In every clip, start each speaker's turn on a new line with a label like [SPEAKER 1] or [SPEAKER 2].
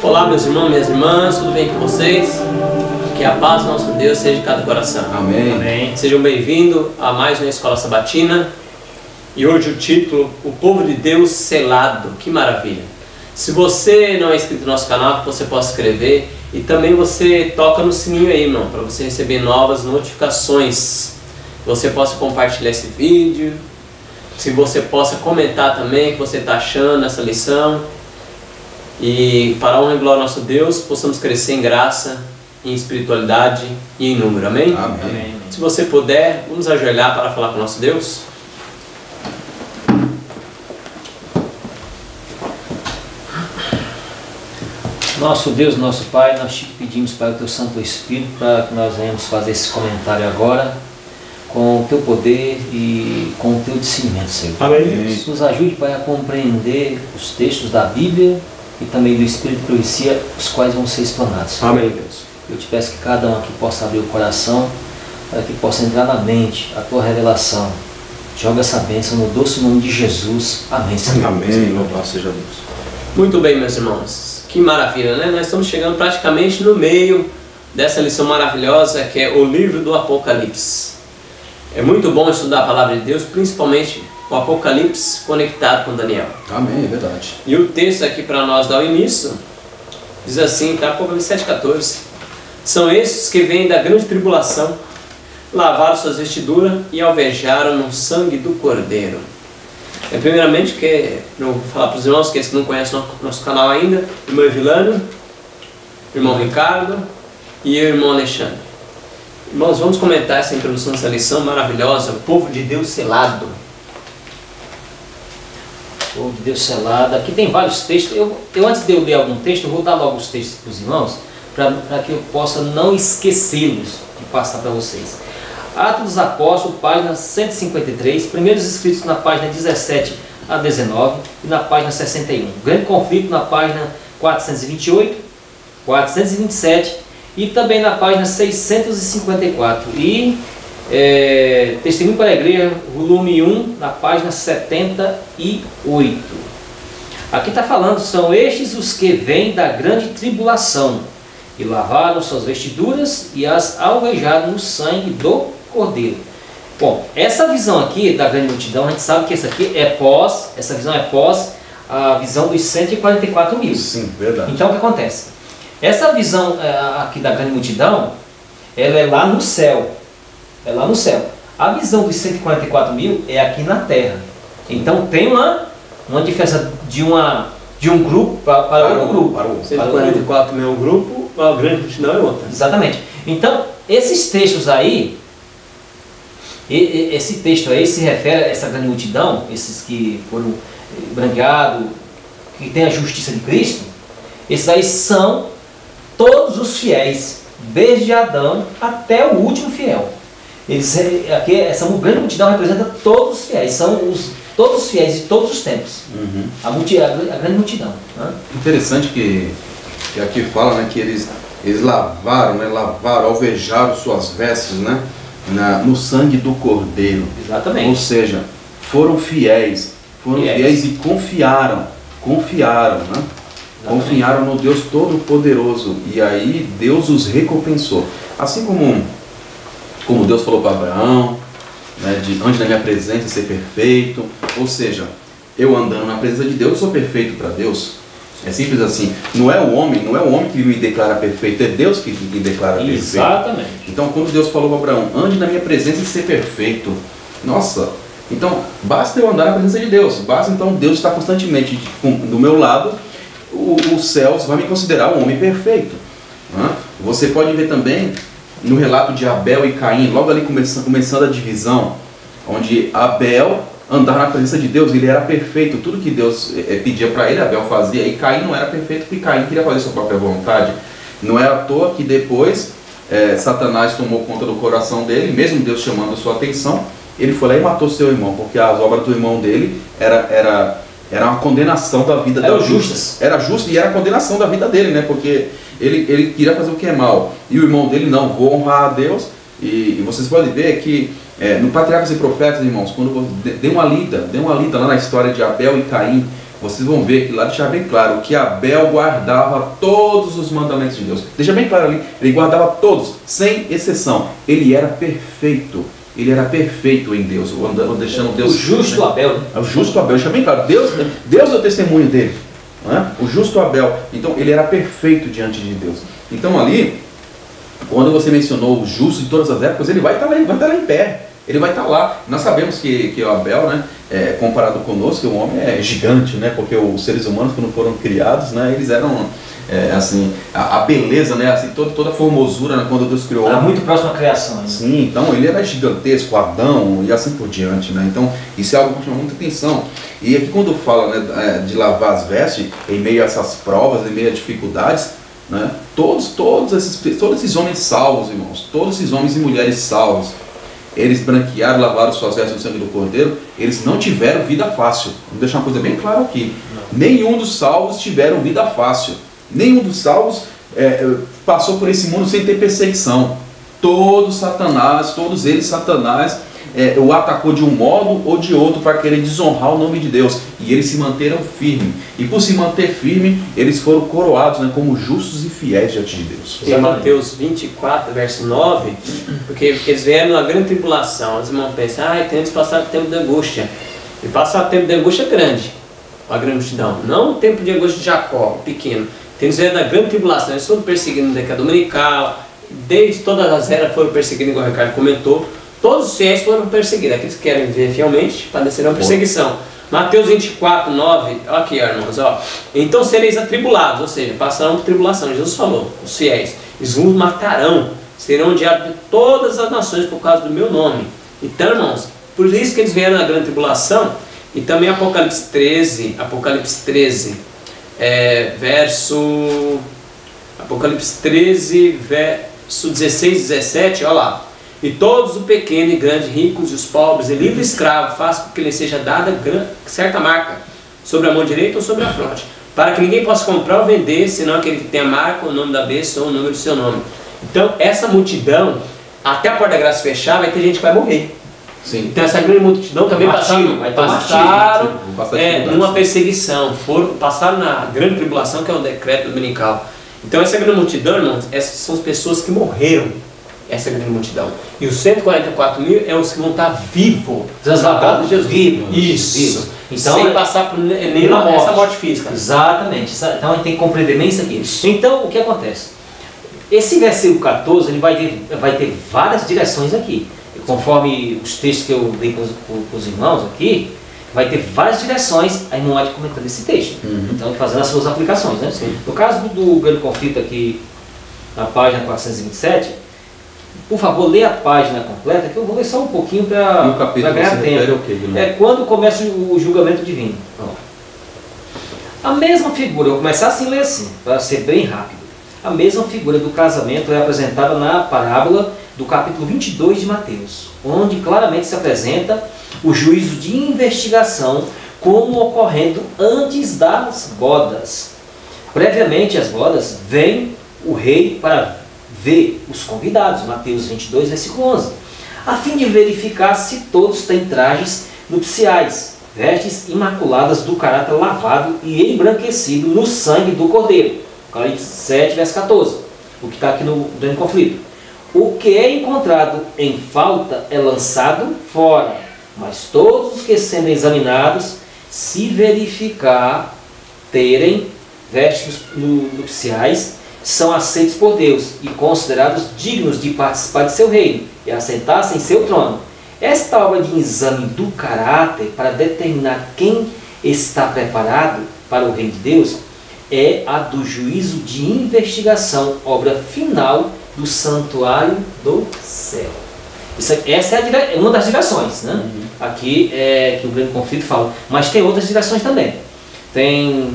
[SPEAKER 1] Olá, meus irmãos, minhas irmãs, tudo bem com vocês? Que a paz do nosso Deus seja em cada coração.
[SPEAKER 2] Amém.
[SPEAKER 1] Amém. Sejam bem-vindos a mais uma Escola Sabatina. E hoje o título, O Povo de Deus Selado. Que maravilha! Se você não é inscrito no nosso canal, que você possa inscrever. E também você toca no sininho aí, irmão, para você receber novas notificações. Você possa compartilhar esse vídeo. Se você possa comentar também o que você está achando dessa lição. E para a honra e glória ao nosso Deus, possamos crescer em graça, em espiritualidade e em número. Amém?
[SPEAKER 2] Amém.
[SPEAKER 1] Se você puder, vamos ajoelhar para falar com o nosso Deus.
[SPEAKER 3] Nosso Deus, nosso Pai, nós te pedimos para o Teu Santo Espírito, para que nós venhamos fazer esse comentário agora, com o Teu poder e com o Teu discernimento, Senhor.
[SPEAKER 1] Amém.
[SPEAKER 3] Nos ajude, Pai, a compreender os textos da Bíblia e também do Espírito de Profecia, os quais vão ser explanados.
[SPEAKER 1] Amém, Deus.
[SPEAKER 3] Eu te peço que cada um aqui possa abrir o coração, para que possa entrar na mente a Tua revelação. Joga essa bênção no doce nome de Jesus. Amém, Senhor.
[SPEAKER 2] Amém. Louvado seja Deus.
[SPEAKER 1] Muito bem, meus irmãos. Que maravilha, né? Nós estamos chegando praticamente no meio dessa lição maravilhosa que é o livro do Apocalipse. É muito bom estudar a palavra de Deus, principalmente o Apocalipse conectado com Daniel.
[SPEAKER 2] Amém, é verdade.
[SPEAKER 1] E o texto aqui para nós dar o início diz assim, tá? Apocalipse 7,14. São esses que vêm da grande tribulação, lavaram suas vestiduras e alvejaram no sangue do Cordeiro. Primeiramente, eu vou falar para os irmãos, que não conhecem nosso canal ainda, irmão Evilano, irmão Ricardo e o irmão Alexandre. Irmãos, vamos comentar essa introdução dessa lição maravilhosa, o povo de Deus selado.
[SPEAKER 3] O povo de Deus selado. Aqui tem vários textos. Eu antes de eu ler algum texto, eu vou dar logo os textos para os irmãos, para que eu possa não esquecê-los de passar para vocês. Atos dos Apóstolos, página 153, primeiros escritos na página 17 a 19 e na página 61. Grande conflito na página 428, 427 e também na página 654. E Testemunho para a Igreja, volume 1, na página 78. Aqui está falando, são estes os que vêm da grande tribulação e lavaram suas vestiduras e as alvejaram no sangue do Cordeiro. Bom, essa visão aqui da grande multidão, a gente sabe que essa visão é pós a visão dos 144 mil.
[SPEAKER 2] Sim, verdade.
[SPEAKER 3] Então o que acontece? Essa visão aqui da grande multidão, ela é lá no céu. É lá no céu. A visão dos 144 mil é aqui na terra. Então tem uma diferença de um grupo para outro grupo.
[SPEAKER 1] 144 mil é um grupo, a grande multidão é outra.
[SPEAKER 3] Exatamente. Então, esses textos aí, esse texto aí se refere a essa grande multidão, esses que foram branqueados, que tem a justiça de Cristo, esses aí são todos os fiéis, desde Adão até o último fiel. Aqui, essa grande multidão representa todos os fiéis, são todos os fiéis de todos os tempos.
[SPEAKER 2] Uhum.
[SPEAKER 3] A grande multidão. Né?
[SPEAKER 2] Interessante que aqui fala, né, que eles lavaram, alvejaram suas vestes, né, no sangue do Cordeiro.
[SPEAKER 3] Exatamente.
[SPEAKER 2] Ou seja, foram fiéis e confiaram, né? Exatamente. Confiaram no Deus Todo-Poderoso e aí Deus os recompensou. Assim como Deus falou para Abraão, né, ande na minha presença ser perfeito. Ou seja, eu andando na presença de Deus sou perfeito para Deus. É simples assim. Não é o homem que me declara perfeito, é Deus que me declara perfeito.
[SPEAKER 3] Exatamente.
[SPEAKER 2] Então quando Deus falou para Abraão, ande na minha presença e ser perfeito. Nossa, então basta eu andar na presença de Deus. Basta então Deus estar constantemente do meu lado. Os céus vai me considerar um homem perfeito. Você pode ver também no relato de Abel e Caim, logo ali começando a divisão, onde Abel andava na presença de Deus, ele era perfeito, tudo que Deus pedia para ele, Abel fazia, e Caim não era perfeito porque Caim queria fazer sua própria vontade. Não é à toa que depois Satanás tomou conta do coração dele, mesmo Deus chamando a sua atenção, ele foi lá e matou seu irmão, porque as obras do irmão dele era uma condenação da vida dele. Era justo e era a condenação da vida dele, né? Porque ele queria fazer o que é mal. E o irmão dele não, vou honrar a Deus. E vocês podem ver que no Patriarcas e Profetas, irmãos, quando dê uma lida lá na história de Abel e Caim, vocês vão ver que lá deixa bem claro que Abel guardava todos os mandamentos de Deus. Deixa bem claro ali, ele guardava todos, sem exceção. Ele era perfeito. Ele era perfeito em Deus, deixando Deus...
[SPEAKER 3] O justo Abel. Né?
[SPEAKER 2] O justo Abel, deixa bem claro. Deus deu testemunho dele. Né? O justo Abel. Então, ele era perfeito diante de Deus. Então, ali, quando você mencionou o justo de todas as épocas, ele vai estar lá, em pé. Ele vai estar lá. Nós sabemos que o Abel, né, comparado conosco, o homem é gigante, né, porque os seres humanos, quando foram criados, né, eles eram... assim, a beleza, né, assim, toda a formosura, né, quando Deus criou o homem.
[SPEAKER 3] Muito próximo à criação. Né?
[SPEAKER 2] Sim, então ele era gigantesco, Adão e assim por diante, né? Então isso é algo que chama muita atenção. E aqui quando fala, né, de lavar as vestes, em meio a essas provas, em meio a dificuldades, né, todos esses homens salvos, irmãos, todos esses homens e mulheres salvos, eles branquearam, lavaram suas vestes no sangue do Cordeiro, eles não tiveram vida fácil. Vamos deixar uma coisa bem clara aqui. Nenhum dos salvos tiveram vida fácil. Nenhum dos salvos passou por esse mundo sem ter perseguição. Todos eles, Satanás, o atacou de um modo ou de outro para querer desonrar o nome de Deus. E eles se manteram firmes. E por se manter firme, eles foram coroados, né, como justos e fiéis diante de Deus.
[SPEAKER 1] Em Mateus 24, verso 9, porque eles vieram na grande tribulação. Os irmãos pensam, temos que passar o tempo de angústia. E passar o tempo de angústia é grande, a grande multidão. Não o tempo de angústia de Jacó, o pequeno. Eles vieram na grande tribulação, eles foram perseguindo no decado dominical, desde todas as eras foram perseguindo, igual o Ricardo comentou. Todos os fiéis foram perseguidos, aqueles que querem viver fielmente padecerão perseguição. Mateus 24, 9, olha aqui, irmãos, ó. Então sereis atribulados, ou seja, passarão por tribulação. Jesus falou, os fiéis, eles vos matarão, serão odiados de todas as nações por causa do meu nome. Então, irmãos, por isso que eles vieram na grande tribulação. E também Apocalipse 13, Apocalipse 13, verso 16 e 17, olha lá. E todos, o pequeno e grande, ricos e os pobres, e livre e escravo, façam com que lhe seja dada certa marca, sobre a mão direita ou sobre a fronte, para que ninguém possa comprar ou vender, senão aquele que tem a marca, o nome da besta ou o número do seu nome. Então, essa multidão, até a porta da graça fechar, vai ter gente que vai morrer.
[SPEAKER 2] Sim.
[SPEAKER 1] Então essa grande multidão também passaram numa perseguição, passaram na grande tribulação, que é o decreto dominical. Então essa grande multidão, irmãos, essas são as pessoas que morreram, essa grande multidão. E os 144 mil é os que vão estar vivos,
[SPEAKER 3] transladados de Jesus.
[SPEAKER 1] Isso.
[SPEAKER 3] Então,
[SPEAKER 1] sem passar por nenhuma essa morte física.
[SPEAKER 3] Exatamente. Então a gente tem que compreender bem isso aqui. Então o que acontece? Esse versículo 14 ele vai ter várias direções aqui. Conforme os textos que eu dei com os irmãos aqui, vai ter várias direções, aí não há de comentar esse texto. Então, fazendo as suas aplicações. Né? No caso do grande conflito aqui, na página 427, por favor, lê a página completa, que eu vou ler só um pouquinho para ganhar tempo. É quando começa o julgamento divino. A mesma figura, eu vou começar assim, ler assim, para ser bem rápido. A mesma figura do casamento é apresentada na parábola do capítulo 22 de Mateus, onde claramente se apresenta o juízo de investigação como ocorrendo antes das bodas. Previamente às bodas, vem o rei para ver os convidados, Mateus 22, versículo 11, a fim de verificar se todos têm trajes nupciais, vestes imaculadas do caráter lavado e embranquecido no sangue do Cordeiro. Apocalipse 7, verso 14, o que está aqui no grande conflito. O que é encontrado em falta é lançado fora, mas todos os que sendo examinados, se verificar terem vestes nupciais, são aceitos por Deus e considerados dignos de participar de seu reino e assentar-se em seu trono. Esta obra de exame do caráter para determinar quem está preparado para o reino de Deus é a do juízo de investigação, obra final do santuário do céu. Essa é uma das direções, né? Aqui é que o grande conflito fala, mas tem outras direções também. Tem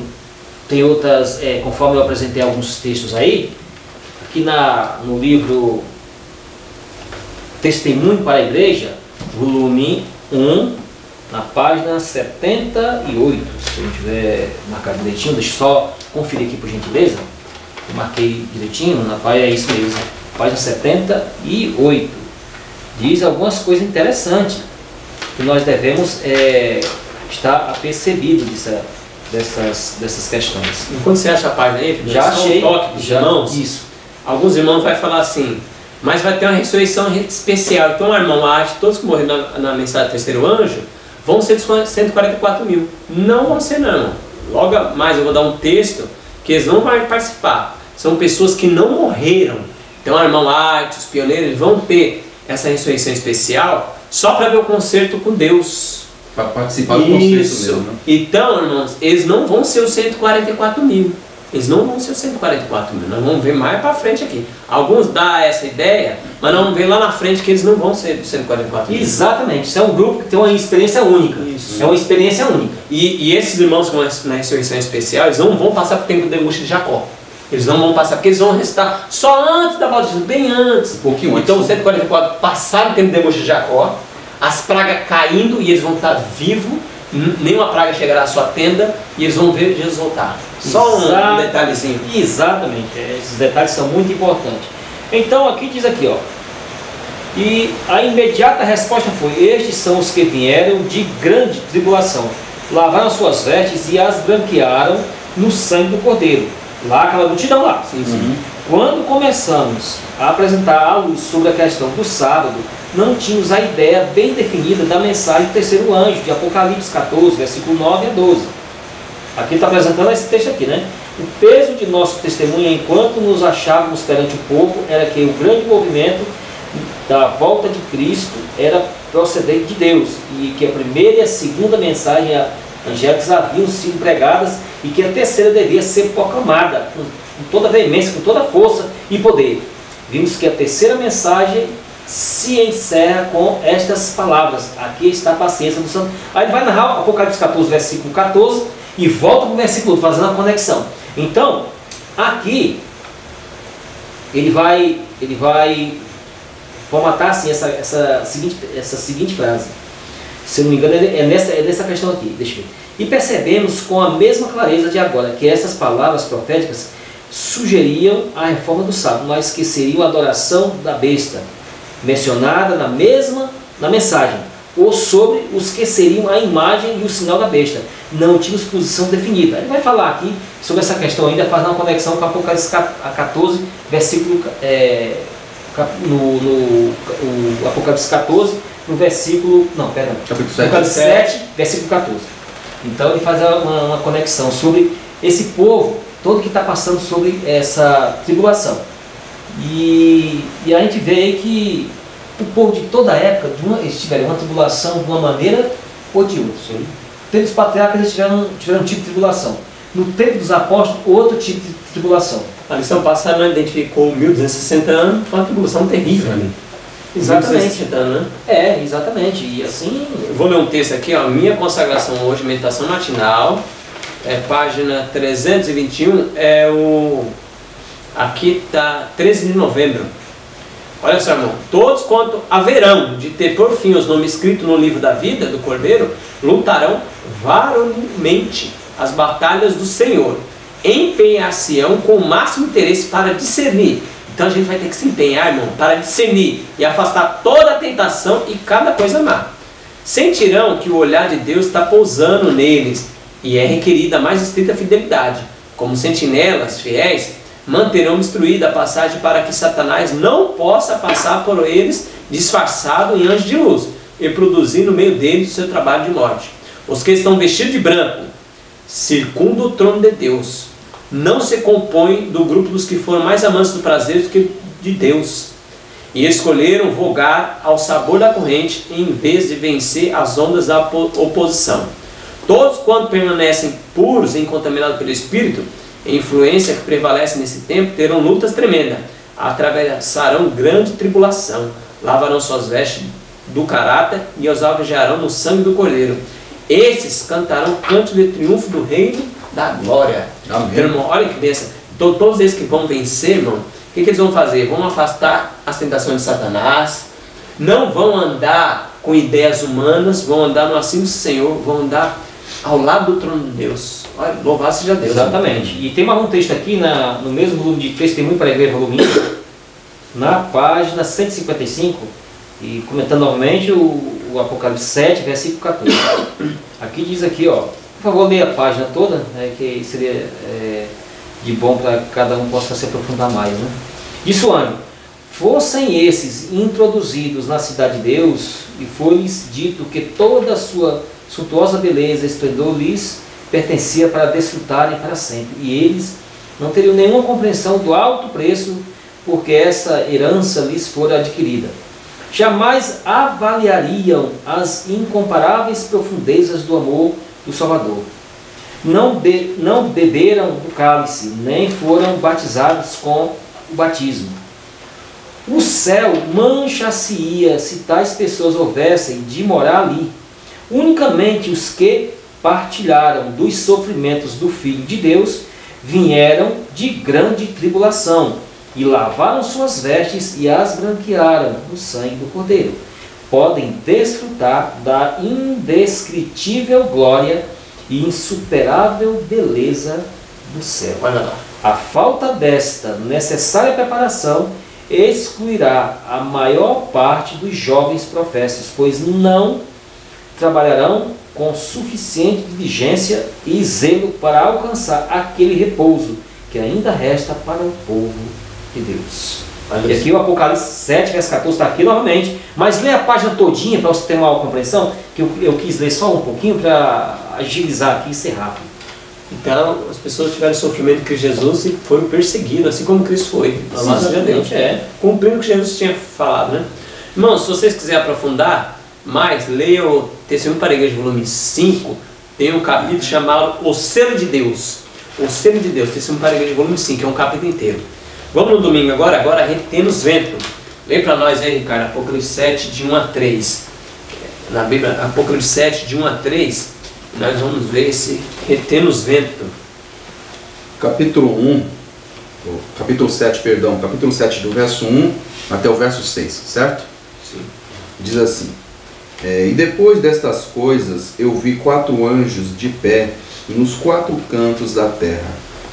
[SPEAKER 3] outras, conforme eu apresentei alguns textos aí, aqui no livro Testemunho para a Igreja, volume 1, na página 78, se eu tiver marcado direitinho, deixa eu só conferir aqui por gentileza. Eu marquei direitinho, na página é isso mesmo, página 78. Diz algumas coisas interessantes que nós devemos estar apercebidos dessas questões.
[SPEAKER 1] Enquanto você acha a página aí,
[SPEAKER 3] Já
[SPEAKER 1] só
[SPEAKER 3] achei.
[SPEAKER 1] um toque dos
[SPEAKER 3] Já,
[SPEAKER 1] irmãos.
[SPEAKER 3] isso.
[SPEAKER 1] Alguns irmãos vão falar assim, mas vai ter uma ressurreição especial. Então o irmão acha, todos que morreram na mensagem do terceiro anjo, vão ser dos 144 mil. Não vão ser não. Logo mais eu vou dar um texto que eles não vão participar. São pessoas que não morreram. Então o irmão Arte, os pioneiros, eles vão ter essa ressurreição especial só para ver o concerto com Deus.
[SPEAKER 2] Para participar do concerto mesmo, né?
[SPEAKER 1] Então, irmãos, eles não vão ser os 144 mil. Eles não vão ser os 144 mil. Nós vamos ver mais para frente aqui. Alguns dão essa ideia, mas nós vamos ver lá na frente que eles não vão ser os 144 mil.
[SPEAKER 3] Exatamente. Isso é um grupo que tem uma experiência única.
[SPEAKER 1] Isso.
[SPEAKER 3] É uma experiência única.
[SPEAKER 1] E esses irmãos que vão na ressurreição especial, eles não vão passar para o tempo de debauche de Jacó. Eles não vão passar, porque eles vão restar só antes da volta de Jesus, bem antes.
[SPEAKER 2] Um pouquinho antes.
[SPEAKER 1] Então os 144 passaram o tempo de debauche de Jacó, as pragas caindo e eles vão estar vivos, nenhuma praga chegará à sua tenda e eles vão ver Jesus voltar. Só um detalhezinho.
[SPEAKER 3] Exatamente, esses detalhes são muito importantes. Então aqui diz aqui, ó. E a imediata resposta foi: estes são os que vieram de grande tribulação, lavaram suas vestes e as branquearam no sangue do Cordeiro. Lá, aquela multidão lá.
[SPEAKER 1] Sim, sim.
[SPEAKER 3] Quando começamos a apresentar a luz sobre a questão do sábado, não tínhamos a ideia bem definida da mensagem do terceiro anjo, de Apocalipse 14, versículo 9 a 12. Aqui está apresentando esse texto aqui, né? O peso de nosso testemunho enquanto nos achávamos perante o povo era que o grande movimento da volta de Cristo era procedente de Deus e que a primeira e a segunda mensagem angélicas haviam sido pregadas e que a terceira devia ser proclamada com toda veemência, com toda força e poder. Vimos que a terceira mensagem se encerra com estas palavras: aqui está a paciência do santo. Aí ele vai narrar Apocalipse 14, versículo 14 e volta para o versículo 8, fazendo a conexão. Então, aqui ele vai formatar assim, essa seguinte frase. Se eu não me engano, é nessa questão aqui. Deixa eu ver. E percebemos com a mesma clareza de agora que essas palavras proféticas sugeriam a reforma do sábado, mas que seria a adoração da besta, mencionada na mensagem, ou sobre os que seriam a imagem e o sinal da besta. Não tínhamos posição definida. Ele vai falar aqui sobre essa questão ainda, fazendo uma conexão com Apocalipse 14, versículo no Apocalipse 14, no versículo, não, perdão, Apocalipse 7, versículo 14. Então ele faz uma conexão sobre esse povo todo que está passando sobre essa tribulação. E a gente vê aí que o povo de toda a época, eles tiveram uma tribulação de uma maneira ou de outra. No tempo dos patriarcas eles tiveram um tipo de tribulação. No tempo dos apóstolos, outro tipo de tribulação.
[SPEAKER 1] A lição passada não identificou 1260 anos, foi uma tribulação terrível ali.
[SPEAKER 3] Exatamente.
[SPEAKER 1] 1260 anos, né?
[SPEAKER 3] É, exatamente. E assim...
[SPEAKER 1] Eu vou ler um texto aqui, ó. Minha consagração hoje, meditação matinal, página 321, aqui está 13 de novembro. Olha só, irmão. Todos quanto haverão de ter por fim os nomes escritos no livro da vida do Cordeiro, lutarão varonilmente as batalhas do Senhor, empenhar-se-ão com o máximo interesse para discernir. Então a gente vai ter que se empenhar, irmão, para discernir e afastar toda a tentação e cada coisa má. Sentirão que o olhar de Deus está pousando neles e é requerida a mais estrita fidelidade. Como sentinelas fiéis, manterão destruída a passagem para que Satanás não possa passar por eles disfarçado em anjo de luz e produzir no meio deles o seu trabalho de morte. Os que estão vestidos de branco circundam o trono de Deus. Não se compõem do grupo dos que foram mais amantes do prazer do que de Deus. E escolheram vogar ao sabor da corrente em vez de vencer as ondas da oposição. Todos quanto permanecem puros e incontaminados pelo Espírito, a influência que prevalece nesse tempo, terão lutas tremendas, atravessarão grande tribulação, lavarão suas vestes do caráter e os alvejarão no sangue do Cordeiro. Esses cantarão canto de triunfo do reino da glória.
[SPEAKER 2] Amém.
[SPEAKER 1] Irmão, olha que bênção. Então, todos esses que vão vencer, irmão, o que eles vão fazer? Vão afastar as tentações de Satanás, não vão andar com ideias humanas, vão andar no assento do Senhor, vão andar ao lado do trono de Deus. Olha, louvado seja Deus.
[SPEAKER 3] Exatamente. E tem mais um texto aqui no mesmo volume de Testemunho para a Igreja, volume 1, na página 155, e comentando novamente o Apocalipse 7, versículo 14. Aqui diz aqui, ó: Por favor, leia a página toda, né, que seria de bom para que cada um possa se aprofundar mais. Né? Disse o anjo: fossem esses introduzidos na cidade de Deus, e foi-lhes dito que toda a sua suntuosa beleza e esplendor lhes pertencia para desfrutarem para sempre. E eles não teriam nenhuma compreensão do alto preço porque essa herança lhes fora adquirida. Jamais avaliariam as incomparáveis profundezas do amor do Salvador. Não beberam do cálice, nem foram batizados com o batismo. O céu mancha-se-ia se tais pessoas houvessem de morar ali. Unicamente os que partilharam dos sofrimentos do Filho de Deus vieram de grande tribulação e lavaram suas vestes e as branquearam no sangue do Cordeiro. Podem desfrutar da indescritível glória e insuperável beleza do céu.
[SPEAKER 1] Olha lá.
[SPEAKER 3] A falta desta necessária preparação excluirá a maior parte dos jovens professos, pois não trabalharão com suficiente diligência e zelo para alcançar aquele repouso que ainda resta para o povo de Deus. E aqui o Apocalipse 7, verso 14 está aqui novamente, mas lê a página todinha para você ter uma compreensão, que eu quis ler só um pouquinho para agilizar aqui e ser rápido.
[SPEAKER 1] Então, as pessoas tiveram sofrimento com Jesus e foram perseguidas, assim como Cristo foi. Graças a Deus. Cumprindo o que Jesus tinha falado, né? Irmãos, se vocês quiserem aprofundar mais, leia o Testemunho para a Igreja, volume 5, tem um capítulo chamado O Selo de Deus. O Selo de Deus, Testemunho para a Igreja, volume 5, é um capítulo inteiro. Vamos no domingo agora retendo os ventos. Lê para nós aí, Ricardo, Apocalipse 7, de 1 a 3. Na Bíblia, Apocalipse 7, de 1 a 3, nós vamos ver esse retendo os ventos.
[SPEAKER 2] Capítulo 7, do verso 1 até o verso 6, certo?
[SPEAKER 1] Sim.
[SPEAKER 2] Diz assim: e depois destas coisas eu vi 4 anjos de pé nos 4 cantos da terra,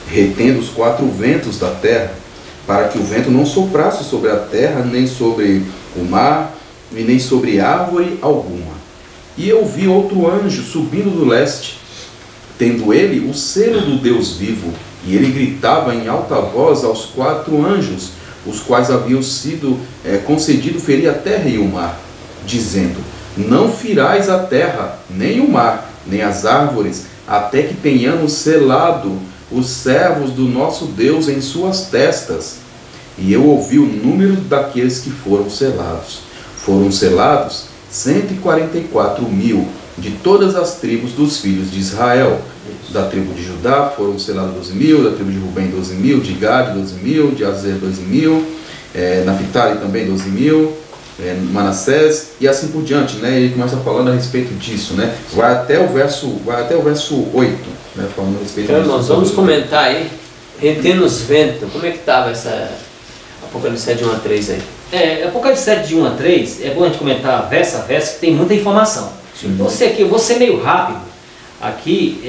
[SPEAKER 2] retendo os 4 ventos da terra, para que o vento não soprasse sobre a terra, nem sobre o mar, e nem sobre árvore alguma. E eu vi outro anjo subindo do leste, tendo ele o selo do Deus vivo, e ele gritava em alta voz aos 4 anjos, os quais haviam sido concedido ferir a terra e o mar, dizendo: não firais a terra, nem o mar, nem as árvores, até que tenhamos selado os servos do nosso Deus em suas testas. E eu ouvi o número daqueles que foram selados. Foram selados 144.000 de todas as tribos dos filhos de Israel. Da tribo de Judá foram selados 12.000, da tribo de Rubem 12.000, de Gade 12.000, de Azer 12.000, Naphtali também 12.000, Manassés, e assim por diante, né? Ele começa falando a respeito disso, né? Vai até o verso 8, né? Falando a respeito
[SPEAKER 1] então, nós vamos comentar aí, retendo os ventos. Como é que estava essa Apocalipse 7 de 1 a 3 aí?
[SPEAKER 3] Apocalipse 7 de 1 a 3, é bom a gente comentar verso a verso, que tem muita informação. Então, eu vou ser meio rápido aqui,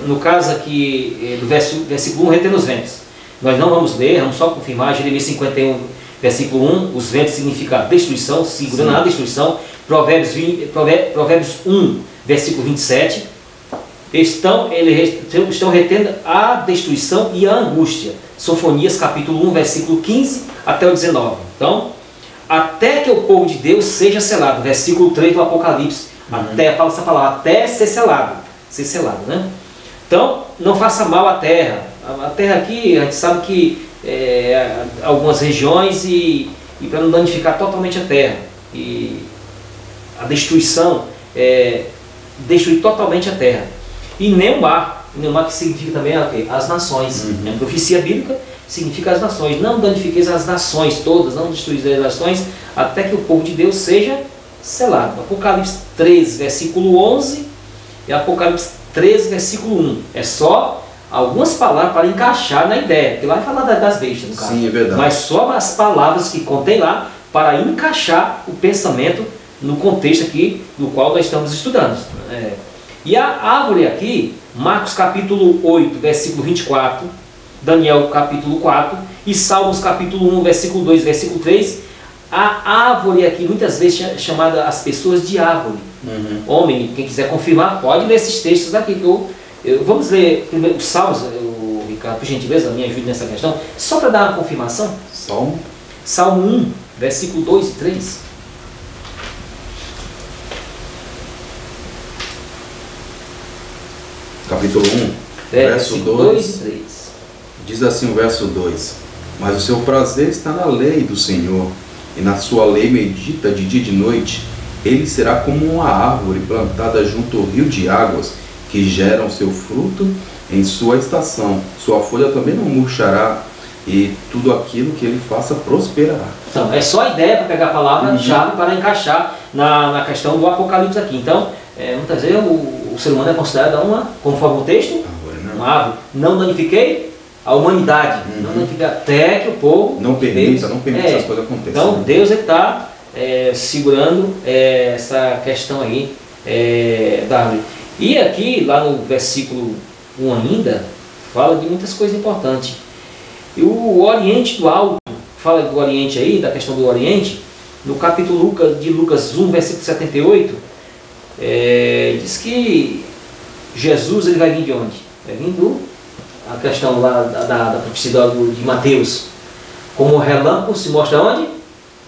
[SPEAKER 3] no caso aqui do versículo 1, retendo os ventos. Nós não vamos ler, vamos só confirmar. Jeremias 51, versículo 1, os ventos significa destruição, segurando a destruição. Provérbios 1, versículo 27, estão retendo a destruição e a angústia. Sofonias capítulo 1, versículo 15 até o 19. Então, até que o povo de Deus seja selado, versículo 3 do Apocalipse, até, fala essa palavra, até ser selado, né? Então, não faça mal à terra. A terra aqui, a gente sabe que algumas regiões, e para não danificar totalmente a terra, e a destruição destruir totalmente a terra, e nem o mar que significa também as nações. A profecia bíblica significa as nações. Não danifiqueis as nações todas, não destruís as nações, até que o povo de Deus seja selado. Apocalipse 3, versículo 11 e Apocalipse 3, versículo 1. É só algumas palavras para encaixar na ideia, porque lá vai falar das bestas, no caso.
[SPEAKER 2] Sim, é verdade.
[SPEAKER 3] Mas só as palavras que contém lá para encaixar o pensamento no contexto aqui no qual nós estamos estudando. E a árvore aqui, Marcos capítulo 8, versículo 24, Daniel capítulo 4 e Salmos capítulo 1, versículo 2, versículo 3, A árvore aqui, muitas vezes chamada as pessoas de árvore. Homem, quem quiser confirmar, pode ler esses textos aqui. Vamos ler primeiro os Salmos, Ricardo, por gentileza, me ajude nessa questão, só para dar uma confirmação. Salmo 1, versículo 2 e 3.
[SPEAKER 2] Capítulo 1, verso 2
[SPEAKER 3] e 3.
[SPEAKER 2] Diz assim o verso 2: Mas o seu prazer está na lei do Senhor, e na sua lei medita de dia e de noite. Ele será como uma árvore plantada junto ao rio de águas, que geram seu fruto em sua estação. Sua folha também não murchará, e tudo aquilo que ele faça prosperará.
[SPEAKER 3] Então, é só a ideia para pegar a palavra-chave para encaixar na questão do Apocalipse aqui. Então, muitas vezes o ser humano é considerado conforme o texto, uma árvore. Não danifiquei a humanidade, não danifiquei até que o povo...
[SPEAKER 2] Não permita essas coisas aconteçam.
[SPEAKER 3] Então, Deus está segurando essa questão aí da árvore. E aqui, lá no versículo 1 ainda, fala de muitas coisas importantes. E o Oriente do Alto, fala do Oriente aí, da questão do Oriente, no capítulo de Lucas 1, versículo 78, diz que Jesus ele vai vir de onde? Vai vir a questão lá da profecia de Mateus. Como o relâmpago se mostra onde?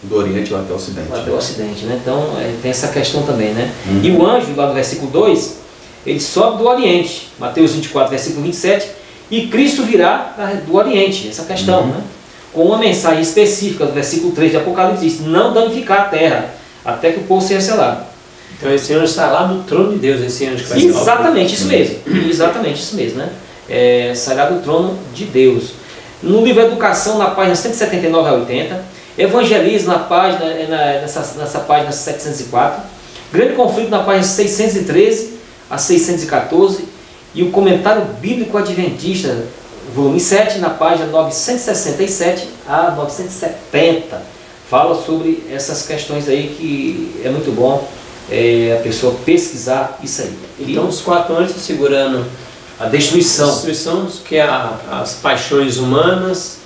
[SPEAKER 2] Do Oriente até o Ocidente.
[SPEAKER 3] Até o Ocidente, né? Então tem essa questão também, né? E o anjo, lá no versículo 2, ele sobe do Oriente, Mateus 24, versículo 27, e Cristo virá do Oriente, essa questão, né? Com uma mensagem específica do versículo 3 de Apocalipse, diz: não danificar a terra, até que o povo seja selado.
[SPEAKER 1] Então esse anjo está lá no trono de Deus, esse anjo que vai
[SPEAKER 3] Exatamente isso mesmo, exatamente isso mesmo, né? Sairá do trono de Deus. No livro Educação, na página 179 a 80, Evangelismo, na página, nessa página 704, Grande Conflito, na página 613 a 614, e o Comentário Bíblico Adventista, volume 7, na página 967 a 970, fala sobre essas questões aí, que é muito bom a pessoa pesquisar isso aí.
[SPEAKER 1] Então os 4 anjos segurando
[SPEAKER 3] a destruição,
[SPEAKER 1] que é as paixões humanas,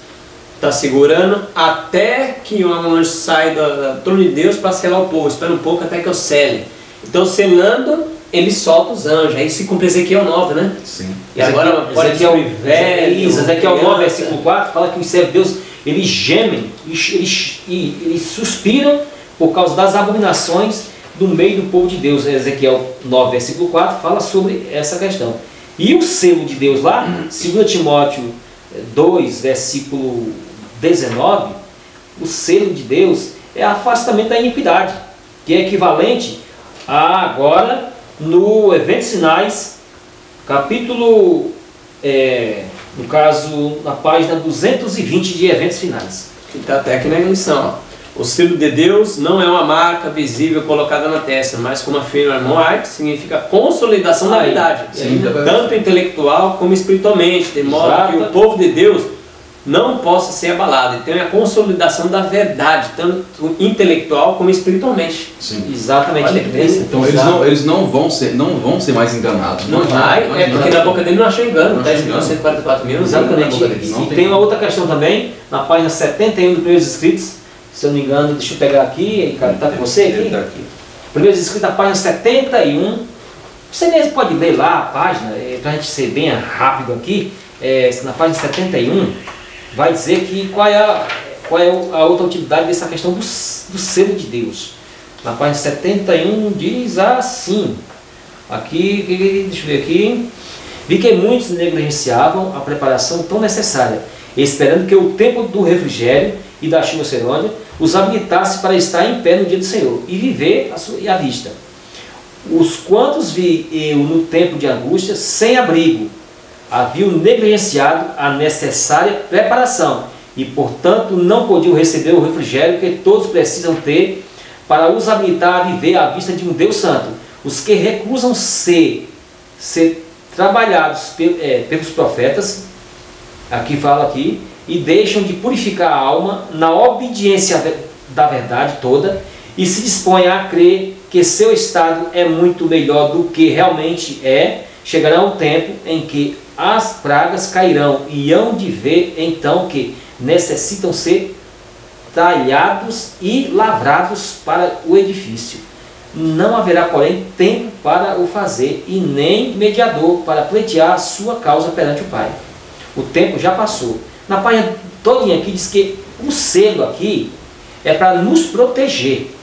[SPEAKER 1] está segurando até que um anjo sai do trono de Deus para selar o povo. Espera um pouco até que eu sele. Então, selando, ele solta os anjos. Aí se cumpre Ezequiel 9, né?
[SPEAKER 2] Sim.
[SPEAKER 1] E agora pode
[SPEAKER 3] Ezequiel 9, versículo 4, fala que os servos de Deus, eles gemem, eles suspiram por causa das abominações do meio do povo de Deus. Ezequiel 9, versículo 4, fala sobre essa questão. E o selo de Deus lá, 2 Timóteo 2, versículo 19, o selo de Deus é afastamento da iniquidade, que é equivalente a agora no Eventos Finais, capítulo, no caso, na página 220 de Eventos Finais.
[SPEAKER 1] Que está até aqui na lição. O selo de Deus não é uma marca visível colocada na testa, mas como afirma Moai, significa consolidação da verdade, tanto intelectual como espiritualmente, de modo que o povo de Deus não possa ser abalado. Então é a consolidação da verdade, tanto intelectual como espiritualmente.
[SPEAKER 2] Sim.
[SPEAKER 3] Exatamente.
[SPEAKER 2] Então eles não vão ser mais enganados.
[SPEAKER 1] Não vai, porque na boca dele não achou engano. Está escrito 144 mil.
[SPEAKER 3] Exatamente. E tem uma outra questão também, na página 71 do Primeiros Escritos, se eu não me engano, deixa eu pegar aqui, Ricardo, está com você aqui? Primeiros Escritos, na página 71. Você mesmo pode ler lá a página, para a gente ser bem rápido aqui, na página 71, vai dizer que qual é a outra utilidade dessa questão do selo de Deus. Na página 71 diz assim, aqui, deixa eu ver aqui: vi que muitos negligenciavam a preparação tão necessária, esperando que o tempo do refrigério e da chuva serôdia os habilitasse para estar em pé no dia do Senhor e viver à vista. Os quantos vi eu no tempo de angústia sem abrigo, haviam negligenciado a necessária preparação e, portanto, não podiam receber o refrigério que todos precisam ter para os habilitar a viver à vista de um Deus Santo. Os que recusam ser trabalhados pelos profetas, aqui fala aqui, e deixam de purificar a alma na obediência da verdade toda e se dispõem a crer que seu estado é muito melhor do que realmente é, chegará um tempo em que as pragas cairão e hão de ver então que necessitam ser talhados e lavrados para o edifício. Não haverá, porém, tempo para o fazer, e nem mediador para pleitear a sua causa perante o Pai. O tempo já passou. Na página todinha aqui diz que o selo aqui é para nos proteger.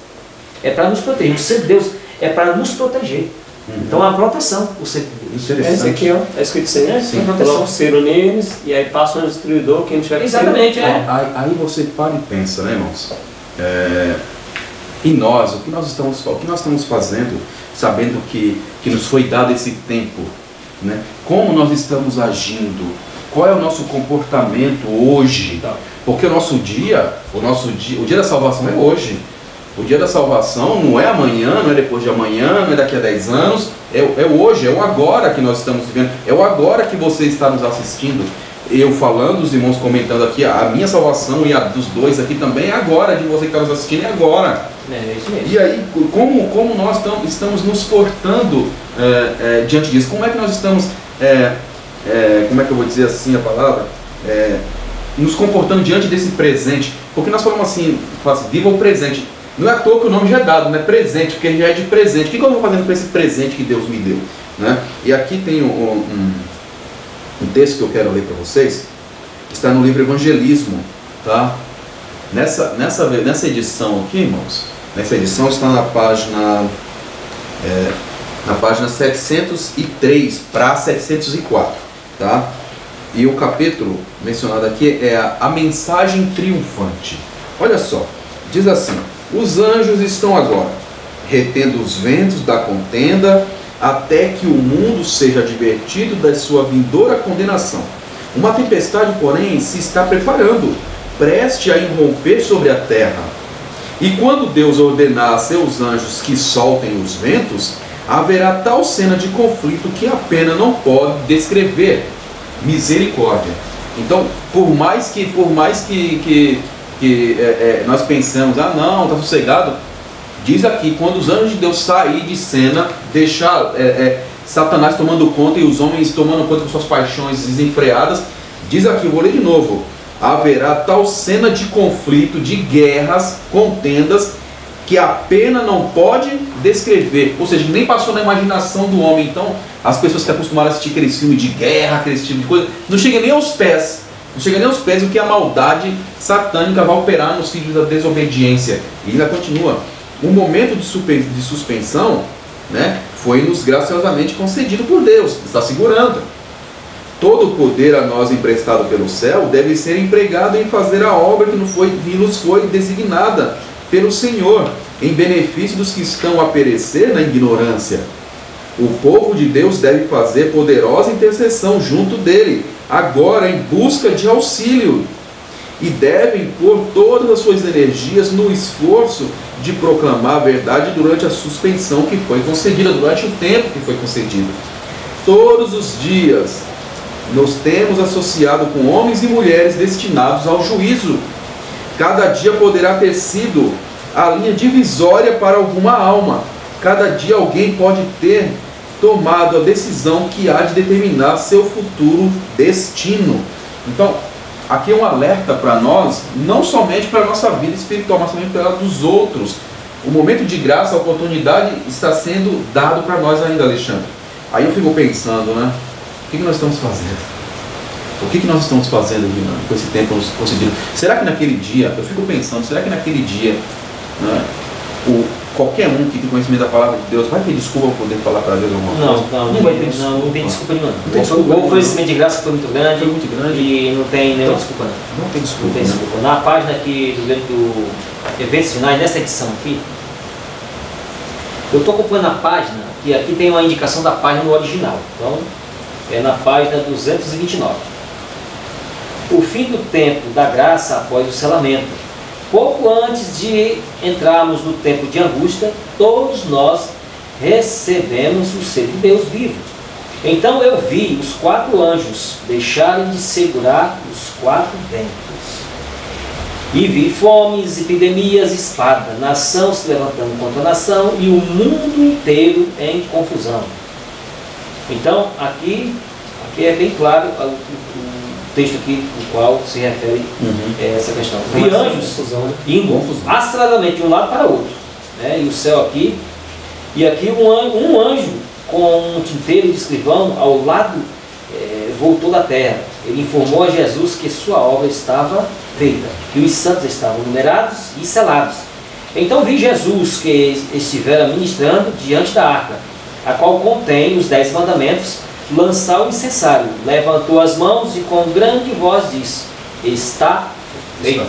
[SPEAKER 3] É para nos proteger. O selo de Deus é para nos proteger. Então é uma proteção. O selo de Deus.
[SPEAKER 1] Esse aqui, ó, é escrito assim, né?
[SPEAKER 3] Sim, proteção.
[SPEAKER 1] Coloca o selo neles e aí passa o distribuidor, quem tiver que ser.
[SPEAKER 3] Exatamente, é.
[SPEAKER 2] Aí você para e pensa, né, irmãos? E nós, o que nós estamos fazendo, sabendo que nos foi dado esse tempo, né? Como nós estamos agindo? Qual é o nosso comportamento hoje? Porque o dia da salvação é hoje. O dia da salvação não é amanhã, não é depois de amanhã, não é daqui a 10 anos, é hoje, é o agora que nós estamos vivendo, é o agora que você está nos assistindo. Eu falando, os irmãos comentando aqui, a minha salvação e a dos dois aqui também é agora, de você que está nos assistindo, é agora.
[SPEAKER 3] É isso mesmo.
[SPEAKER 2] E aí, como nós estamos nos portando diante disso? Como é que nós estamos, como é que eu vou dizer assim a palavra? Nos comportando diante desse presente? Porque nós falamos assim, viva o presente. Não é à toa que o nome já é dado, né? Presente, porque já é de presente. O que eu vou fazendo com esse presente que Deus me deu? Né? E aqui tem um texto que eu quero ler para vocês. Está no livro Evangelismo, tá? Nessa edição aqui, irmãos, nessa edição está na página 703 para 704, tá? E o capítulo mencionado aqui é a mensagem triunfante. Olha só, diz assim: os anjos estão agora retendo os ventos da contenda, até que o mundo seja advertido da sua vindoura condenação. Uma tempestade, porém, se está preparando, preste a irromper sobre a terra. E quando Deus ordenar a seus anjos que soltem os ventos, haverá tal cena de conflito que a pena não pode descrever. Misericórdia. Então, por mais que nós pensamos, não, está sossegado, diz aqui, quando os anjos de Deus saírem de cena, deixar Satanás tomando conta e os homens tomando conta com suas paixões desenfreadas, diz aqui, eu vou ler de novo: haverá tal cena de conflito, de guerras, contendas, que a pena não pode descrever. Ou seja, nem passou na imaginação do homem. Então, as pessoas que acostumaram a assistir aqueles filmes de guerra, aquele tipo de coisa, não chega nem aos pés. Não chega nem aos pés o que a maldade satânica vai operar nos filhos da desobediência. E ainda continua. Um momento de suspensão, né, foi-nos graciosamente concedido por Deus. Está segurando. Todo o poder a nós emprestado pelo céu deve ser empregado em fazer a obra que nos foi designada pelo Senhor, em benefício dos que estão a perecer na ignorância. O povo de Deus deve fazer poderosa intercessão junto dele, agora em busca de auxílio, e devem pôr todas as suas energias no esforço de proclamar a verdade durante a suspensão que foi concedida, durante o tempo que foi concedido. Todos os dias nos temos associado com homens e mulheres destinados ao juízo. Cada dia poderá ter sido a linha divisória para alguma alma. Cada dia alguém pode ter tomado a decisão que há de determinar seu futuro destino. Então, aqui é um alerta para nós, não somente para a nossa vida espiritual, mas também para a dos outros. O momento de graça, a oportunidade está sendo dado para nós ainda, Alexandre. Aí eu fico pensando, né? O que nós estamos fazendo? O que nós estamos fazendo com esse tempo nos concedido? Será que naquele dia, eu fico pensando, será que naquele dia, né, qualquer um que tem conhecimento da palavra de Deus vai ter desculpa por poder falar para Deus alguma coisa?
[SPEAKER 3] Não vai ter desculpa. Não tem desculpa nenhuma.
[SPEAKER 2] Não tem desculpa.
[SPEAKER 3] O oferecimento de graça foi muito grande, e não tem nenhuma desculpa não.
[SPEAKER 2] Não tem desculpa.
[SPEAKER 3] Não tem desculpa. Na página aqui do Eventos Finais, nessa edição aqui, eu estou acompanhando a página, que aqui tem uma indicação da página no original. Então, é na página 229. O fim do tempo da graça após o selamento. Pouco antes de entrarmos no tempo de angústia, todos nós recebemos o selo de Deus vivo. Então eu vi os 4 anjos deixarem de segurar os 4 ventos. E vi fomes, epidemias, espada, nação se levantando contra nação e o mundo inteiro em confusão. Então aqui é bem claro texto aqui no qual se refere essa questão. Vi anjos indo aceleradamente de um lado para o outro, né? E o céu aqui, e aqui um anjo com um tinteiro de escrivão ao lado voltou da terra. Ele informou a Jesus que sua obra estava feita, que os santos estavam numerados e selados. Então vi Jesus que estivera ministrando diante da arca, a qual contém os 10 mandamentos, lançar o incensário, levantou as mãos e com grande voz disse: está feito.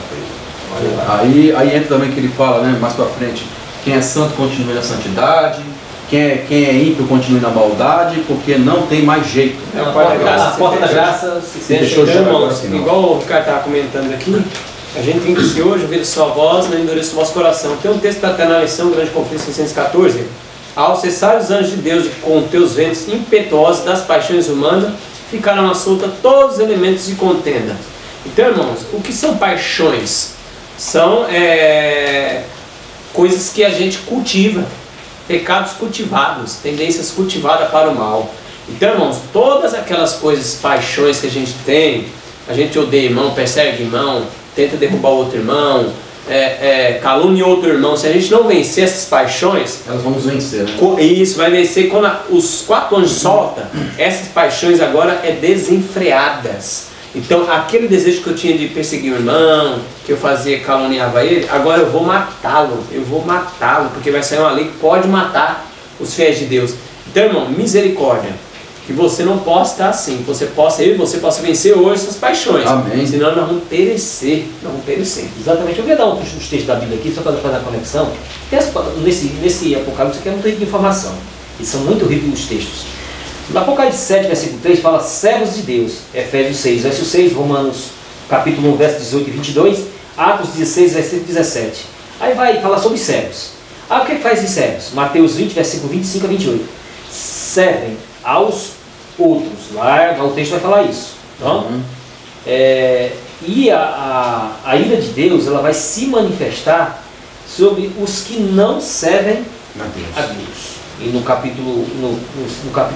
[SPEAKER 2] Aí entra também que ele fala, né, mais para frente, quem é santo continue na santidade, quem é ímpio continue na maldade, porque não tem mais jeito.
[SPEAKER 1] A porta da graça
[SPEAKER 2] se deixou
[SPEAKER 1] então,
[SPEAKER 2] jogar
[SPEAKER 1] irmãos,
[SPEAKER 2] assim,
[SPEAKER 1] igual o Ricardo estava comentando aqui, a gente tem que se hoje ouvir sua voz, não endureça o vosso coração. Tem um texto da canalização, Grande Conflito 614, ao cessar os anjos de Deus de conter os ventos impetuosos das paixões humanas, ficaram à solta todos os elementos de contenda. Então, irmãos, o que são paixões? São coisas que a gente cultiva, pecados cultivados, tendências cultivadas para o mal. Então, irmãos, todas aquelas coisas, paixões que a gente odeia irmão, persegue irmão, tenta derrubar outro irmão, calúnia outro irmão. Se a gente não vencer essas paixões,
[SPEAKER 2] elas vão nos vencer, né?
[SPEAKER 1] Isso vai vencer quando os 4 anjos soltam. Essas paixões agora desenfreadas. Então aquele desejo que eu tinha de perseguir o irmão, que eu fazia, caluniava ele, agora eu vou matá-lo, porque vai sair uma lei que pode matar os fiéis de Deus. Então, irmão, misericórdia, que você não possa estar assim, eu e você possa vencer hoje essas paixões.
[SPEAKER 2] Amém.
[SPEAKER 1] Senão nós vamos perecer,
[SPEAKER 3] Exatamente. Eu queria dar uns textos da Bíblia aqui, só para fazer a conexão. Nesse Apocalipse aqui é muito rico de informação, e são muito ricos os textos. No Apocalipse 7, versículo 3, fala servos de Deus. Efésios 6, verso 6, Romanos capítulo 1, verso 18 e 22, Atos 16, versículo 17. Aí vai falar sobre servos. O que faz esses servos? Mateus 20, versículo 25 a 28. Servem aos outros. Lá o texto vai falar isso. Então, e a ira de Deus, ela vai se manifestar sobre os que não servem a Deus. E no capítulo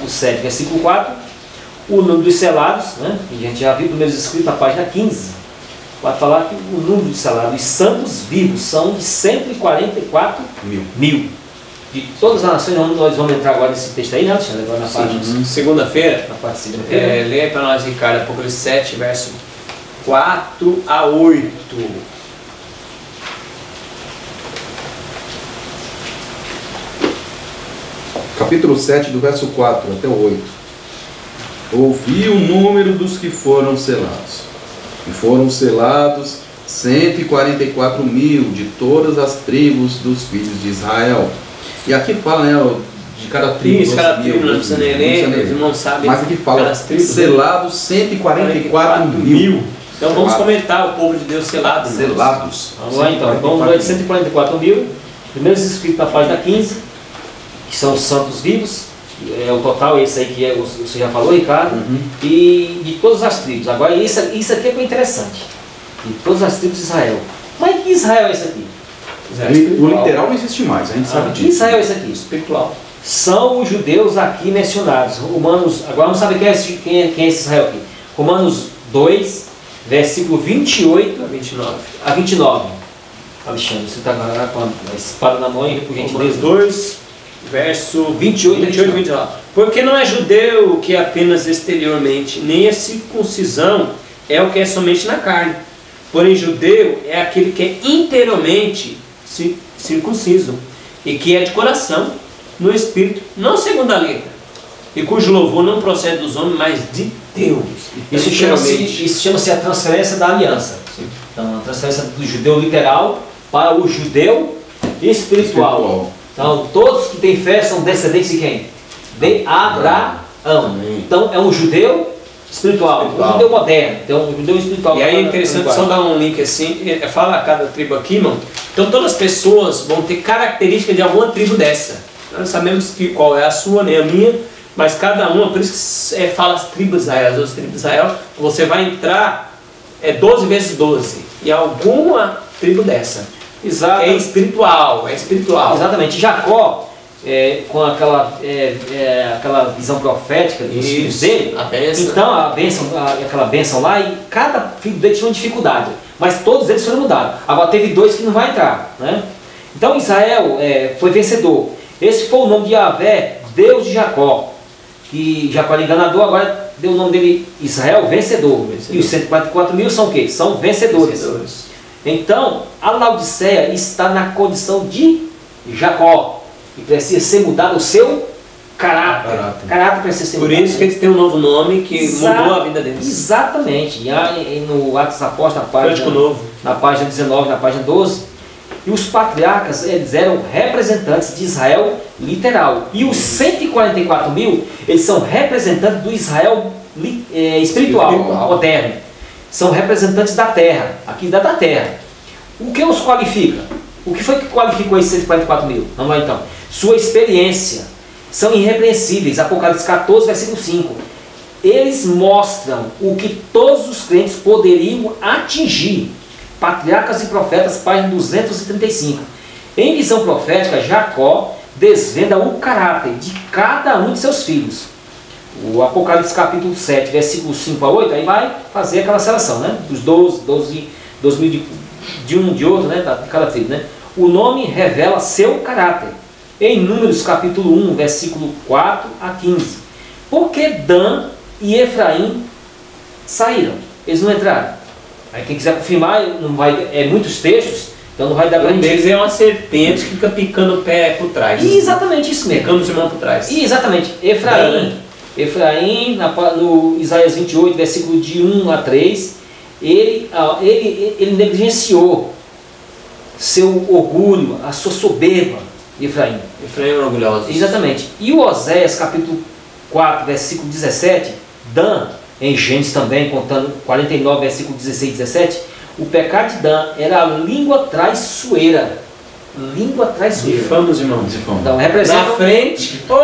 [SPEAKER 3] 7, versículo 4, o número dos selados, né? E a gente já viu primeiros escritos na página 15, vai falar que o número de selados, os santos vivos, são de 144 mil. De todas as nações, nós vamos entrar agora nesse texto aí, né, Alexandre? Agora na parte
[SPEAKER 1] segunda-feira.
[SPEAKER 3] Na parte de segunda-feira.
[SPEAKER 1] Leia para nós, Ricardo, Apocalipse 7, verso 4 a 8.
[SPEAKER 2] Capítulo 7, do verso 4 até o 8. Ouvi o número dos que foram selados. E foram selados 144 mil de todas as tribos dos filhos de Israel. E aqui fala, né, de cada tribo.
[SPEAKER 1] Isso, cada tribo, não precisa nem ler, os irmãos sabem.
[SPEAKER 2] Mas aqui fala, selados 144 mil.
[SPEAKER 1] Então vamos comentar o povo de Deus selado.
[SPEAKER 2] Selados.
[SPEAKER 3] Vamos lá então, vamos lá de 144 mil, primeiros escritos na página 15, que são os santos vivos, o total esse aí que você já falou, Ricardo, e de todas as tribos. Agora isso aqui é bem interessante, de todas as tribos de Israel. Mas que Israel é esse aqui?
[SPEAKER 2] O literal não existe mais, a gente sabe disso.
[SPEAKER 3] Que Israel é esse aqui? Espiritual. São os judeus aqui mencionados. Romanos, agora não sabe quem é esse Israel aqui. Romanos 2, versículo 28 a 29. Alexandre, você está agora com a espada na mão, por gentileza.
[SPEAKER 1] 2, verso 28 e 29. Porque não é judeu o que é apenas exteriormente, nem a circuncisão é o que é somente na carne. Porém, judeu é aquele que é interiormente circunciso, e que é de coração, no espírito, não segundo a letra, e cujo louvor não procede dos homens, mas de Deus.
[SPEAKER 3] Isso chama-se a transferência da aliança. Então, a transferência do judeu literal para o judeu espiritual. Então, todos que têm fé são descendentes de quem? De Abraão. Então, é um judeu espiritual. Um judeu moderno. Então, um judeu espiritual.
[SPEAKER 1] E aí é interessante só dar um link assim, fala cada tribo aqui, irmão. Então, todas as pessoas vão ter características de alguma tribo dessa. Nós sabemos qual é a sua, nem a minha, mas cada uma, por isso que fala as tribos de Israel, as 12 tribos de Israel, você vai entrar 12 vezes 12, e alguma tribo dessa.
[SPEAKER 3] Exato.
[SPEAKER 1] É espiritual.
[SPEAKER 3] Exatamente. Jacó, com aquela visão profética dos filhos dele.
[SPEAKER 1] A bênção.
[SPEAKER 3] Então, aquela bênção lá, e cada filho dele tinha uma dificuldade. Mas todos eles foram mudados. Agora teve 2 que não vai entrar, né? Então Israel foi vencedor. Esse foi o nome de Yahvé, Deus de Jacó. Que Jacó era enganador, agora deu o nome dele Israel, vencedor. E os 144.000 são o quê? São vencedores. Então, a Laodiceia está na condição de Jacó. E precisa ser mudado o seu caráter. Caráter precisa ser
[SPEAKER 1] Por
[SPEAKER 3] mudado.
[SPEAKER 1] isso que eles têm um novo nome que mudou a vida deles.
[SPEAKER 3] Exatamente. E no Atos Apóstolos, na página 19, na página 12, e os patriarcas, eles eram representantes de Israel literal. E os 144.000, eles são representantes do Israel espiritual, moderno. São representantes da terra, aqui da terra. O que os qualifica? O que foi que qualificou esses 144.000? Vamos lá então. Sua experiência. São irrepreensíveis. Apocalipse 14, versículo 5. Eles mostram o que todos os crentes poderiam atingir. Patriarcas e Profetas, página 235. Em visão profética, Jacó desvenda o caráter de cada um de seus filhos. O Apocalipse capítulo 7, versículos 5 a 8, aí vai fazer aquela seleção, né? Dos 12 mil de um de outro, né? De cada tribo, né? O nome revela seu caráter. Em Números capítulo 1, versículo 4 a 15. Porque Dan e Efraim saíram. Eles não entraram. Aí quem quiser confirmar, não vai, muitos textos, então não vai dar grande.
[SPEAKER 1] Um deles é uma serpente que fica picando o pé por trás.
[SPEAKER 3] Exatamente isso mesmo.
[SPEAKER 1] Picando os irmãos por trás.
[SPEAKER 3] Exatamente. Efraim, no Isaías 28, versículo de 1 a 3, ele negligenciou seu orgulho, a sua soberba, Efraim.
[SPEAKER 1] Efraim é orgulhoso.
[SPEAKER 3] Exatamente. E o Oséias, capítulo 4, versículo 17, Dan, em Gênesis também, contando 49, versículo 16 e 17, o pecado de Dan era a língua traiçoeira. Língua traiçoeira.
[SPEAKER 1] Difamos, irmãos.
[SPEAKER 3] Então, representa...
[SPEAKER 1] Na frente, por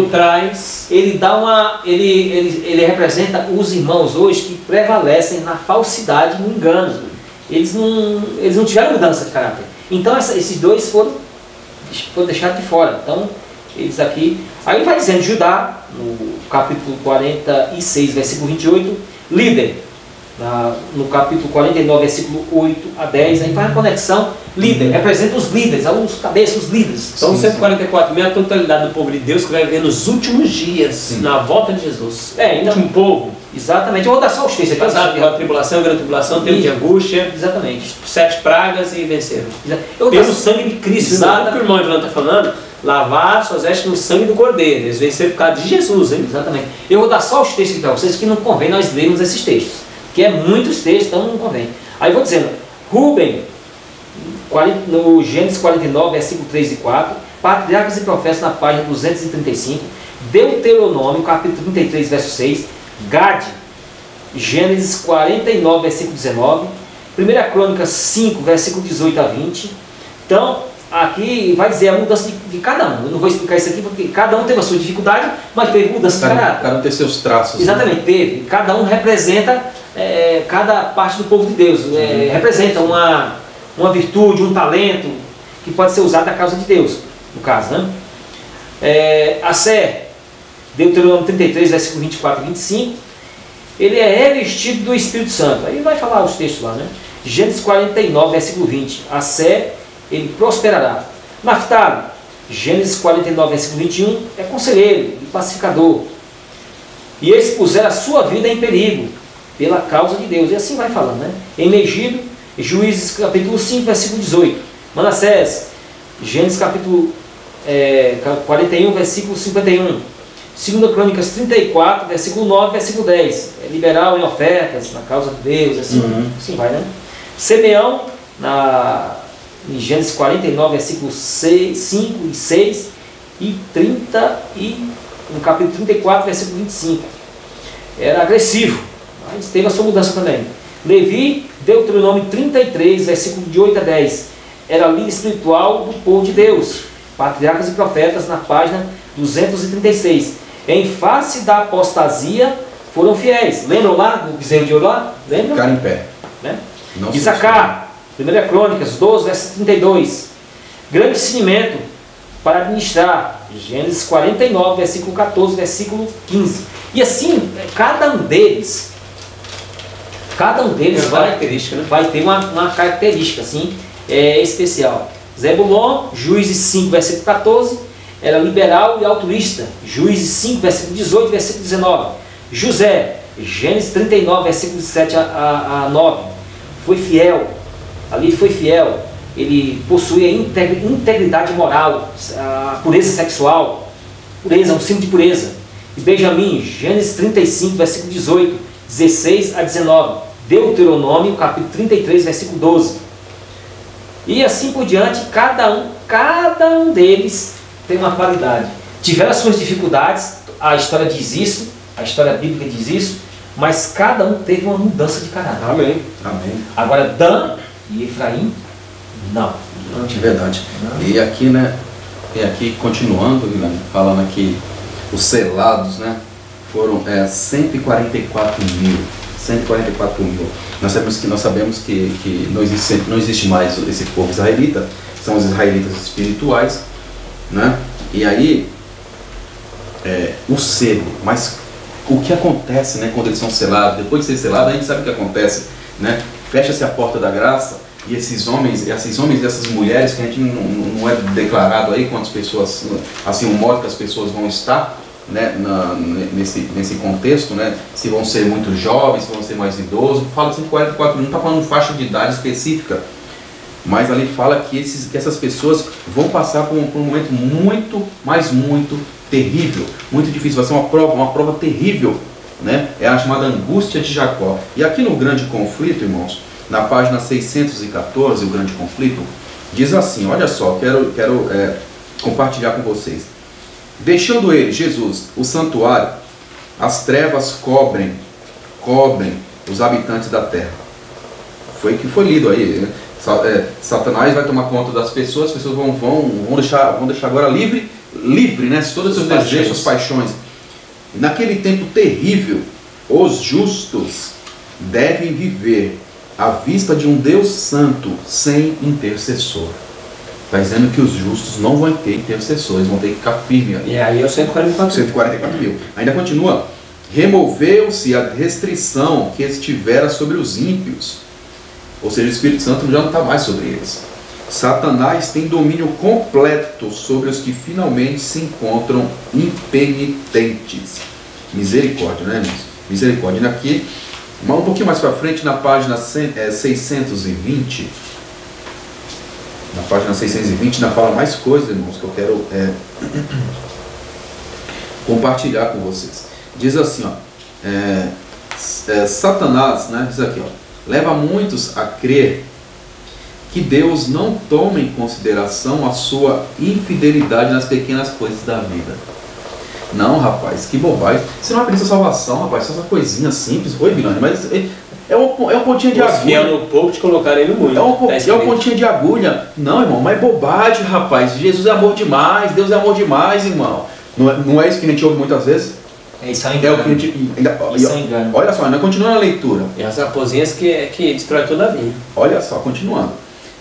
[SPEAKER 1] trás.
[SPEAKER 3] Ele dá ele representa os irmãos hoje que prevalecem na falsidade e no engano. Eles não tiveram mudança de caráter. Então esses dois foram deixados de fora. Então, eles aqui... Aí vai dizendo, Judá, no capítulo 46, versículo 28, líder. No capítulo 49, versículo 8 a 10, aí faz a conexão. Líder, representa os líderes, os cabeças, os líderes.
[SPEAKER 1] Então, 144.000 é a totalidade do povo de Deus que vai viver nos últimos dias, na volta de Jesus.
[SPEAKER 3] Então,
[SPEAKER 1] o último povo.
[SPEAKER 3] Exatamente, eu vou dar só os textos aqui.
[SPEAKER 1] Passado pela tribulação, grande tribulação, tempo de angústia.
[SPEAKER 3] Exatamente.
[SPEAKER 1] 7 pragas e venceram.
[SPEAKER 3] Pelo sangue de Cristo.
[SPEAKER 1] Exato, o que o irmão Ivan está falando, lavar suas vestes no sangue do Cordeiro. Eles venceram por causa de Jesus, hein?
[SPEAKER 3] Exatamente. Eu vou dar só os textos aqui para vocês, que não convém nós lermos esses textos. Que é muitos textos, então não convém. Aí vou dizendo, Rubem, no Gênesis 49, versículo 3 e 4, Patriarcas e Profetas na página 235, Deuteronômio, capítulo 33, verso 6, Gade, Gênesis 49, versículo 19, 1 Crônica 5, versículo 18 a 20. Então, aqui vai dizer a mudança de cada um. Eu não vou explicar isso aqui porque cada um teve a sua dificuldade, mas teve mudança de caráter.
[SPEAKER 2] Cada um tem seus traços.
[SPEAKER 3] Exatamente, né? Teve. Cada um representa cada parte do povo de Deus. Representa uma virtude, um talento que pode ser usado na causa de Deus, no caso, né? Assé, Deuteronômio 33, versículo 24 e 25, ele é revestido do Espírito Santo. Aí vai falar os textos lá, né? Gênesis 49, versículo 20, Assé, ele prosperará. Naftali, Gênesis 49, versículo 21, é conselheiro e pacificador. E eles puseram a sua vida em perigo pela causa de Deus. E assim vai falando, né? Em Megido, Juízes capítulo 5, versículo 18. Manassés, Gênesis capítulo 41, versículo 51. 2 Crônicas 34, versículo 9, versículo 10. É liberal em ofertas, na causa de Deus, assim vai, né? Simeão, em Gênesis 49, versículos 5 e 6 e 30 e no capítulo 34, versículo 25. Era agressivo, mas teve a sua mudança também. Levi, Deuteronômio 33, versículo de 8 a 10. Era líder espiritual do povo de Deus. Patriarcas e Profetas, na página 236. Em face da apostasia, foram fiéis. Lembram lá do bezerro de ouro lá? Lembram?
[SPEAKER 2] Ficaram em pé.
[SPEAKER 3] Né? Isacar, 1 Crônicas 12, verso 32. Grande ensinamento, para administrar. Gênesis 49, versículo 14, versículo 15. E assim, cada um deles vai ter uma característica assim, especial. Zebulon, Juízes 5, versículo 14, era liberal e altruísta. Juízes 5, versículo 18, versículo 19. José, Gênesis 39, versículo 7 a 9. Foi fiel, ali foi fiel. Ele possuía integridade moral, a pureza sexual. Pureza, um símbolo de pureza. E Benjamim, Gênesis 35, versículo 18, 16 a 19. Deuteronômio, capítulo 33, versículo 12. E assim por diante, cada um deles tem uma qualidade. Tiveram as suas dificuldades, a história diz isso, a história bíblica diz isso, mas cada um teve uma mudança de caráter.
[SPEAKER 2] Amém. Amém.
[SPEAKER 3] Agora, Dan e Efraim, não.
[SPEAKER 2] É verdade. Não. E aqui, né, continuando, falando aqui, os selados, né, foram 144 mil. 144 mil. Nós sabemos que não existe mais esse povo israelita, são os israelitas espirituais, né? E aí, o selo, mas o que acontece, né, quando eles são selados? Depois de ser selado, a gente sabe o que acontece, né? Fecha-se a porta da graça e esses homens e essas mulheres, que a gente não é declarado aí quantas pessoas, assim, o modo que as pessoas vão estar, né, nesse contexto, né, se vão ser muito jovens, se vão ser mais idosos. Fala 144 mil, não está falando faixa de idade específica, mas ali fala que essas pessoas vão passar por um momento muito, mas muito terrível, muito difícil. Vai ser uma prova terrível, né? É a chamada angústia de Jacó. E aqui no Grande Conflito, irmãos, na página 614, o Grande Conflito, diz assim, olha só, quero compartilhar com vocês. Deixando ele, Jesus, o santuário, as trevas cobrem os habitantes da terra. Foi que foi lido aí, né? Satanás vai tomar conta das pessoas, as pessoas vão deixar agora livre, né? Todos os seus desejos, suas paixões. Naquele tempo terrível, os justos devem viver à vista de um Deus santo, sem intercessor. Está dizendo que os justos não vão ter intercessores, vão ter que ficar firmes ali.
[SPEAKER 1] E aí é o
[SPEAKER 2] 144 mil. Ainda continua. Removeu-se a restrição que estivera sobre os ímpios. Ou seja, o Espírito Santo já não está mais sobre eles. Satanás tem domínio completo sobre os que finalmente se encontram impenitentes. Misericórdia, né, irmãos? Misericórdia. E aqui, um pouquinho mais para frente, na página 620... Na página 620 ainda fala mais coisas, irmãos, que eu quero compartilhar com vocês. Diz assim, ó, Satanás, né, diz aqui, ó, leva muitos a crer que Deus não toma em consideração a sua infidelidade nas pequenas coisas da vida. Não, rapaz, que bobagem. Você não aprende a salvação, rapaz, só essa coisinha simples. Oi, Bilane, mas é um pontinho de agulha.
[SPEAKER 1] Fiel no pouco, te colocarei no muito.
[SPEAKER 2] É um pontinho de agulha. Não, irmão, mas é bobagem, rapaz. Jesus é amor demais, Deus é amor demais, irmão. Não é isso que a gente ouve muitas vezes?
[SPEAKER 3] Isso é engano.
[SPEAKER 2] Isso é engano. Olha só, ainda continua a leitura.
[SPEAKER 1] E as raposinhas que destrói toda a vida.
[SPEAKER 2] Olha só, continuando.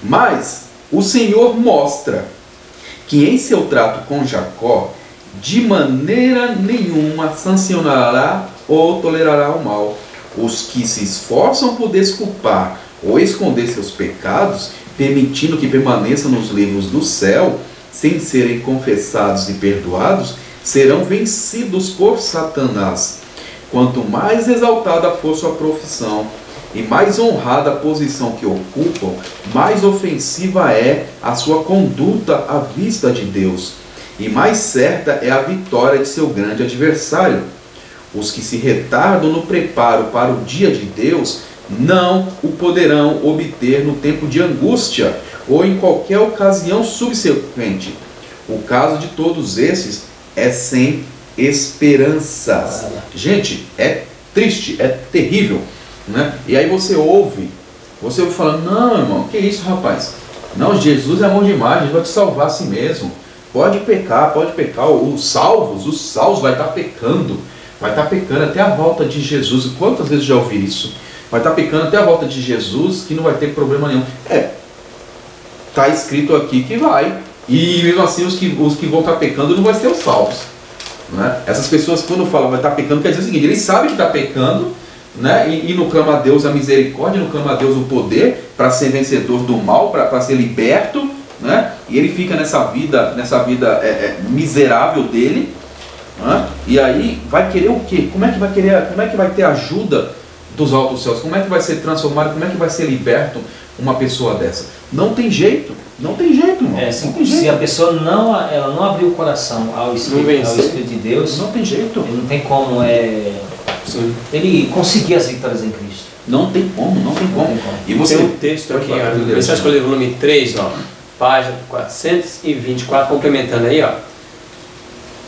[SPEAKER 2] Mas o Senhor mostra que em seu trato com Jacó, de maneira nenhuma sancionará ou tolerará o mal. Os que se esforçam por desculpar ou esconder seus pecados, permitindo que permaneçam nos livros do céu, sem serem confessados e perdoados, serão vencidos por Satanás. Quanto mais exaltada for sua profissão e mais honrada a posição que ocupam, mais ofensiva é a sua conduta à vista de Deus, e mais certa é a vitória de seu grande adversário. Os que se retardam no preparo para o dia de Deus não o poderão obter no tempo de angústia ou em qualquer ocasião subsequente. O caso de todos esses é sem esperanças. Gente, é triste, é terrível, né? E aí você ouve falando, não, irmão, que isso, rapaz? Não, Jesus é amor demais, Jesus vai te salvar a si mesmo. Pode pecar. Os salvos vai estar pecando. Vai estar pecando até a volta de Jesus. Quantas vezes já ouvi isso? Vai estar pecando até a volta de Jesus, que não vai ter problema nenhum. Está escrito aqui que vai. E mesmo assim os que vão estar pecando não vão ser os salvos. Né? Essas pessoas, quando falam vai estar pecando, quer dizer o seguinte: eles sabem que está pecando, né? E não clama a Deus a misericórdia, não clama a Deus o poder para ser vencedor do mal, para ser liberto, né? E ele fica nessa vida miserável dele, né? E aí vai querer o quê? Como é que vai ter ajuda dos altos céus? Como é que vai ser transformado? Como é que vai ser liberto uma pessoa dessa? Não tem jeito, irmão. Não tem jeito.
[SPEAKER 3] Se a pessoa ela não abrir o coração ao Espírito de Deus,
[SPEAKER 2] não tem jeito.
[SPEAKER 3] Ele não tem como ele conseguir as vitórias em Cristo.
[SPEAKER 2] Não tem como.
[SPEAKER 1] E você tem um texto aqui, você escolheu o volume 3, ó, página 424, complementando aí, ó.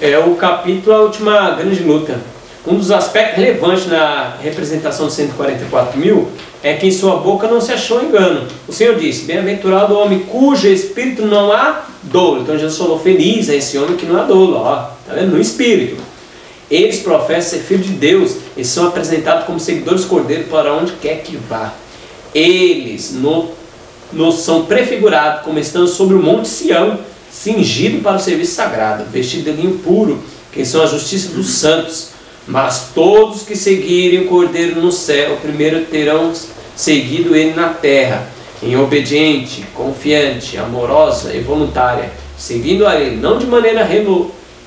[SPEAKER 1] É o capítulo A Última Grande Luta. Um dos aspectos relevantes na representação de 144.000 é que em sua boca não se achou engano. O Senhor disse: bem-aventurado o homem cujo espírito não há dolo. Então Jesus falou: feliz é esse homem que não há dolo, ó, tá vendo? No espírito. Eles professam ser filhos de Deus e são apresentados como seguidores do Cordeiro para onde quer que vá. Eles nos são prefigurados como estando sobre o monte Sião, cingido para o serviço sagrado, vestido de linho puro, que são a justiça dos santos. Mas todos que seguirem o Cordeiro no céu, primeiro terão seguido ele na terra, em obediente, confiante, amorosa e voluntária, seguindo a ele, não de maneira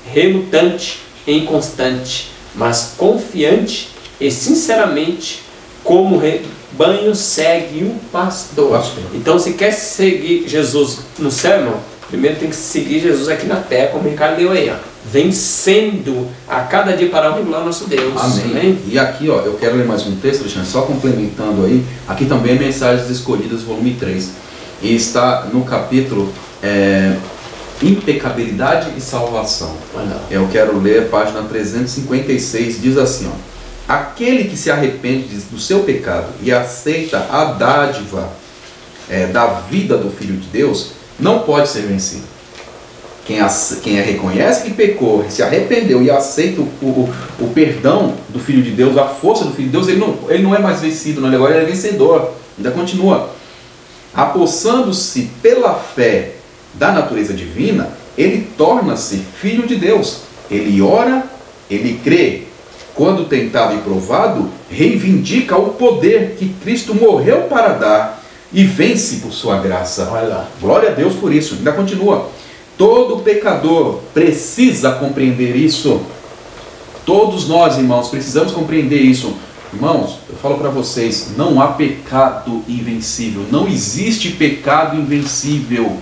[SPEAKER 1] relutante e inconstante, mas confiante e sinceramente, como rebanho segue o pastor. Então, se quer seguir Jesus no céu, irmão, primeiro tem que seguir Jesus aqui na terra, como o Ricardo deu aí, ó, vencendo a cada dia para o nosso Deus.
[SPEAKER 2] Amém. E aqui, ó, eu quero ler mais um texto, Alexandre, só complementando aí. Aqui também é Mensagens Escolhidas, volume 3. E está no capítulo Impecabilidade e Salvação. Eu quero ler a página 356, diz assim, ó: aquele que se arrepende do seu pecado e aceita a dádiva da vida do Filho de Deus, não pode ser vencido. Quem reconhece que pecou, se arrependeu e aceita o perdão do Filho de Deus, a força do Filho de Deus, ele não é mais vencido, não, agora ele é vencedor. Ainda continua: apossando-se pela fé da natureza divina, ele torna-se filho de Deus. Ele ora, ele crê. Quando tentado e provado, reivindica o poder que Cristo morreu para dar e vence por sua graça. Glória a Deus por isso. Ainda continua: todo pecador precisa compreender isso. Todos nós, irmãos, precisamos compreender isso. Irmãos, eu falo para vocês, não há pecado invencível. Não existe pecado invencível.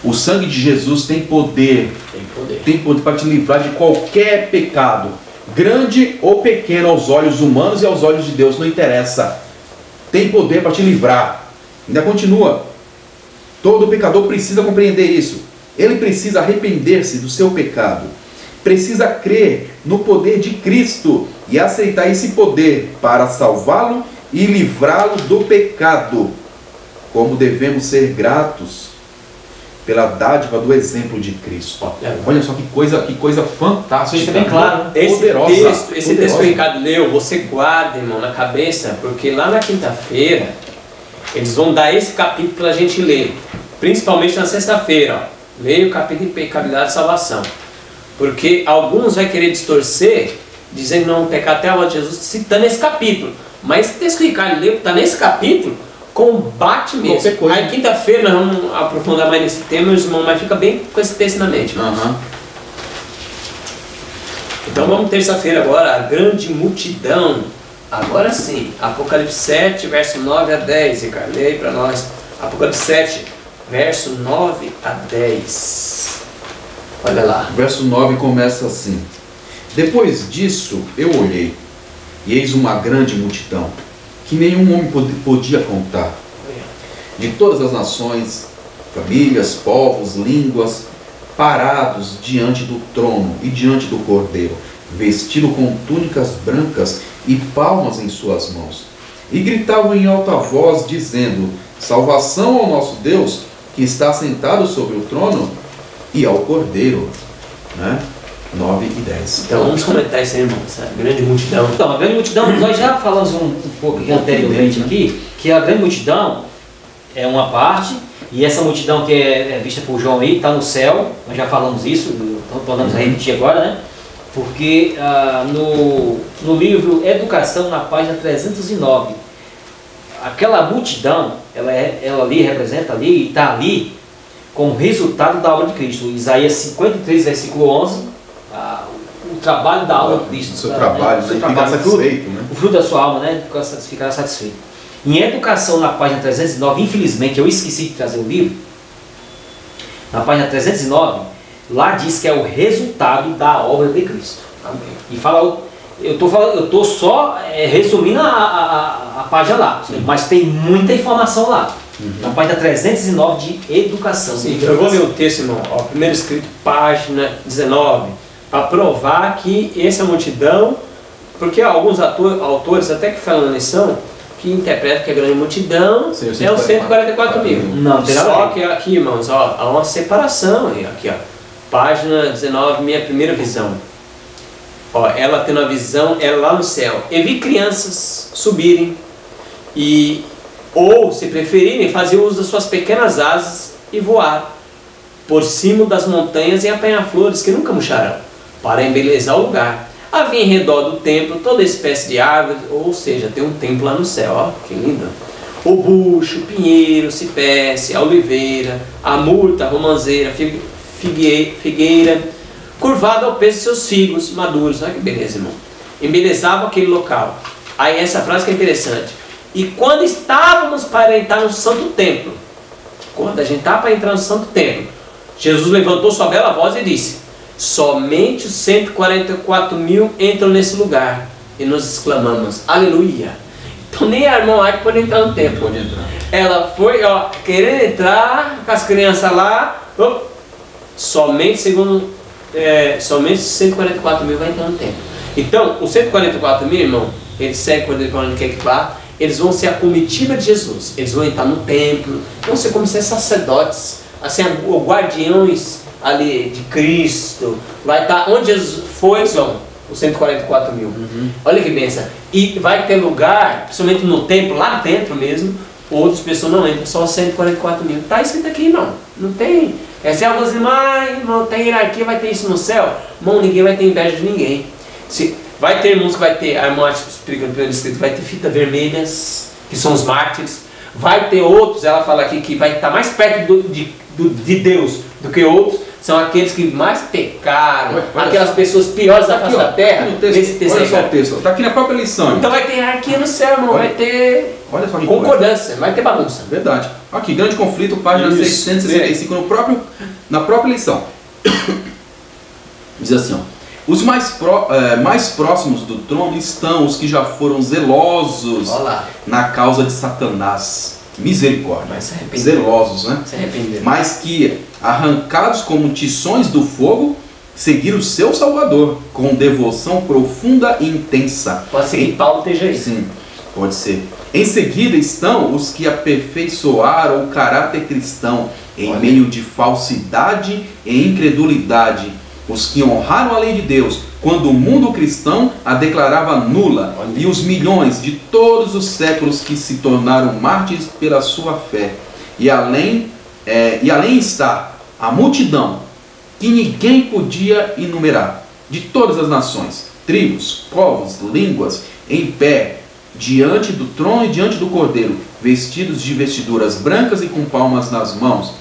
[SPEAKER 2] O sangue de Jesus tem poder. Tem poder para te livrar de qualquer pecado, grande ou pequeno aos olhos humanos e aos olhos de Deus, não interessa. Tem poder para te livrar. Ainda continua: todo pecador precisa compreender isso. Ele precisa arrepender-se do seu pecado. Precisa crer no poder de Cristo e aceitar esse poder para salvá-lo e livrá-lo do pecado. Como devemos ser gratos pela dádiva do exemplo de Cristo. Olha só que coisa fantástica.
[SPEAKER 3] Isso é bem claro.
[SPEAKER 1] Esse texto que o Ricardo leu, você guarda, irmão, na cabeça, porque lá na quinta-feira eles vão dar esse capítulo para a gente ler. Principalmente na sexta-feira. Leia o capítulo de Impecabilidade e Salvação. Porque alguns vão querer distorcer, dizendo não pecar até a volta de Jesus, citando esse capítulo. Mas esse texto que o Ricardo leu, que está nesse capítulo, combate mesmo. Aí quinta-feira nós vamos aprofundar mais nesse tema, meus irmãos, mas fica bem com esse texto na mente. Então vamos terça-feira agora, a grande multidão. Agora sim, Apocalipse 7, verso 9 a 10, Ricardo, leia aí para nós. Apocalipse 7, verso 9 a 10. Olha lá.
[SPEAKER 2] Verso 9 começa assim: depois disso eu olhei, e eis uma grande multidão, que nenhum homem podia contar, de todas as nações, famílias, povos, línguas, parados diante do trono e diante do Cordeiro, vestido com túnicas brancas e palmas em suas mãos. E gritavam em alta voz, dizendo: salvação ao nosso Deus, que está sentado sobre o trono, e ao Cordeiro. 9 e 10.
[SPEAKER 1] Então vamos comentar isso aí, irmão, essa grande multidão.
[SPEAKER 3] Então, a grande multidão, nós já falamos um pouco aqui anteriormente aqui, que a grande multidão é uma parte, e essa multidão que é vista por João aí, está no céu, nós já falamos isso, então tornamos a repetir agora, né? Porque no livro Educação, na página 309, aquela multidão, ela ali representa ali, e está ali como resultado da obra de Cristo. Isaías 53, versículo 11, o trabalho da obra de Cristo.
[SPEAKER 2] O seu trabalho,
[SPEAKER 3] né?
[SPEAKER 2] ficar satisfeito, né?
[SPEAKER 3] O fruto da sua alma, né? Ficará satisfeito. Em Educação, na página 309, infelizmente eu esqueci de trazer o livro, na página 309, lá diz que é o resultado da obra de Cristo. Amém. E fala, eu estou só resumindo a página lá, sim, mas tem muita informação lá. Na página 309 de Educação.
[SPEAKER 1] Sim, eu vou ler o texto, irmão. Ó, primeiro escrito, página 19, para provar que essa multidão, porque alguns autores, até que falam na lição, que interpretam que a grande multidão é os 144 mil.
[SPEAKER 3] Não, tem nada a ver.
[SPEAKER 1] Só que aqui, irmãos, ó, há uma separação aqui, ó. Página 19, minha primeira visão. Ó, ela tendo a visão, ela lá no céu. Eu vi crianças subirem ou, se preferirem, fazer uso das suas pequenas asas e voar por cima das montanhas e apanhar flores que nunca murcharão, para embelezar o lugar. Havia em redor do templo toda espécie de árvores, ou seja, tem um templo lá no céu, ó, que lindo. O bucho, o pinheiro, o cipreste, a oliveira, a murta, a romanceira, figueira, curvada ao peso de seus figos maduros. Olha que beleza, irmão. Embelezavam aquele local. Aí essa frase que é interessante. E quando estávamos para entrar no santo templo, quando a gente está para entrar no santo templo, Jesus levantou sua bela voz e disse: somente os 144 mil entram nesse lugar. E nós exclamamos: aleluia. Então nem a irmã Arte pode entrar no templo.
[SPEAKER 2] Pode entrar.
[SPEAKER 1] Ela foi, ó, querendo entrar com as crianças lá. Somente somente 144 mil vai entrar no templo. Então, os 144 mil, irmão, eles seguem quando ele quer que vá, eles vão ser a comitiva de Jesus. Eles vão entrar no templo, vão ser como ser sacerdotes, assim, guardiões ali de Cristo. Vai estar onde Jesus foi, eles vão, os 144 mil. Olha que benção. E vai ter lugar, principalmente no templo, lá dentro mesmo, outras pessoas não entram, só 144 mil. Está escrito aqui, não. Não tem. Se alguns dizem, não tem hierarquia, vai ter isso no céu. Irmão, ninguém vai ter inveja de ninguém. Vai ter irmãos que vai ter, a irmã explica no primeiro escrito, vai ter fitas vermelhas, que são os mártires. Vai ter outros, ela fala aqui, que vai estar mais perto de Deus do que outros. São aqueles que mais pecaram, aquelas pessoas piores da face da terra. Nesse texto,
[SPEAKER 2] olha só o texto, está aqui na própria lição.
[SPEAKER 1] Então vai ter hierarquia no céu, irmão, vai ter concordância, vai ter bagunça.
[SPEAKER 2] Verdade. Aqui, grande conflito, página 665, na própria lição. Diz assim, ó. Os mais próximos do trono estão os que já foram zelosos na causa de Satanás. Misericórdia. Zelosos, né? Mas que, arrancados como tições do fogo, seguiram o seu Salvador com devoção profunda e intensa.
[SPEAKER 1] Pode ser que Paulo esteja aí.
[SPEAKER 2] Sim, pode ser. Em seguida estão os que aperfeiçoaram o caráter cristão em meio de falsidade e incredulidade. Os que honraram a lei de Deus, quando o mundo cristão a declarava nula, e os milhões de todos os séculos que se tornaram mártires pela sua fé. E além está a multidão, que ninguém podia enumerar, de todas as nações, tribos, povos, línguas, em pé, diante do trono e diante do Cordeiro, vestidos de vestiduras brancas e com palmas nas mãos.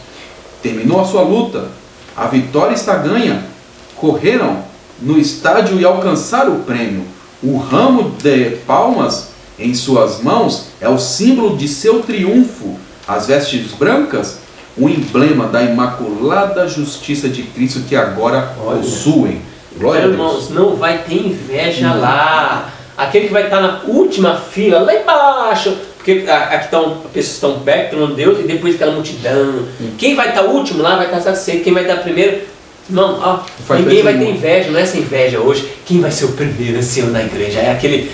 [SPEAKER 2] Terminou a sua luta, a vitória está ganha. Correram no estádio e alcançaram o prêmio. O ramo de palmas em suas mãos é o símbolo de seu triunfo. As vestes brancas, o emblema da imaculada justiça de Cristo que agora possuem. Glória a Deus.
[SPEAKER 1] Irmãos, não vai ter inveja lá. Aquele que vai estar na última fila, lá embaixo, porque aqui pessoas estão perto, não Deus, e depois aquela multidão. Quem vai estar último lá vai estar satisfeito, quem vai estar primeiro. Não, ninguém vai ter inveja, não é essa inveja hoje. Quem vai ser o primeiro ancião da igreja? É aquele,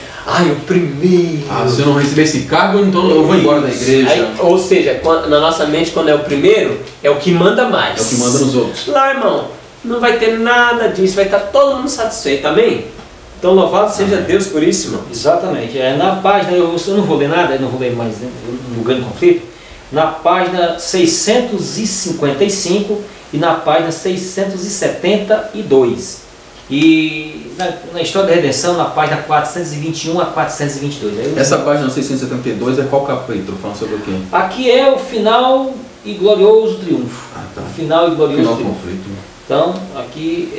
[SPEAKER 1] o primeiro.
[SPEAKER 2] Se eu não receber esse cargo, então eu vou embora da igreja.
[SPEAKER 1] Aí, ou seja, na nossa mente, quando é o primeiro, é o que manda mais.
[SPEAKER 2] É o que manda nos outros.
[SPEAKER 1] Lá, irmão, não vai ter nada disso, vai estar todo mundo satisfeito, amém? Então louvado seja Deus por isso, irmão.
[SPEAKER 3] Exatamente. Na página, eu não vou ler nada, eu não vou ler mais no grande conflito, na página 655 e na página 672. E na História da Redenção, na página 421 a 422.
[SPEAKER 2] Essa página 672 é qual capítulo? Falando sobre o quê?
[SPEAKER 3] Aqui é o final e glorioso triunfo.
[SPEAKER 2] Tá.
[SPEAKER 3] O final e glorioso
[SPEAKER 2] Final do
[SPEAKER 3] triunfo.
[SPEAKER 2] conflito.
[SPEAKER 3] Então, aqui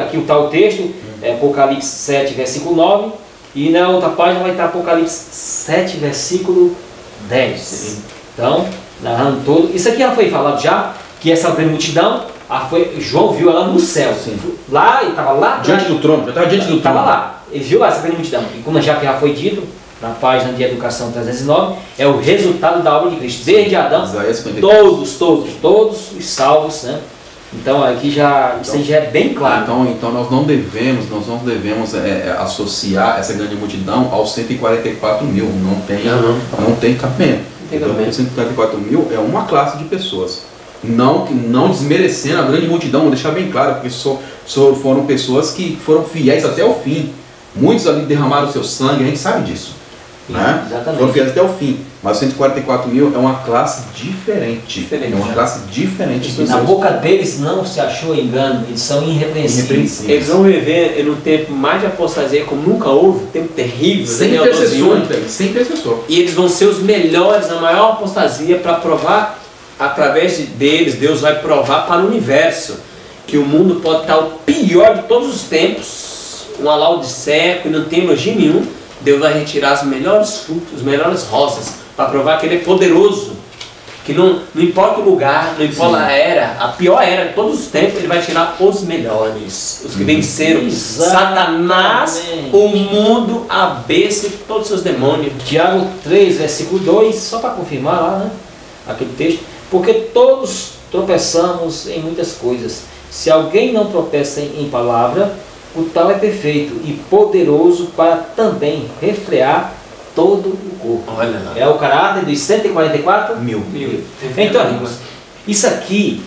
[SPEAKER 3] aqui está o texto, Apocalipse 7, versículo 9, e na outra página vai estar Apocalipse 7, versículo 10. Então, narrando todo. Isso aqui já foi falado já, que essa grande multidão, João viu ela no céu.
[SPEAKER 2] Sim.
[SPEAKER 3] Lá, ele estava lá.
[SPEAKER 2] Diante do trono, já estava diante do trono.
[SPEAKER 3] Estava lá. Ele viu essa grande multidão. E como já foi dito, na página de Educação 309, é o resultado da obra de Cristo. Desde Adão, todos os salvos, né? Então aqui isso aí já é bem claro.
[SPEAKER 2] Então nós não devemos associar essa grande multidão aos 144 mil. Não tem cabimento. Então, 144 mil é uma classe de pessoas. Não desmerecendo a grande multidão, vou deixar bem claro, porque foram pessoas que foram fiéis até o fim. Muitos ali derramaram o seu sangue, a gente sabe disso. Né?
[SPEAKER 3] Exatamente.
[SPEAKER 2] Foram fiéis até o fim. Mas 144 mil é uma classe diferente. É uma classe diferente.
[SPEAKER 3] Na boca deles não se achou engano, eles são irrepreensíveis.
[SPEAKER 1] Eles vão viver em um tempo mais de apostasia como nunca houve, um tempo terrível.
[SPEAKER 2] Sem intercessor.
[SPEAKER 1] E eles vão ser os melhores, a maior apostasia, para provar, através deles, Deus vai provar para o universo que o mundo pode estar o pior de todos os tempos, uma Laodiceia, que não tem elogio nenhum. Deus vai retirar os melhores frutos, as melhores rosas, para provar que Ele é poderoso, que não importa o lugar, não importa a era, a pior era de todos os tempos, Ele vai tirar os melhores, os que venceram Satanás, o mundo, a besta e todos os seus demônios.
[SPEAKER 3] Tiago 3, versículo 2, só para confirmar lá, né, aquele texto, porque todos tropeçamos em muitas coisas. Se alguém não tropeça em palavra, o tal é perfeito e poderoso para também refrear todo o corpo.
[SPEAKER 1] Olha lá.
[SPEAKER 3] É o caráter dos 144
[SPEAKER 1] mil.
[SPEAKER 3] Então, amigos, isso aqui,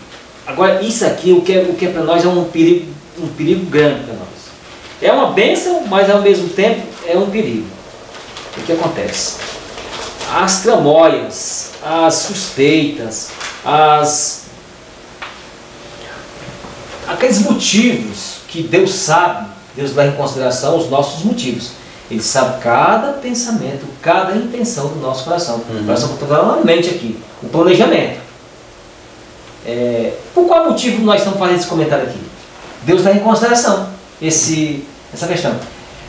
[SPEAKER 3] o que é para nós é um perigo grande para nós. É uma bênção, mas ao mesmo tempo é um perigo. O que acontece? As tramóias, as suspeitas, aqueles motivos que Deus sabe, Deus leva em consideração os nossos motivos. Ele sabe cada pensamento, cada intenção do nosso coração. O coração está falando na mente aqui, o planejamento. Por qual motivo nós estamos fazendo esse comentário aqui? Deus leva em consideração essa questão.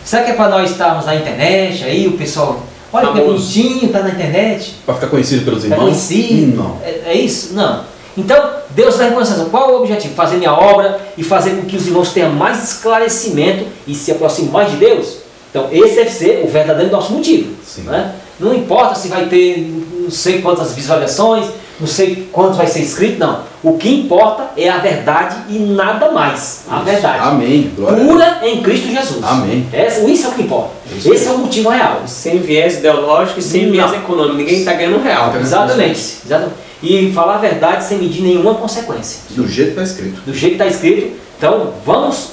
[SPEAKER 3] Será que é para nós estarmos na internet, aí o pessoal, olha que bonitinho, está na internet?
[SPEAKER 2] Para ficar conhecido pelos irmãos?
[SPEAKER 3] Conhecido? Não. É isso? Não. Então, Deus está em consideração. Qual é o objetivo? Fazer minha obra e fazer com que os irmãos tenham mais esclarecimento e se aproximem mais de Deus. Então, esse deve ser o verdadeiro nosso motivo. Né? Não importa se vai ter não sei quantas visualizações, não sei quanto vai ser escrito, não. O que importa é a verdade e nada mais. A verdade.
[SPEAKER 2] Amém.
[SPEAKER 3] Pura em Cristo Jesus.
[SPEAKER 2] Amém.
[SPEAKER 3] Isso é o que importa. Esse é o motivo real.
[SPEAKER 1] Sem viés ideológico e sem viés econômico. Ninguém está ganhando real.
[SPEAKER 3] Exatamente. E falar a verdade sem medir nenhuma consequência.
[SPEAKER 2] Do jeito que está escrito.
[SPEAKER 3] Do jeito que está escrito. Então, vamos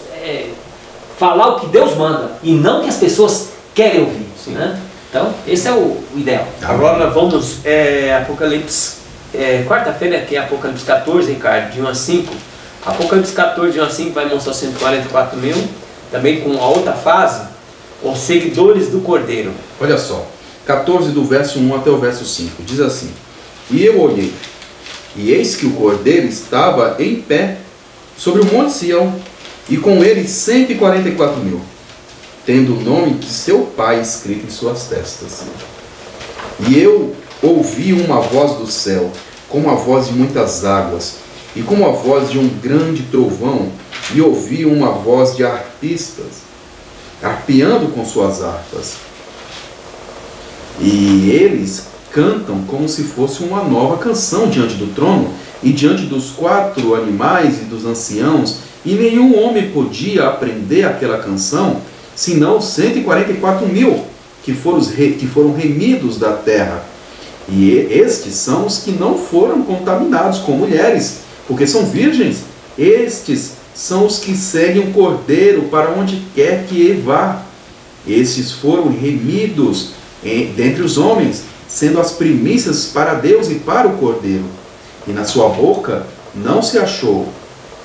[SPEAKER 3] falar o que Deus manda e não o que as pessoas querem ouvir. Né? Então, esse é o ideal.
[SPEAKER 1] Agora vamos, Apocalipse, quarta-feira aqui é Apocalipse 14, Ricardo, de 1 a 5. Apocalipse 14, de 1 a 5 vai mostrar 144 mil, também com a outra fase, os seguidores do Cordeiro.
[SPEAKER 2] Olha só, 14 do verso 1 até o verso 5, diz assim: E eu olhei, e eis que o Cordeiro estava em pé sobre o monte Sião, e com ele 144 mil, tendo o nome de seu pai escrito em suas testas. E eu ouvi uma voz do céu, como a voz de muitas águas, e como a voz de um grande trovão, e ouvi uma voz de arpistas, arpeando com suas harpas. E eles cantam como se fosse uma nova canção diante do trono, e diante dos 4 animais e dos anciãos, e nenhum homem podia aprender aquela canção, senão 144 mil, que foram remidos da terra. E estes são os que não foram contaminados com mulheres, porque são virgens. Estes são os que seguem o Cordeiro para onde quer que ele vá. Estes foram remidos dentre os homens, sendo as primícias para Deus e para o Cordeiro. E na sua boca não se achou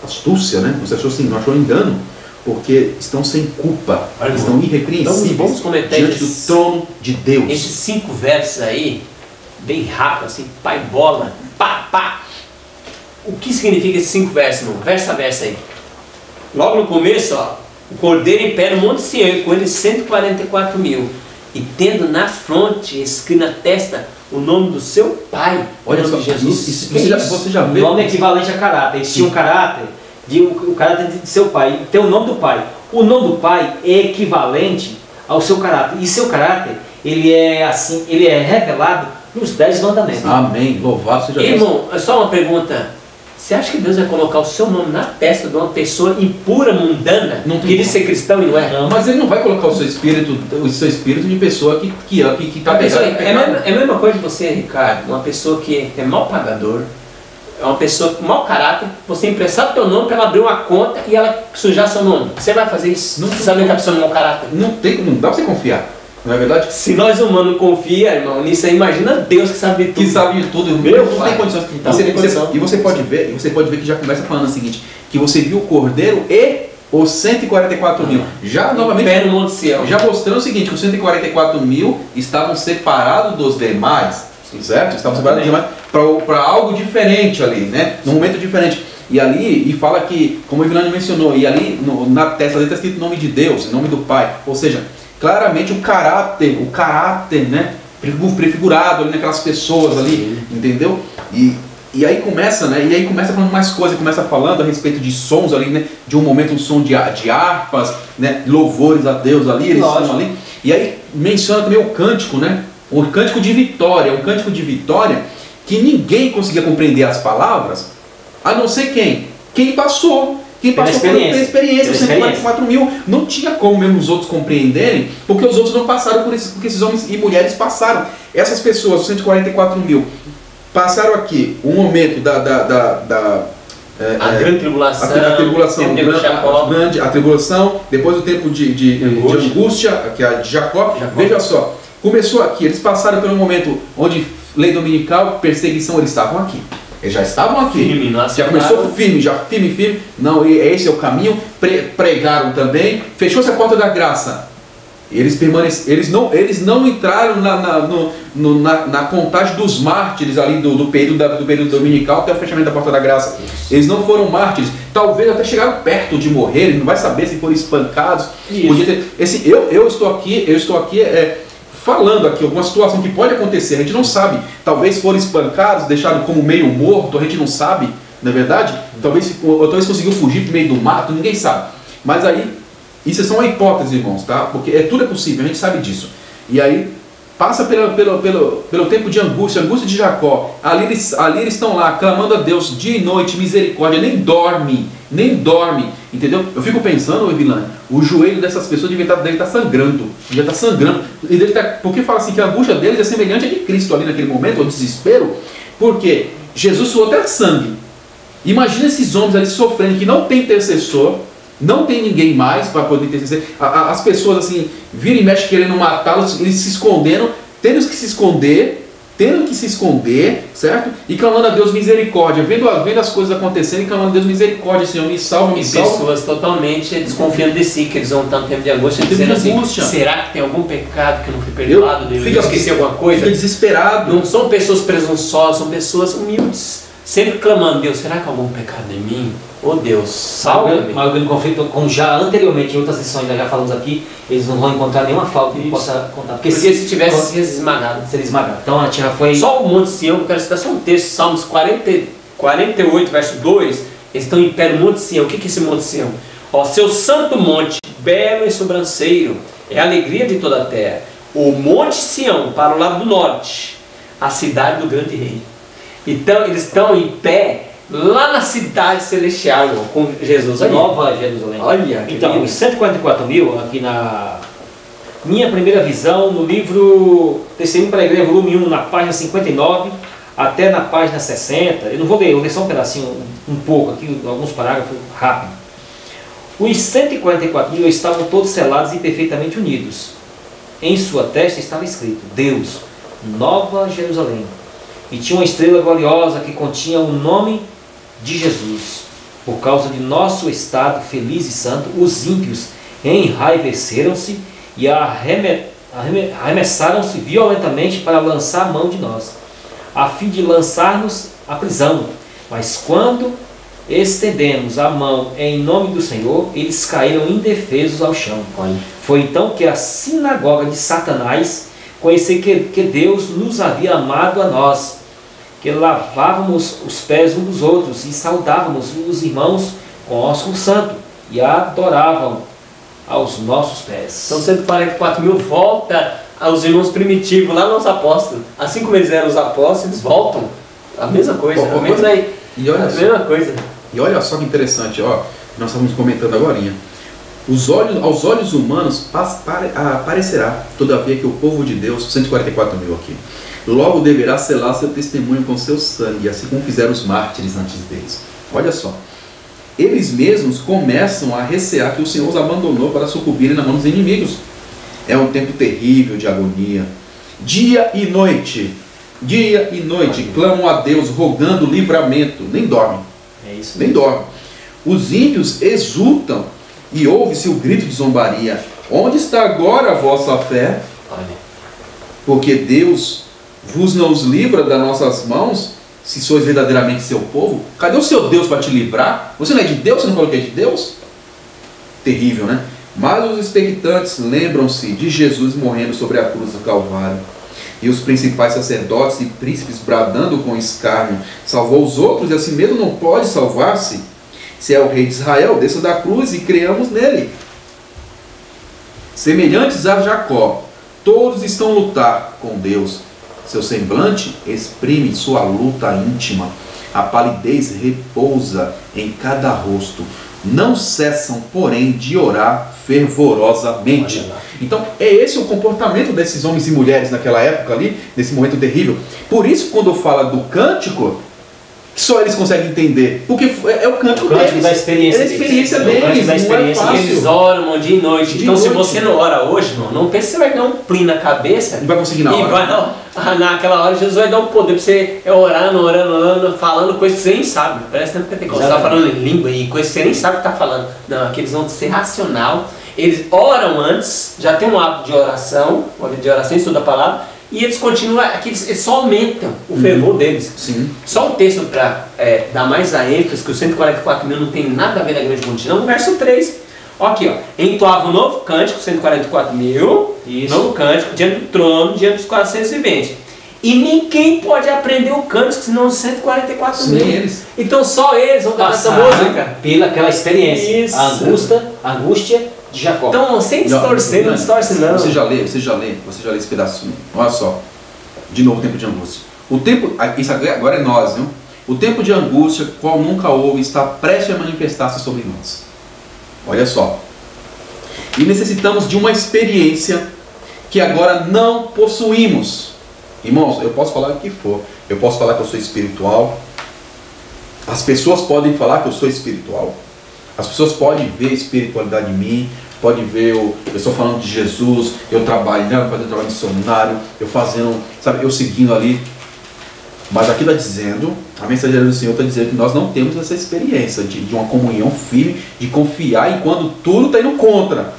[SPEAKER 2] astúcia, né? Não se achou, não achou engano, porque estão sem culpa, estão irrepreensíveis
[SPEAKER 1] então, vamos comentar
[SPEAKER 2] diante do trono de Deus.
[SPEAKER 1] Esses 5 versos aí, bem rápido, assim, pai bola, pá, pá. O que significa esses 5 versos, irmão? Verso a verso aí. Logo no começo, ó, o Cordeiro impera o Monte Sião, com ele 144 mil. E tendo na fronte, escrito na testa, o nome do seu pai.
[SPEAKER 2] Olha só,
[SPEAKER 1] de Jesus.
[SPEAKER 2] você já vê.
[SPEAKER 3] O nome é equivalente a caráter. Eles tinham um caráter, o caráter de seu pai. Tem o nome do pai. O nome do pai é equivalente ao seu caráter. E seu caráter, ele é assim, ele é revelado nos 10 mandamentos.
[SPEAKER 2] Amém. Louvado seja Deus.
[SPEAKER 1] Irmão, só uma pergunta. Você acha que Deus vai colocar o seu nome na testa de uma pessoa impura, mundana,
[SPEAKER 2] não
[SPEAKER 1] que diz ser cristão e não é?
[SPEAKER 2] Não. Mas ele não vai colocar o seu espírito de pessoa que está
[SPEAKER 1] pegando. É a mesma coisa de você, Ricardo, uma pessoa que é mau pagador, é uma pessoa com mau caráter, você emprestar o teu nome para ela abrir uma conta e ela sujar seu nome. Você vai fazer isso? Não sabe que a pessoa é mau caráter?
[SPEAKER 2] Não dá para você confiar. Não é verdade?
[SPEAKER 1] Se nós humanos não confiamos, irmão, nisso aí, imagina Deus que sabe de tudo.
[SPEAKER 2] Que sabe de tudo.
[SPEAKER 1] Meu
[SPEAKER 2] não tem condições.
[SPEAKER 1] Então,
[SPEAKER 2] e você pode ver que já começa falando o seguinte, que você viu o Cordeiro e os 144 mil. Já novamente,
[SPEAKER 1] no Monte Sião.
[SPEAKER 2] Já mostrando o seguinte, que os 144 mil estavam separados dos demais, certo? Estavam separados dos demais para algo diferente ali, né? Num momento diferente. E ali, e fala que, como o Evilânio mencionou, e ali na testa está escrito o nome de Deus, o nome do Pai. Ou seja, claramente o caráter, né, prefigurado ali naquelas pessoas ali, entendeu? E aí começa, né? E aí começa falando mais coisas, começa falando a respeito de sons ali, né? De um momento um som de harpas, né? Louvores a Deus ali, eles estão ali. E aí menciona também o cântico, né? O cântico de vitória, um cântico de vitória que ninguém conseguia compreender as palavras, a não ser quem? Quem passou. Quem passou por ter experiência, os 144 mil, não tinha como mesmo os outros compreenderem, porque os outros não passaram por isso, porque esses homens e mulheres passaram. Essas pessoas, os 144 mil, passaram aqui um momento
[SPEAKER 1] a grande tribulação,
[SPEAKER 2] a tribulação, depois o tempo de angústia, que é a de Jacó. Veja só, começou aqui, eles passaram pelo momento onde lei dominical, perseguição, eles estavam aqui. Eles já estavam aqui, firme, já começou firme, não, esse é o caminho, pregaram também, fechou-se a porta da graça, eles não entraram na contagem dos mártires ali do período dominical até o fechamento da porta da graça, eles não foram mártires, talvez até chegaram perto de morrer, não vai saber se foram espancados, eu estou aqui falando aqui alguma situação que pode acontecer, a gente não sabe, talvez foram espancados, deixados como meio morto, a gente não sabe, não é verdade? Talvez conseguiu fugir para o meio do mato, ninguém sabe. Mas aí, isso é só uma hipótese, irmãos, tá? Porque tudo é possível, a gente sabe disso. E aí, passa pelo tempo de angústia de Jacó, ali eles estão lá, clamando a Deus dia e noite, misericórdia, nem dorme, entendeu? Eu fico pensando, Evilânio, o joelho dessas pessoas deve estar sangrando, porque fala assim que a angústia deles é semelhante a de Cristo ali naquele momento, o desespero, porque Jesus suou até sangue. Imagina esses homens ali sofrendo, que não tem intercessor, não tem ninguém mais para poder interceder, as pessoas assim, viram e mexem querendo matá-los, eles se escondendo, tendo que se esconder, certo? E clamando a Deus misericórdia, vendo as coisas acontecendo e clamando a Deus misericórdia, Senhor, me salva, me salva.
[SPEAKER 1] E pessoas totalmente desconfiando de si, que eles vão estar no tempo de angústia, dizendo assim, será que tem algum pecado que eu não fui perdoado? Eu esqueci alguma coisa?
[SPEAKER 2] Fica desesperado.
[SPEAKER 1] Não são pessoas presunçosas, são pessoas humildes, sempre clamando, Deus, será que há algum pecado em mim? Oh Deus, salva-me.
[SPEAKER 3] Mas o conflito, como já anteriormente em outras lições nós já falamos aqui, eles não vão encontrar nenhuma falta que possa contar.
[SPEAKER 1] Porque se tivesse sido esmagado.
[SPEAKER 3] Seria esmagado. Então a gente já foi...
[SPEAKER 1] Só o Monte Sião, eu quero citar só um texto, Salmos 48, verso 2, eles estão em pé no Monte Sião. O que é esse Monte Sião? Ó, seu santo monte, belo e sobranceiro, é a alegria de toda a terra. O Monte Sião, para o lado do norte, a cidade do grande rei. Então eles estão em pé lá na cidade celestial, com Jesus ali.
[SPEAKER 3] Nova Jerusalém.
[SPEAKER 1] Olha,
[SPEAKER 3] então, os 144 mil, aqui na minha primeira visão, no livro Testemunho para a Igreja, volume 1, na página 59, até na página 60, eu não vou ler, eu vou ler só um pedacinho, um pouco aqui, alguns parágrafos, rápido. Os 144 mil estavam todos selados e perfeitamente unidos. Em sua testa estava escrito, Deus, Nova Jerusalém. E tinha uma estrela gloriosa que continha o nome de Jesus. Por causa de nosso estado feliz e santo, os ímpios enraiveceram-se e arremessaram-se violentamente para lançar a mão de nós, a fim de lançar-nos à prisão. Mas quando estendemos a mão em nome do Senhor, eles caíram indefesos ao chão. Foi então que a sinagoga de Satanás conheceu que Deus nos havia amado a nós, que lavávamos os pés uns dos outros e saudávamos os irmãos com ósculo santo e adoravam aos nossos pés.
[SPEAKER 1] Então 144 mil volta aos irmãos primitivos, lá nos apóstolos. Assim como eles eram os apóstolos, eles voltam. A mesma coisa, a mesma,
[SPEAKER 2] e olha
[SPEAKER 1] a mesma coisa.
[SPEAKER 2] E olha só que interessante, ó, nós estamos comentando agorinha. Aos olhos humanos aparecerá, todavia, que o povo de Deus, 144 mil aqui, logo deverá selar seu testemunho com seu sangue, assim como fizeram os mártires antes deles. Olha só, eles mesmos começam a recear que o Senhor os abandonou para sucumbirem na mão dos inimigos. É um tempo terrível de agonia. Dia e noite, clamam a Deus, rogando livramento. Nem dormem.
[SPEAKER 3] É isso.
[SPEAKER 2] Nem dormem. Os ímpios exultam e ouve-se o grito de zombaria. Onde está agora a vossa fé? Porque Deus vos nos livra das nossas mãos, se sois verdadeiramente seu povo. Cadê o seu Deus para te livrar? Você não é de Deus? Você não falou que é de Deus? Terrível, né? Mas os expectantes lembram-se de Jesus morrendo sobre a cruz do Calvário. E os principais sacerdotes e príncipes bradando com escárnio: salvou os outros e assim mesmo não pode salvar-se? Se é o rei de Israel, desça da cruz e creamos nele. Semelhantes a Jacó, todos estão a lutar com Deus. Seu semblante exprime sua luta íntima. A palidez repousa em cada rosto. Não cessam, porém, de orar fervorosamente. Então, é esse o comportamento desses homens e mulheres naquela época ali, nesse momento terrível. Por isso, quando fala do cântico, só eles conseguem entender, porque é o cântico deles.
[SPEAKER 3] Da experiência
[SPEAKER 2] é a experiência deles,
[SPEAKER 3] da experiência
[SPEAKER 2] não é fácil.
[SPEAKER 1] Eles oram dia e noite.
[SPEAKER 2] De
[SPEAKER 1] então, se
[SPEAKER 2] noite.
[SPEAKER 1] você não ora hoje, irmão, não pense que você vai ganhar um plim na cabeça.
[SPEAKER 2] Não vai conseguir na
[SPEAKER 1] E
[SPEAKER 2] hora.
[SPEAKER 1] vai, não, naquela hora Jesus vai dar um poder pra você orando, falando coisas que você nem sabe. Parece que você está falando em língua e coisas que você nem sabe o que está falando. Não, aqui eles vão ser racional. Eles oram antes, já tem um hábito de oração, estuda a palavra. E eles continuam, eles só aumentam o fervor deles.
[SPEAKER 2] Sim.
[SPEAKER 1] Só um texto para dar mais a ênfase, que os 144 mil não tem nada a ver na grande multidão. Verso 3. Ó, aqui, ó. Entoava um novo cântico, 144 mil.
[SPEAKER 3] Isso.
[SPEAKER 1] Novo cântico, diante do trono, diante dos 420. E ninguém pode aprender o cântico senão os 144 mil.
[SPEAKER 2] Sim, eles.
[SPEAKER 1] Então só eles vão cantar essa
[SPEAKER 3] Passaram
[SPEAKER 1] música.
[SPEAKER 3] pelaquela experiência.
[SPEAKER 1] Isso.
[SPEAKER 3] A angústia de Jacó.
[SPEAKER 1] Então, sem distorcer, não distorce não.
[SPEAKER 2] Você já lê esse pedacinho. Olha só. De novo, o tempo de angústia. O tempo, isso agora é nós, viu? O tempo de angústia, qual nunca houve, está prestes a manifestar-se sobre nós. Olha só. E necessitamos de uma experiência que agora não possuímos. Irmãos, eu posso falar o que for. Eu posso falar que eu sou espiritual. As pessoas podem falar que eu sou espiritual. As pessoas podem ver a espiritualidade em mim, podem ver eu estou falando de Jesus, eu trabalhando, fazendo trabalho missionário, eu fazendo, sabe, eu seguindo ali. Mas aqui está dizendo, a mensagem do Senhor está dizendo que nós não temos essa experiência de uma comunhão firme, de confiar em quando tudo está indo contra.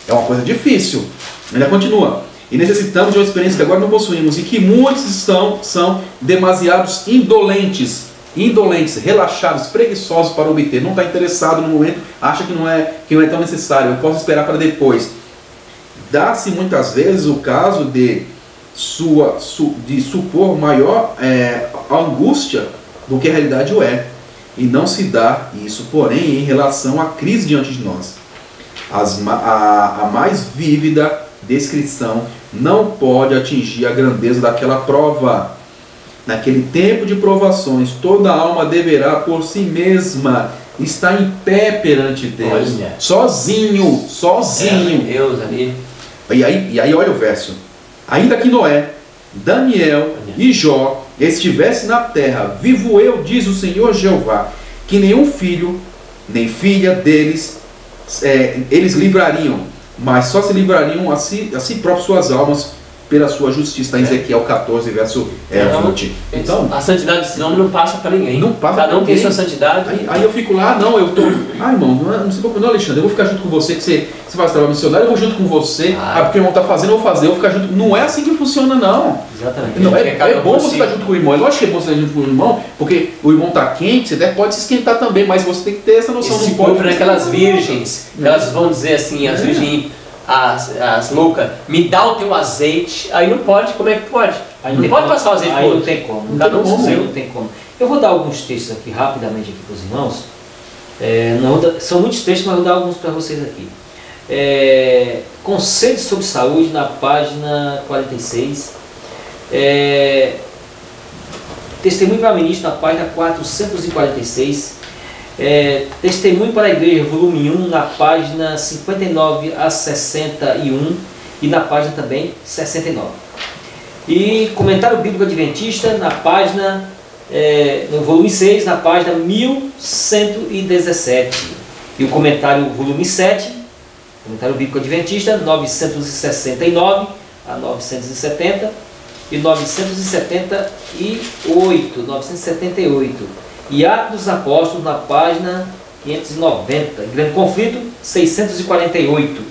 [SPEAKER 2] É uma coisa difícil. Ainda continua. E necessitamos de uma experiência que agora não possuímos e que muitos são demasiados indolentes, relaxados, preguiçosos para obter. Não está interessado no momento, acha que não é tão necessário, eu posso esperar para depois. Dá-se muitas vezes o caso de supor maior angústia do que a realidade o é. E não se dá isso, porém, em relação à crise diante de nós. A mais vívida descrição não pode atingir a grandeza daquela prova. Naquele tempo de provações, toda alma deverá por si mesma estar em pé perante Deus.
[SPEAKER 1] Olha.
[SPEAKER 2] Sozinho.
[SPEAKER 1] Deus ali.
[SPEAKER 2] E aí olha o verso. Ainda que Noé, Daniel e Jó estivessem na terra, vivo eu, diz o Senhor Jeová, que nenhum filho, nem filha deles, eles livrariam, mas só se livrariam a si próprios suas almas, pela sua justiça. Está em Ezequiel 14, verso 20.
[SPEAKER 1] Então, a santidade desse homem não passa para ninguém.
[SPEAKER 2] Não passa
[SPEAKER 1] Cada um
[SPEAKER 2] pra
[SPEAKER 1] tem
[SPEAKER 2] ninguém.
[SPEAKER 1] sua santidade.
[SPEAKER 2] Aí eu fico lá, não, eu tô. Ah, irmão, não se preocupe, não, Alexandre, eu vou ficar junto com você, que você faz trabalho missionário, eu vou junto com você. Porque o irmão está fazendo, eu vou fazer, eu vou ficar junto. Não é assim que funciona, não.
[SPEAKER 3] Exatamente.
[SPEAKER 2] Não, é bom você estar junto com o irmão. É lógico que é bom você estar junto com o irmão, porque o irmão está quente, você até pode se esquentar também, mas você tem que ter essa noção.
[SPEAKER 1] Esse corpo naquelas virgens, elas vão dizer assim, as virgens, as loucas, me dá o teu azeite. Aí não pode, como é que pode?
[SPEAKER 3] Aí
[SPEAKER 1] não pode passar o azeite
[SPEAKER 3] aí
[SPEAKER 1] pro
[SPEAKER 3] não
[SPEAKER 1] outro.
[SPEAKER 3] tem como.
[SPEAKER 1] Cada um
[SPEAKER 3] Não,
[SPEAKER 1] seu.
[SPEAKER 3] não tem como. Eu vou dar alguns textos aqui rapidamente aqui para os irmãos. São muitos textos, mas eu vou dar alguns para vocês aqui. Conselhos sobre saúde, na página 46. Testemunho para ministro, na página 446. Testemunho para a igreja, volume 1, na página 59 a 61 e na página também 69. E comentário bíblico adventista, na página, no volume 6, na página 1117. E o comentário volume 7, comentário bíblico adventista, 969 a 970 e 978. E Atos dos Apóstolos, na página 590. Grande Conflito, 648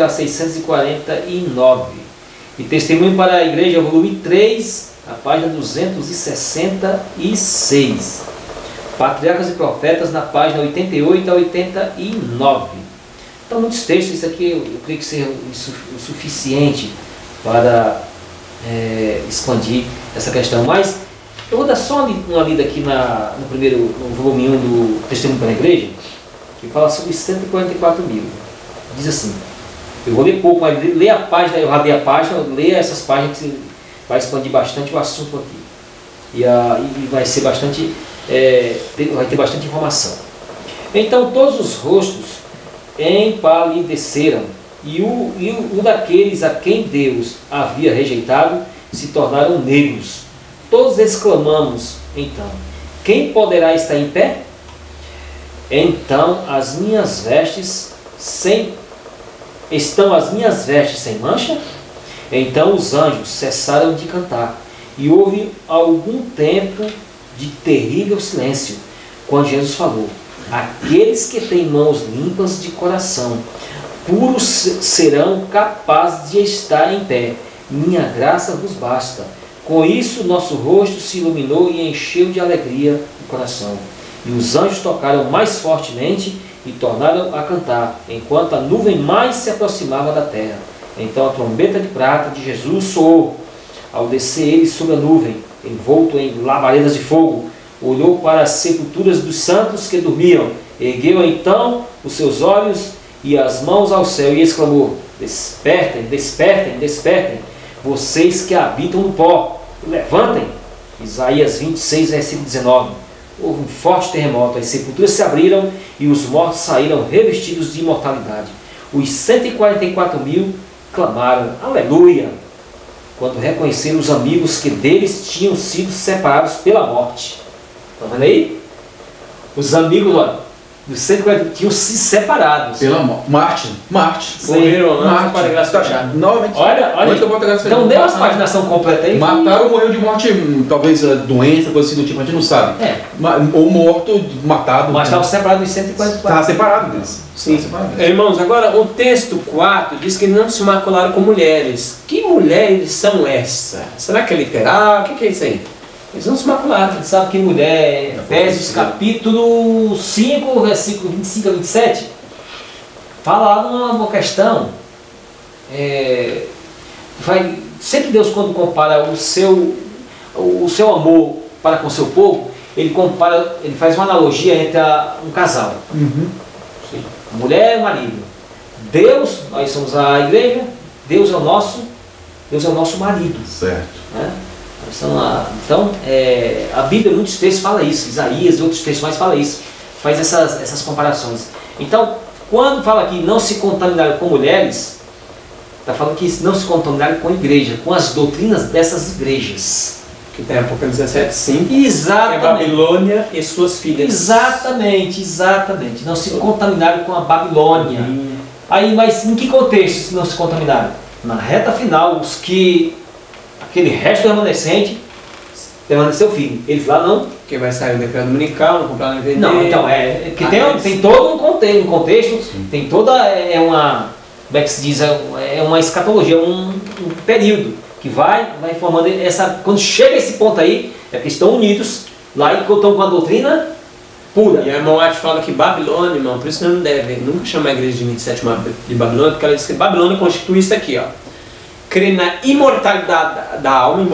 [SPEAKER 3] a 649. E Testemunho para a Igreja, volume 3, na página 266. Patriarcas e Profetas, na página 88 a 89. Então, muitos textos, isso aqui eu creio que seja o suficiente para expandir essa questão. Mas eu vou dar só uma lida aqui no volume 1 do Testemunho para a Igreja, que fala sobre 144 mil. Diz assim, eu vou ler pouco, mas lê a página, eu já li a página, lê essas páginas que vai expandir bastante o assunto aqui. E vai ser bastante, vai ter bastante informação. Então todos os rostos empalideceram, e o daqueles a quem Deus havia rejeitado se tornaram negros. Todos exclamamos, então, quem poderá estar em pé? Então as minhas vestes estão as minhas vestes sem mancha? Então os anjos cessaram de cantar, e houve algum tempo de terrível silêncio, quando Jesus falou, aqueles que têm mãos limpas de coração, puros serão capazes de estar em pé, minha graça vos basta. Com isso nosso rosto se iluminou e encheu de alegria o coração. E os anjos tocaram mais fortemente e tornaram a cantar, enquanto a nuvem mais se aproximava da terra. Então a trombeta de prata de Jesus soou. Ao descer ele sobre a nuvem, envolto em labaredas de fogo, olhou para as sepulturas dos santos que dormiam, ergueu então os seus olhos e as mãos ao céu e exclamou, despertem, despertem, despertem, vocês que habitam no pó, levantem. Isaías 26, versículo 19. Houve um forte terremoto, as sepulturas se abriram e os mortos saíram revestidos de imortalidade. Os 144 mil clamaram, aleluia, quando reconheceram os amigos que deles tinham sido separados pela morte. Estão vendo aí? Os amigos, olha, dos 140 tinham se separados.
[SPEAKER 2] Pela Marte.
[SPEAKER 1] Morreram antes para a graça
[SPEAKER 2] Tá,
[SPEAKER 1] fechada.
[SPEAKER 2] novamente.
[SPEAKER 1] Olha. Então deu as paginação completa aí.
[SPEAKER 2] Mataram ou morreu de morte, talvez doença, coisa assim do tipo, a gente não sabe. Ou morto, matado.
[SPEAKER 3] Mas estavam separados dos 144.
[SPEAKER 2] Estava separado deles.
[SPEAKER 1] Sim. Irmãos, agora o texto 4 diz que não se macularam com mulheres. Que mulheres são essas? Será que é literal? O que é isso aí? Eles não se macularam.
[SPEAKER 3] Você sabe que mulher, Efésios capítulo 5, versículo 25 a 27, fala lá uma questão. Sempre Deus, quando compara o seu amor para com o seu povo, ele faz uma analogia entre um casal.
[SPEAKER 2] Sim.
[SPEAKER 3] Mulher e marido. Deus, nós somos a igreja, Deus é o nosso marido.
[SPEAKER 2] Certo.
[SPEAKER 3] Né? Então, a Bíblia, muitos textos fala isso, Isaías e outros textos mais fala isso, faz essas comparações. Então, quando fala aqui não se contaminaram com mulheres, está falando que não se contaminaram com a igreja, com as doutrinas dessas igrejas.
[SPEAKER 1] Que tem Apocalipse 17:5.
[SPEAKER 3] Exatamente.
[SPEAKER 1] É Babilônia e suas filhas.
[SPEAKER 3] Exatamente. Não se contaminaram com a Babilônia. Aí, mas em que contexto não se contaminaram? na reta final, aquele resto remanescente permaneceu firme. Ele falou, não.
[SPEAKER 1] Porque vai sair o decreto dominical, não comprar nem vender.
[SPEAKER 3] Não, então, que tem todo um contexto, tem toda, como é que se diz, é uma escatologia, um período que vai formando quando chega esse ponto aí, é que estão unidos lá e estão com a doutrina pura.
[SPEAKER 1] E a irmã White fala que Babilônia, irmão, por isso que não deve nunca chamar a igreja de 27 de Babilônia, porque ela diz que Babilônia constitui isso aqui, ó. Crê na imortalidade da alma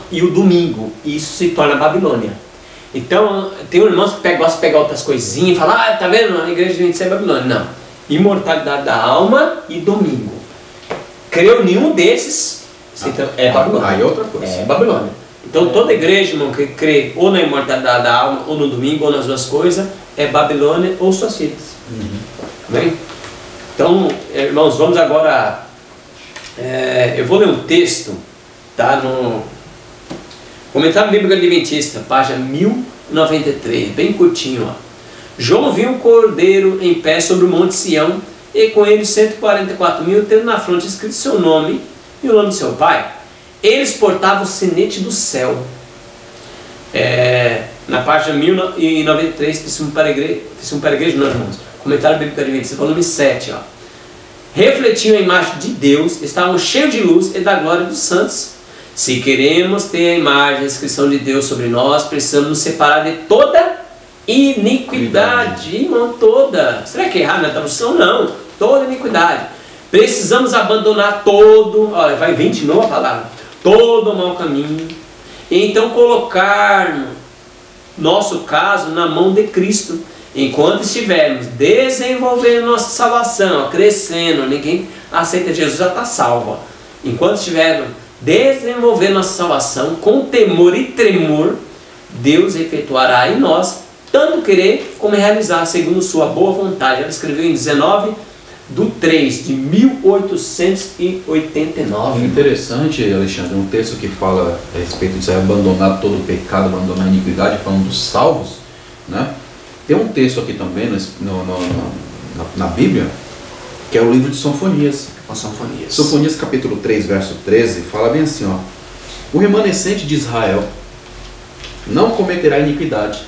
[SPEAKER 1] e o domingo. Isso se torna Babilônia. Então, tem irmãos que gostam de pegar outras coisinhas e falar, tá vendo? A igreja de 27 é Babilônia. Não. Imortalidade da alma e domingo. Creu nenhum desses, é Babilônia.
[SPEAKER 2] Aí é outra coisa.
[SPEAKER 1] É Babilônia. Então, toda igreja, irmão, que crê ou na imortalidade da alma, ou no domingo, ou nas duas coisas, é Babilônia ou suas filhas. Bem? Então, irmãos, vamos agora... eu vou ler um texto, tá, no Comentário Bíblico Adventista, página 1093, bem curtinho, ó. João viu um cordeiro em pé sobre o monte Sião, e com ele 144.000, tendo na fronte escrito seu nome e o nome de seu pai. Eles portavam o sinete do céu. Na página 1093, Testemunho para a Igreja, não, irmãos. Comentário Bíblico Adventista, volume 7, ó. Refletiam a imagem de Deus, estavam cheios de luz e da glória dos santos. Se queremos ter a imagem, a inscrição de Deus sobre nós, precisamos nos separar de toda iniquidade. Irmão, toda. Será que é errado na tradução? Não. Toda iniquidade. Precisamos abandonar todo, olha, vai vir de novo a palavra, todo o mau caminho. E então colocar nosso caso na mão de Cristo. Enquanto estivermos desenvolvendo nossa salvação, crescendo, ninguém aceita Jesus, já está salvo. Ó. Enquanto estivermos desenvolvendo nossa salvação, com temor e tremor, Deus efetuará em nós, tanto querer como realizar, segundo sua boa vontade. Ela escreveu em 19/3/1889.
[SPEAKER 2] Interessante, Alexandre, um texto que fala a respeito de abandonar todo o pecado, abandonar a iniquidade, falando dos salvos, né? Tem um texto aqui também na Bíblia, que é o livro de Sofonias. Sofonias capítulo 3, verso 13, fala bem assim, ó. O remanescente de Israel não cometerá iniquidade,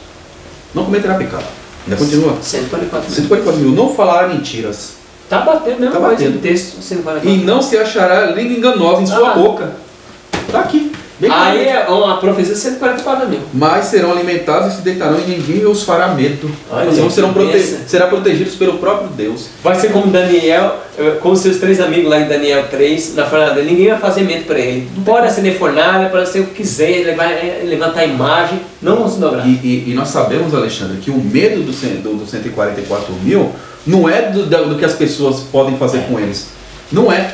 [SPEAKER 2] não cometerá pecado. Ainda continua. 144.000. Não falará mentiras.
[SPEAKER 1] Está batendo mesmo,
[SPEAKER 2] tá batendo.
[SPEAKER 1] Texto, 144.
[SPEAKER 2] E não se achará língua enganosa em sua boca. Está aqui.
[SPEAKER 1] Aí é uma profecia de 144.000.
[SPEAKER 2] Mas serão alimentados e se deitarão e ninguém os fará medo. Serão protegidos pelo próprio Deus.
[SPEAKER 1] Vai ser como Daniel, como seus 3 amigos lá em Daniel 3, na fornalha dele. Ninguém vai fazer medo para ele. Pode acender fornalha, pode ser o que quiser, ele vai levantar a imagem, não vão se dobrar.
[SPEAKER 2] E nós sabemos, Alexandre, que o medo dos 144.000 não é do que as pessoas podem fazer com eles. Não é.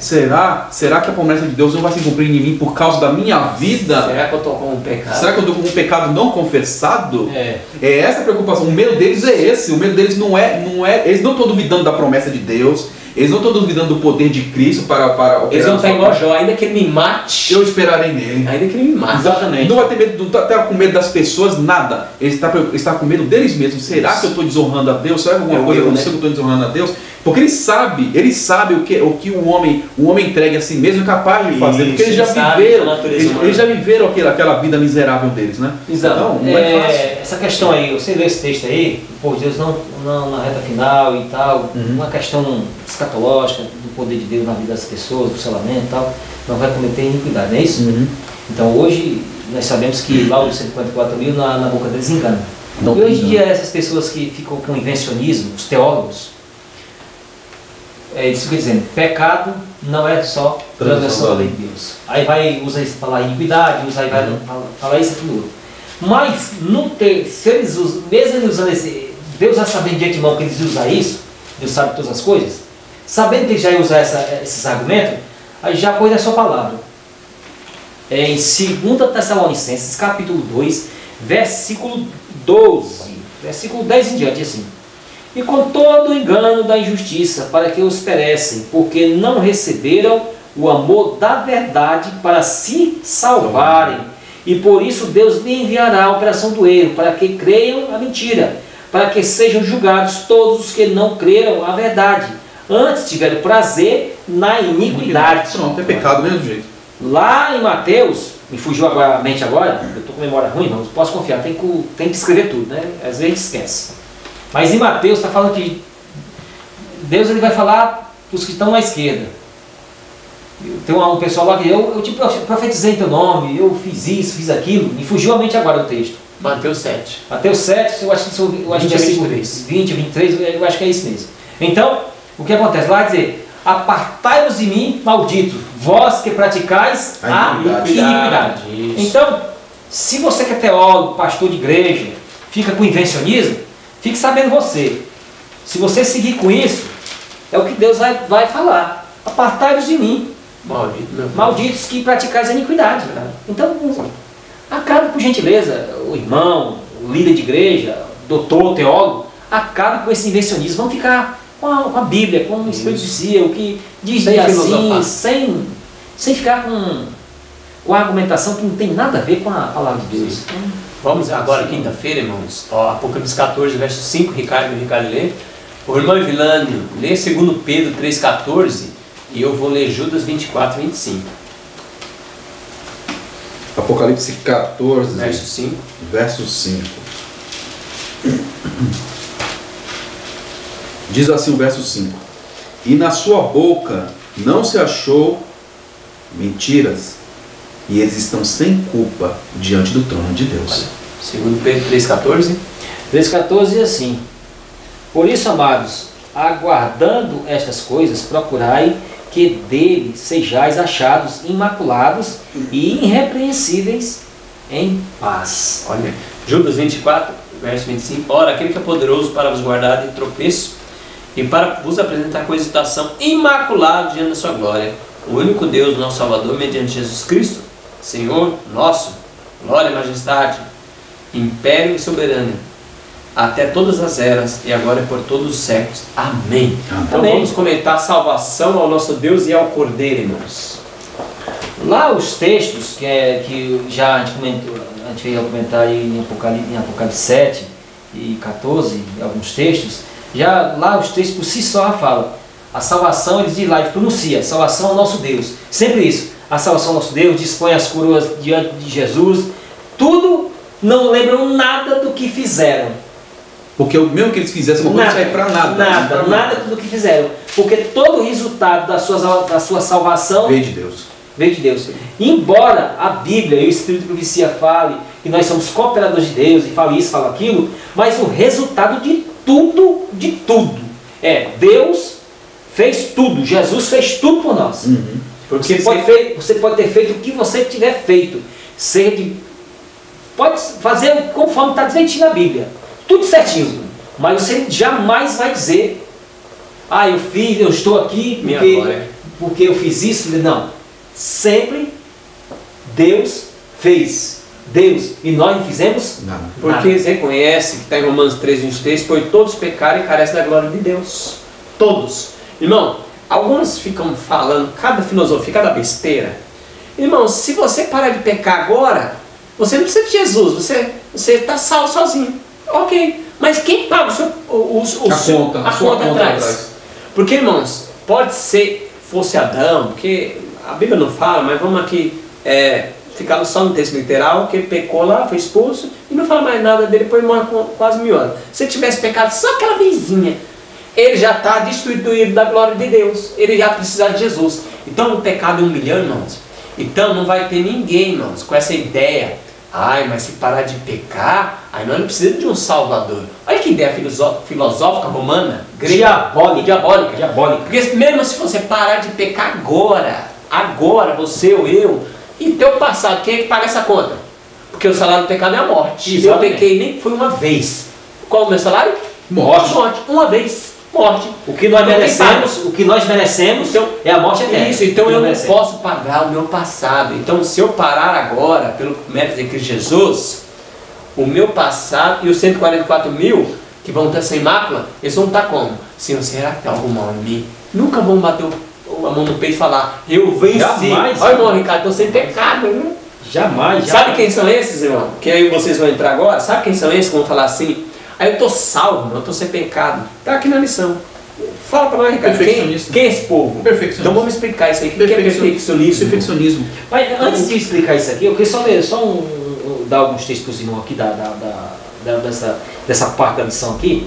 [SPEAKER 2] Será que a promessa de Deus não vai se cumprir em mim por causa da minha vida?
[SPEAKER 1] Será que eu estou com um pecado?
[SPEAKER 2] Será que eu estou com um pecado não confessado? É essa a preocupação. O medo deles é esse. O medo deles não é. Eles não estão duvidando da promessa de Deus. Eles não estão duvidando do poder de Cristo para
[SPEAKER 1] eles não estão igual Jó, ainda que ele me mate.
[SPEAKER 2] Eu esperarei nele.
[SPEAKER 1] Ainda que ele me mate.
[SPEAKER 2] Exatamente. Não vai ter medo, não está com medo das pessoas, nada. Ele está com medo deles mesmos. Será que eu estou desonrando a Deus? Será que alguma coisa aconteceu que eu estou desonrando a Deus? Porque ele sabe o que o homem entregue a si mesmo é capaz de fazer. Porque eles já viveram, aquela vida miserável deles, né?
[SPEAKER 3] Exato. Então, não é fácil. Essa questão aí, você lê esse texto aí, por Deus não na reta final e tal, uma questão escatológica do poder de Deus na vida das pessoas, do selamento e tal, não vai cometer iniquidade, não é isso? Então hoje nós sabemos que lá os 144.000 na boca deles engana. E hoje em dia essas pessoas que ficam com invencionismo, os teólogos, eles ficam dizendo, pecado não é só transgressão da lei de Deus. Aí vai falar iniquidade, aí vai falar isso e aquilo outro. Mas não tem, se eles usam, mesmo eles usando Deus já sabendo de antemão que eles iam usar isso, Deus sabe todas as coisas, sabendo que ele já ia usar esses argumentos, aí já põe na sua palavra. Em 2 Tessalonicenses, capítulo 2, versículo 12, versículo 10 em diante, assim. E com todo o engano da injustiça, para que os perecem, porque não receberam o amor da verdade para se salvarem. E por isso Deus lhe enviará a operação do erro, para que creiam a mentira, para que sejam julgados todos os que não creram a verdade, antes tiveram prazer na iniquidade.
[SPEAKER 2] Pronto, é pecado do mesmo jeito.
[SPEAKER 3] Lá em Mateus, me fugiu agora a mente agora, eu estou com memória ruim, não posso confiar, tem que escrever tudo, né? Às vezes a gente esquece. Mas em Mateus está falando que Deus ele vai falar para os que estão à esquerda. Tem um pessoal lá que eu te profetizei em teu nome, eu fiz isso, fiz aquilo, me fugiu a mente agora o texto.
[SPEAKER 1] Mateus 7.
[SPEAKER 3] Mateus 7, eu acho que é 23. 20, 23, eu acho que é isso mesmo. Então, o que acontece? Lá dizer, apartai-vos de mim, maldito, vós que praticais a iniquidade. Então, se você que é teólogo, pastor de igreja, fica com invencionismo, fique sabendo você. Se você seguir com isso, é o que Deus vai falar. Apartai-vos de mim, malditos que praticais a iniquidade. Então, acabe por gentileza, o irmão, o líder de igreja, doutor, teólogo, acabe com esse invencionismo. Vamos ficar com a Bíblia, com o Espírito de si, o que diz assim, sem ficar com a argumentação que não tem nada a ver com a palavra de Deus.
[SPEAKER 1] Vamos agora, quinta-feira, irmãos, Apocalipse 14, verso 5, Ricardo lê. O irmão Evilânio, lê 2 Pedro 3,14 e eu vou ler Judas 24, 25.
[SPEAKER 2] Apocalipse 14,
[SPEAKER 1] verso 5.
[SPEAKER 2] Verso 5. Diz assim o verso 5. E na sua boca não se achou mentiras, e eles estão sem culpa diante do trono de Deus.
[SPEAKER 1] 2 Pedro 3,14.
[SPEAKER 3] 3,14 diz assim: por isso, amados, aguardando estas coisas, procurai que dele sejais achados imaculados e irrepreensíveis em paz.
[SPEAKER 1] Olha, Judas 24, verso 25. Ora, aquele que é poderoso para vos guardar de tropeço e para vos apresentar com hesitação imaculado diante da sua glória, o único Deus, nosso Salvador, mediante Jesus Cristo, Senhor nosso, glória e majestade, império e soberano, até todas as eras e agora e por todos os séculos. Amém. Então
[SPEAKER 3] Amém.
[SPEAKER 1] Vamos comentar a salvação ao nosso Deus e ao Cordeiro, irmãos.
[SPEAKER 3] Lá os textos que já a gente veio a comentar em Apocalipse 7 e 14, alguns textos, já lá os textos por si só falam. A salvação, eles dizem lá, ele pronuncia, salvação ao nosso Deus. Sempre isso. A salvação ao nosso Deus, dispõe as coroas diante de Jesus. Tudo não lembram nada do que fizeram.
[SPEAKER 2] Porque o mesmo que eles fizessem, não serve para nada.
[SPEAKER 3] Nada do que fizeram. Porque todo o resultado da sua salvação
[SPEAKER 2] veio de Deus.
[SPEAKER 3] Veio de Deus. Embora a Bíblia e o Espírito de Profecia fale que nós somos cooperadores de Deus e fale isso, fale aquilo, mas o resultado de tudo, Deus fez tudo. Jesus fez tudo por nós. Você pode ter feito o que você tiver feito. Pode fazer conforme está direitinho na Bíblia. Tudo certinho. Mas você jamais vai dizer: ah, eu estou aqui porque eu fiz isso. Não. Sempre Deus fez. E nós não fizemos nada.
[SPEAKER 1] Porque eles reconhecem que está em Romanos 3,23, pois todos pecaram e carecem da glória de Deus. Todos. Irmão, alguns ficam falando cada filosofia, cada besteira. Irmão, se você parar de pecar agora, você não precisa de Jesus, você está salvo sozinho. Ok, mas quem paga a conta atrás? Porque, irmãos, pode ser fosse Adão, porque a Bíblia não fala, mas vamos aqui ficar só no texto literal, que ele pecou lá, foi expulso, e não fala mais nada dele, depois morre com quase 1000 anos. Se ele tivesse pecado só aquela vezinha, ele já está destituído da glória de Deus, ele já precisa de Jesus. Então o pecado é 1 milhão, irmãos. Então não vai ter ninguém, irmãos, com essa ideia: ai, mas se parar de pecar, aí nós não precisamos de um Salvador. Olha que ideia filosófica romana, grega, diabólica. Porque mesmo se você parar de pecar agora, você ou eu, e teu passado, quem é que paga essa conta? Porque o salário do pecado é a morte. E eu pequei nem foi uma vez. Qual é o meu salário? Morte. Uma vez. Morte.
[SPEAKER 3] O que nós merecemos então, é a morte eterna.
[SPEAKER 1] Isso, então eu não posso pagar o meu passado. Então se eu parar agora, pelo mérito de Cristo Jesus, o meu passado e os 144 mil que vão estar sem mácula, eles vão estar como? Senhor, será que tem algum mal em mim? Nunca vão bater a mão no peito e falar: eu venci.
[SPEAKER 3] Jamais.
[SPEAKER 1] Olha, irmão Ricardo, estou sem pecado, né?
[SPEAKER 3] Jamais.
[SPEAKER 1] Sabe quem são esses, irmão? Que aí vocês vão entrar agora. Sabe quem são esses que vão falar assim: aí eu estou salvo, eu estou sem pecado. Está aqui na lição. Fala para nós, Ricardo, quem é esse povo?
[SPEAKER 2] Perfeccionismo.
[SPEAKER 1] Então vamos explicar isso aí. O que é perfeccionismo?
[SPEAKER 2] Perfeccionismo.
[SPEAKER 3] Mas antes de explicar isso aqui, eu queria só ler, dar alguns textos para os irmãos aqui dessa parte da lição aqui.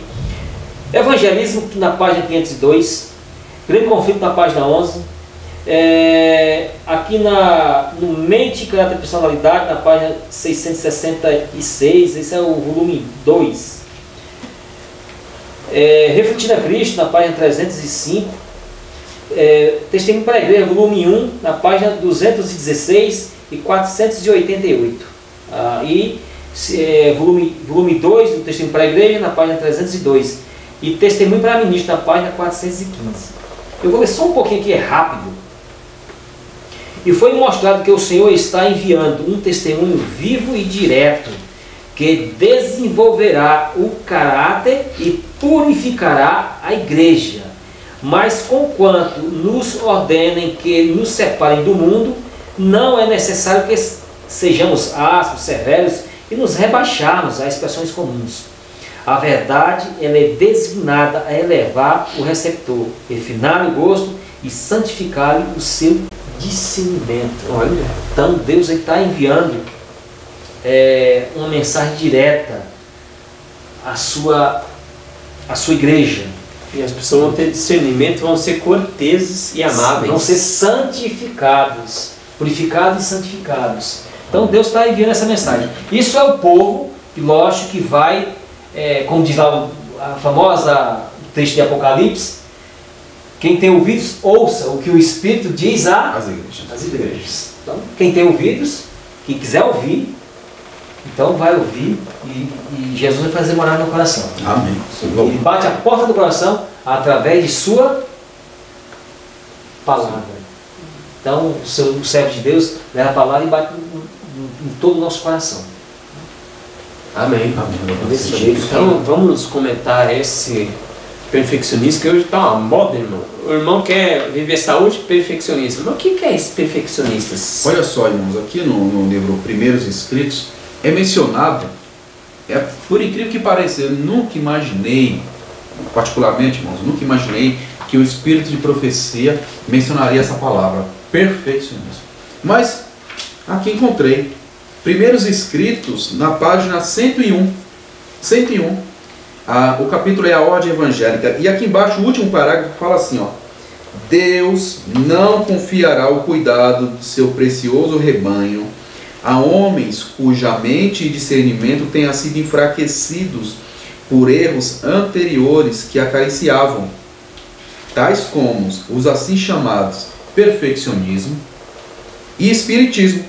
[SPEAKER 3] Evangelismo na página 502, Grande Conflito na página 11, aqui no Mente, Caráter e Personalidade, na página 666, esse é o volume 2. Refletindo a Cristo, na página 305. Testemunho para a Igreja, volume 1, na página 216 e 488. Volume 2 do Testemunho para a Igreja, na página 302. E Testemunho para a Ministra, na página 415. Eu vou ler só um pouquinho aqui, é rápido. E foi mostrado que o Senhor está enviando um testemunho vivo e direto, que desenvolverá o caráter e purificará a igreja. Mas conquanto nos ordenem que nos separem do mundo, não é necessário que sejamos ásperos, severos e nos rebaixarmos a expressões comuns. A verdade, ela é designada a elevar o receptor, refinar o gosto e santificar o seu discernimento. Olha, então Deus está enviando uma mensagem direta à sua igreja.
[SPEAKER 1] E as pessoas vão ter discernimento, vão ser corteses e amáveis.
[SPEAKER 3] Vão ser santificados, purificados e santificados. Então Deus está enviando essa mensagem. Isso é o povo, que lógico que vai, como diz lá a famosa texto de Apocalipse, quem tem ouvidos, ouça o que o Espírito diz às igrejas. Então, quem tem ouvidos, quem quiser ouvir, então vai ouvir e Jesus vai fazer morar no coração.
[SPEAKER 2] Amém.
[SPEAKER 3] Ele bate a porta do coração através de sua palavra. Então o servo de Deus leva a palavra e bate em todo o nosso coração.
[SPEAKER 1] Amém. Então vamos comentar esse perfeccionismo, que hoje está uma moda, irmão. O irmão quer viver saúde, perfeccionismo. Mas o que é esse perfeccionista?
[SPEAKER 2] Olha só, irmãos, aqui no livro Primeiros Escritos é mencionado, por incrível que pareça, eu nunca imaginei, particularmente, irmãos, nunca imaginei que o espírito de profecia mencionaria essa palavra, perfeccionismo. Mas aqui encontrei, Primeiros Escritos, na página 101. O capítulo é a ordem evangélica, e aqui embaixo o último parágrafo fala assim, ó: Deus não confiará o cuidado de seu precioso rebanho a homens cuja mente e discernimento tenham sido enfraquecidos por erros anteriores que acariciavam, tais como os assim chamados perfeccionismo e espiritismo,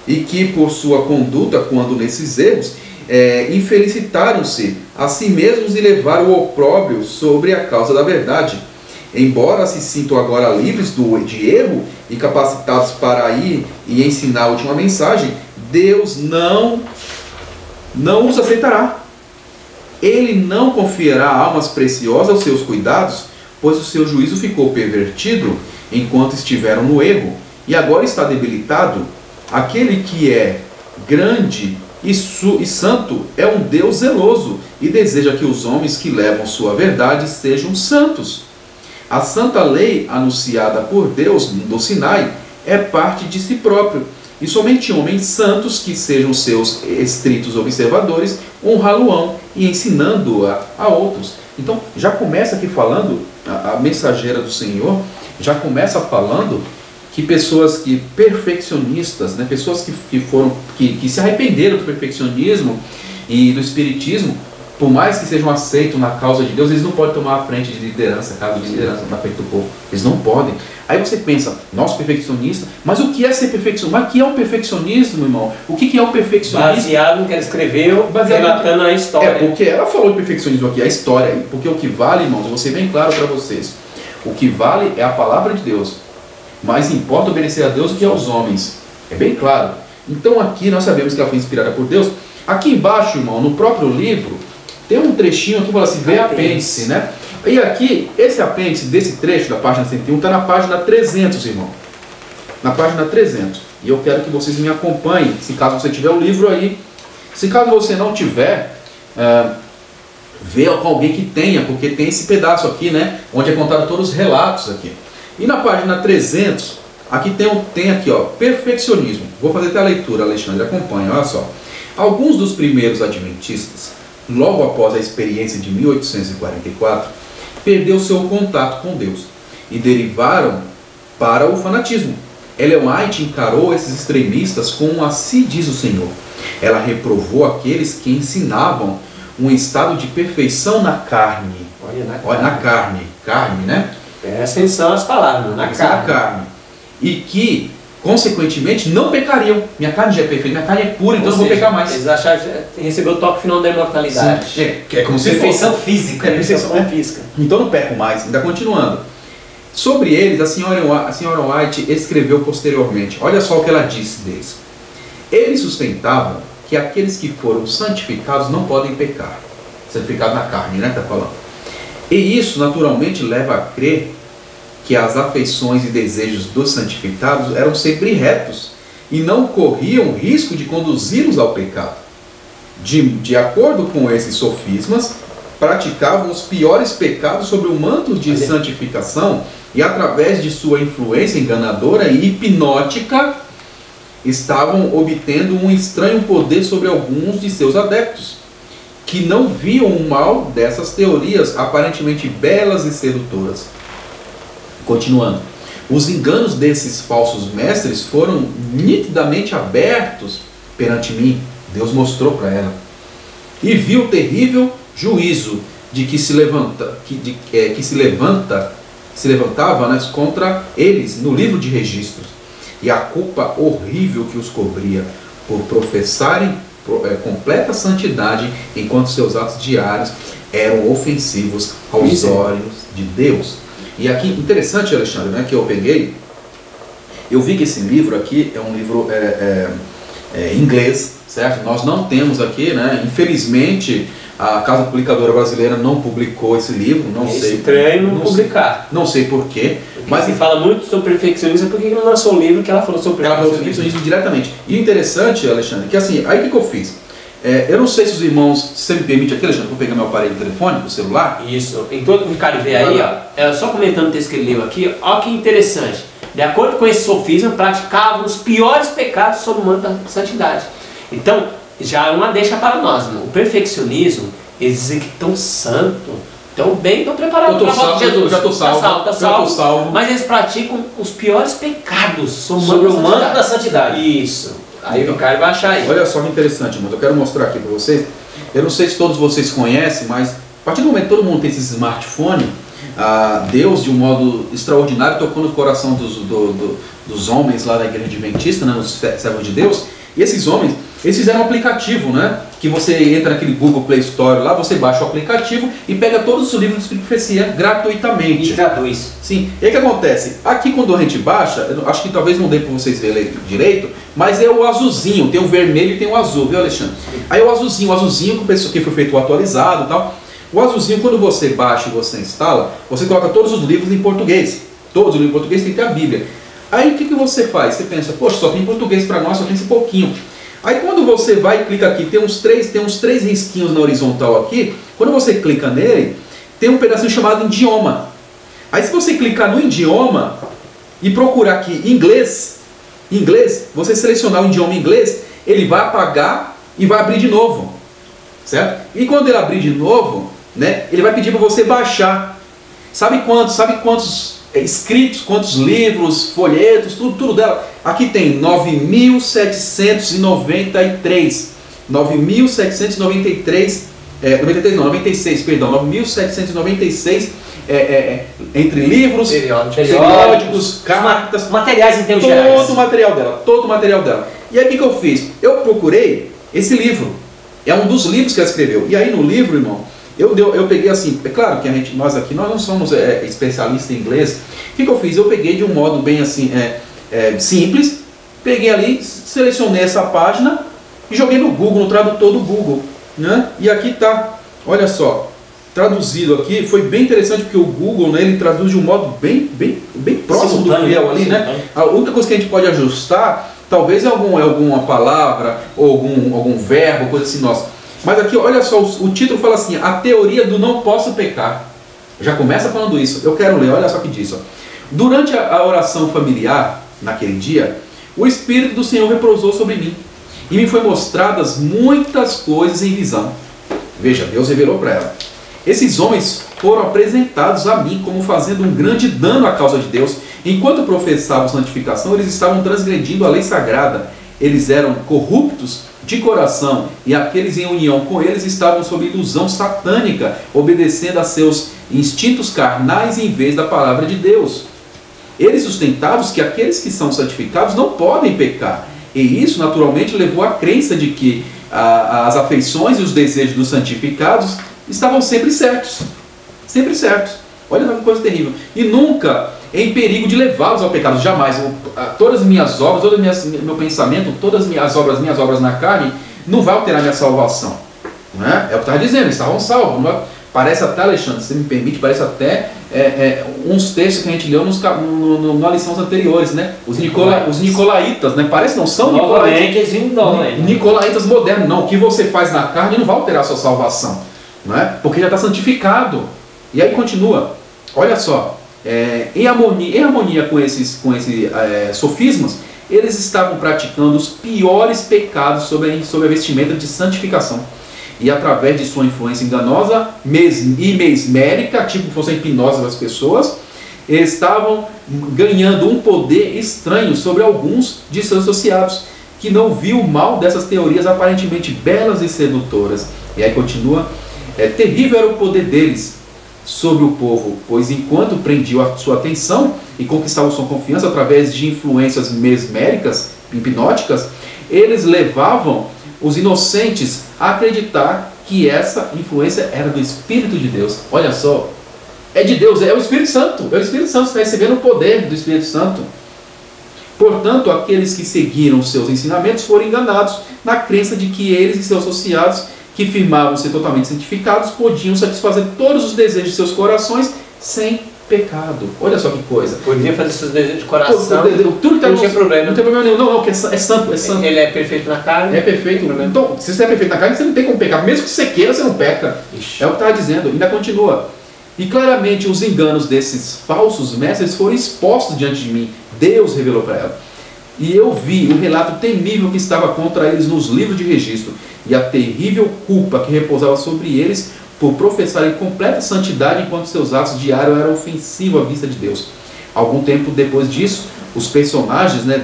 [SPEAKER 2] e que por sua conduta, quando nesses erros, infelicitaram-se a si mesmos e levaram o opróbrio sobre a causa da verdade. Embora se sintam agora livres de erro e capacitados para ir e ensinar a última mensagem, Deus não os aceitará. Ele não confiará almas preciosas aos seus cuidados, pois o seu juízo ficou pervertido enquanto estiveram no erro, e agora está debilitado. Aquele que é grande e santo é um Deus zeloso e deseja que os homens que levam sua verdade sejam santos. A santa lei anunciada por Deus no Sinai é parte de si próprio, e somente homens santos que sejam seus estritos observadores honrá-lo-ão e ensinando-a a outros. Então já começa aqui falando, a mensageira do Senhor já começa falando que pessoas que perfeccionistas, né, pessoas que se arrependeram do perfeccionismo e do espiritismo, por mais que sejam aceitos na causa de Deus, eles não podem tomar a frente de liderança, cargo de liderança na frente do povo. Eles não podem. Aí você pensa, nossa, perfeccionista, mas o que é ser perfeccionista? Mas o que é o perfeccionismo, irmão? O que é o perfeccionismo?
[SPEAKER 1] Baseado no que ela escreveu, relatando a história.
[SPEAKER 2] Porque ela falou de perfeccionismo aqui, a história. Porque o que vale, irmãos, eu vou ser bem claro para vocês. O que vale é a palavra de Deus. Mais importa obedecer a Deus do que aos homens. É bem claro. Então aqui nós sabemos que ela foi inspirada por Deus. Aqui embaixo, irmão, no próprio livro, tem um trechinho aqui que fala assim, vê apêndice, né? E aqui, esse apêndice desse trecho da página 101 está na página 300, irmão. Na página 300. E eu quero que vocês me acompanhem, se caso você tiver o livro aí. Se caso você não tiver, Vê com alguém que tenha, porque tem esse pedaço aqui, né? Onde é contado todos os relatos aqui. E na página 300, aqui tem aqui, ó, perfeccionismo. Vou fazer até a leitura, Alexandre, acompanha, olha só. Alguns dos primeiros adventistas, logo após a experiência de 1844, perdeu seu contato com Deus e derivaram para o fanatismo. Ellen White encarou esses extremistas com um assim diz o Senhor. Ela reprovou aqueles que ensinavam um estado de perfeição na carne. Olha, na carne. Carne, né?
[SPEAKER 1] Presta atenção às palavras, na carne.
[SPEAKER 2] E que, consequentemente, não pecariam. Minha carne já é perfeita, minha carne é pura, então eu não vou pecar mais.
[SPEAKER 1] Eles acharam que recebeu o toque final da imortalidade.
[SPEAKER 2] Sim, é como se
[SPEAKER 3] perfeição
[SPEAKER 2] fosse
[SPEAKER 3] física.
[SPEAKER 2] Perfeição física. Então não peco mais. Ainda continuando. Sobre eles, a senhora White escreveu posteriormente. Olha só o que ela disse deles. Eles sustentavam que aqueles que foram santificados não podem pecar. Santificado na carne, né? Está falando. E isso, naturalmente, leva a crer que as afeições e desejos dos santificados eram sempre retos e não corriam risco de conduzi-los ao pecado. De acordo com esses sofismas, praticavam os piores pecados sobre o manto de santificação e, através de sua influência enganadora e hipnótica, estavam obtendo um estranho poder sobre alguns de seus adeptos, que não viam o mal dessas teorias aparentemente belas e sedutoras. Continuando. Os enganos desses falsos mestres foram nitidamente abertos perante mim. Deus mostrou para ela. E viu o terrível juízo de que se levantava, né, contra eles no livro de registros. E a culpa horrível que os cobria por professarem completa santidade, enquanto seus atos diários eram ofensivos aos olhos de Deus. E aqui, interessante, Alexandre, né, que eu peguei, eu vi que esse livro aqui é um livro em inglês, certo? Nós não temos aqui, né, infelizmente, a Casa Publicadora Brasileira não publicou esse livro, não sei.
[SPEAKER 1] Estranho não publicar.
[SPEAKER 2] Não sei porquê.
[SPEAKER 1] Mas se fala muito sobre perfeccionismo, por que não lançou um livro que ela falou sobre perfeccionismo?
[SPEAKER 2] Ela falou sobre perfeccionismo diretamente. E o interessante, Alexandre, que assim, aí o que eu fiz? Eu não sei se os irmãos, se você me permite aqui, Alexandre, vou pegar meu aparelho telefônico, o celular.
[SPEAKER 1] Isso. Enquanto o cara vê aí, ó, só comentando o texto que ele leu aqui, ó que interessante. De acordo com esse sofisma, praticavam os piores pecados sob o manto da santidade. Então, já é uma deixa para nós, né? O perfeccionismo, eles dizem que estão santos, estão bem, estão preparados para a volta de Jesus.
[SPEAKER 2] Eu já estou salvo,
[SPEAKER 1] tá salvo, mas eles praticam os piores pecados
[SPEAKER 3] sobre o manto da santidade.
[SPEAKER 1] Isso. Aí o cara vai achar aí.
[SPEAKER 2] Olha só que interessante, mas eu quero mostrar aqui para vocês. Eu não sei se todos vocês conhecem, mas a partir do momento que todo mundo tem esse smartphone, Deus, de um modo extraordinário, tocou no coração dos homens lá da igreja adventista, né, nos servos de Deus. E esses homens, eles fizeram um aplicativo, né? Que você entra naquele Google Play Store lá, você baixa o aplicativo e pega todos os livros de Espírito de Profecia gratuitamente.
[SPEAKER 3] E traduz.
[SPEAKER 2] Sim. E aí o que acontece? Aqui quando a gente baixa, eu acho que talvez não dê para vocês verem direito, mas é o azulzinho, tem o vermelho e tem o azul, viu, Alexandre? Aí o azulzinho que foi feito atualizado e tal. O azulzinho, quando você baixa e você instala, você coloca todos os livros em português. Todos os livros em português tem que ter a Bíblia. Aí o que você faz? Você pensa, poxa, só tem português para nós, só tem esse pouquinho. Aí quando você vai e clica aqui, tem uns três risquinhos na horizontal aqui. Quando você clica nele, tem um pedacinho chamado idioma. Aí se você clicar no idioma e procurar aqui inglês, você selecionar o idioma inglês, ele vai apagar e vai abrir de novo, certo? E quando ele abrir de novo, né, ele vai pedir para você baixar. Sabe quantos escritos, quantos livros, folhetos, tudo dela? Aqui tem 9.793, 9.793, 96, perdão, 9.796 entre livros, periódicos, cartas,
[SPEAKER 3] materiais em termos gerais.
[SPEAKER 2] Todo o material dela. E aí o que eu fiz? Eu procurei esse livro. É um dos livros que ela escreveu. E aí no livro, irmão, eu peguei assim, é claro que nós não somos especialistas em inglês. O que eu fiz? Eu peguei de um modo bem assim, simples, peguei ali, selecionei essa página e joguei no Google, no tradutor do Google, né? E aqui tá, olha só, traduzido aqui, foi bem interessante porque o Google, né, ele traduz de um modo bem próximo do fiel ali, né? A única coisa que a gente pode ajustar, talvez é alguma palavra ou algum verbo, coisa assim, nossa. Mas aqui, olha só, o título fala assim, a teoria do não posso pecar. Já começa falando isso. Eu quero ler, olha só o que diz. Ó. Durante a oração familiar, naquele dia, o Espírito do Senhor repousou sobre mim. E me foi mostradas muitas coisas em visão. Veja, Deus revelou para ela. Esses homens foram apresentados a mim como fazendo um grande dano à causa de Deus. Enquanto professavam santificação, eles estavam transgredindo a lei sagrada. Eles eram corruptos de coração e aqueles em união com eles estavam sob ilusão satânica, obedecendo a seus instintos carnais em vez da palavra de Deus. Eles sustentavam que aqueles que são santificados não podem pecar. E isso naturalmente levou à crença de que as afeições e os desejos dos santificados estavam sempre certos. Sempre certos. Olha que coisa terrível. E nunca em perigo de levá-los ao pecado. Jamais. Todas as minhas obras, todo meu pensamento, todas as minhas obras na carne, não vai alterar minha salvação. Não é? É o que estava dizendo, eles estavam salvos. Não é? Parece até, Alexandre, se me permite, parece até uns textos que a gente leu nas lições anteriores, né? Os nicolaítas, né? Parece não são nicolaítas modernos. Não, o que você faz na carne não vai alterar a sua salvação. Não é? Porque já está santificado. E aí continua, olha só, em harmonia com esses sofismas, eles estavam praticando os piores pecados sob a vestimenta de santificação. E através de sua influência enganosa e mesmérica, tipo fosse a hipnose das pessoas, eles estavam ganhando um poder estranho sobre alguns de seus associados, que não viu o mal dessas teorias aparentemente belas e sedutoras. E aí continua, terrível era o poder deles sobre o povo, pois enquanto prendiam a sua atenção e conquistavam sua confiança através de influências mesméricas, hipnóticas, eles levavam os inocentes a acreditar que essa influência era do Espírito de Deus. Olha só, é de Deus, é o Espírito Santo, está recebendo o poder do Espírito Santo. Portanto, aqueles que seguiram seus ensinamentos foram enganados na crença de que eles e seus associados, que afirmavam ser totalmente santificados, podiam satisfazer todos os desejos de seus corações sem pecado. Olha só que coisa.
[SPEAKER 1] Podia fazer seus desejos de coração.
[SPEAKER 2] Tudo
[SPEAKER 1] não tinha problema.
[SPEAKER 2] Não tem problema nenhum. Não, que é santo, é santo.
[SPEAKER 1] Ele é perfeito na carne.
[SPEAKER 2] É perfeito. Então, se você é perfeito na carne, você não tem como pecar. Mesmo que você queira, você não peca. Ixi. É o que estava dizendo. Ainda continua. E claramente os enganos desses falsos mestres foram expostos diante de mim. Deus revelou para ela. E eu vi o relato temível que estava contra eles nos livros de registro. E a terrível culpa que repousava sobre eles por professarem completa santidade enquanto seus atos diários eram ofensivos à vista de Deus. Algum tempo depois disso, os personagens, né,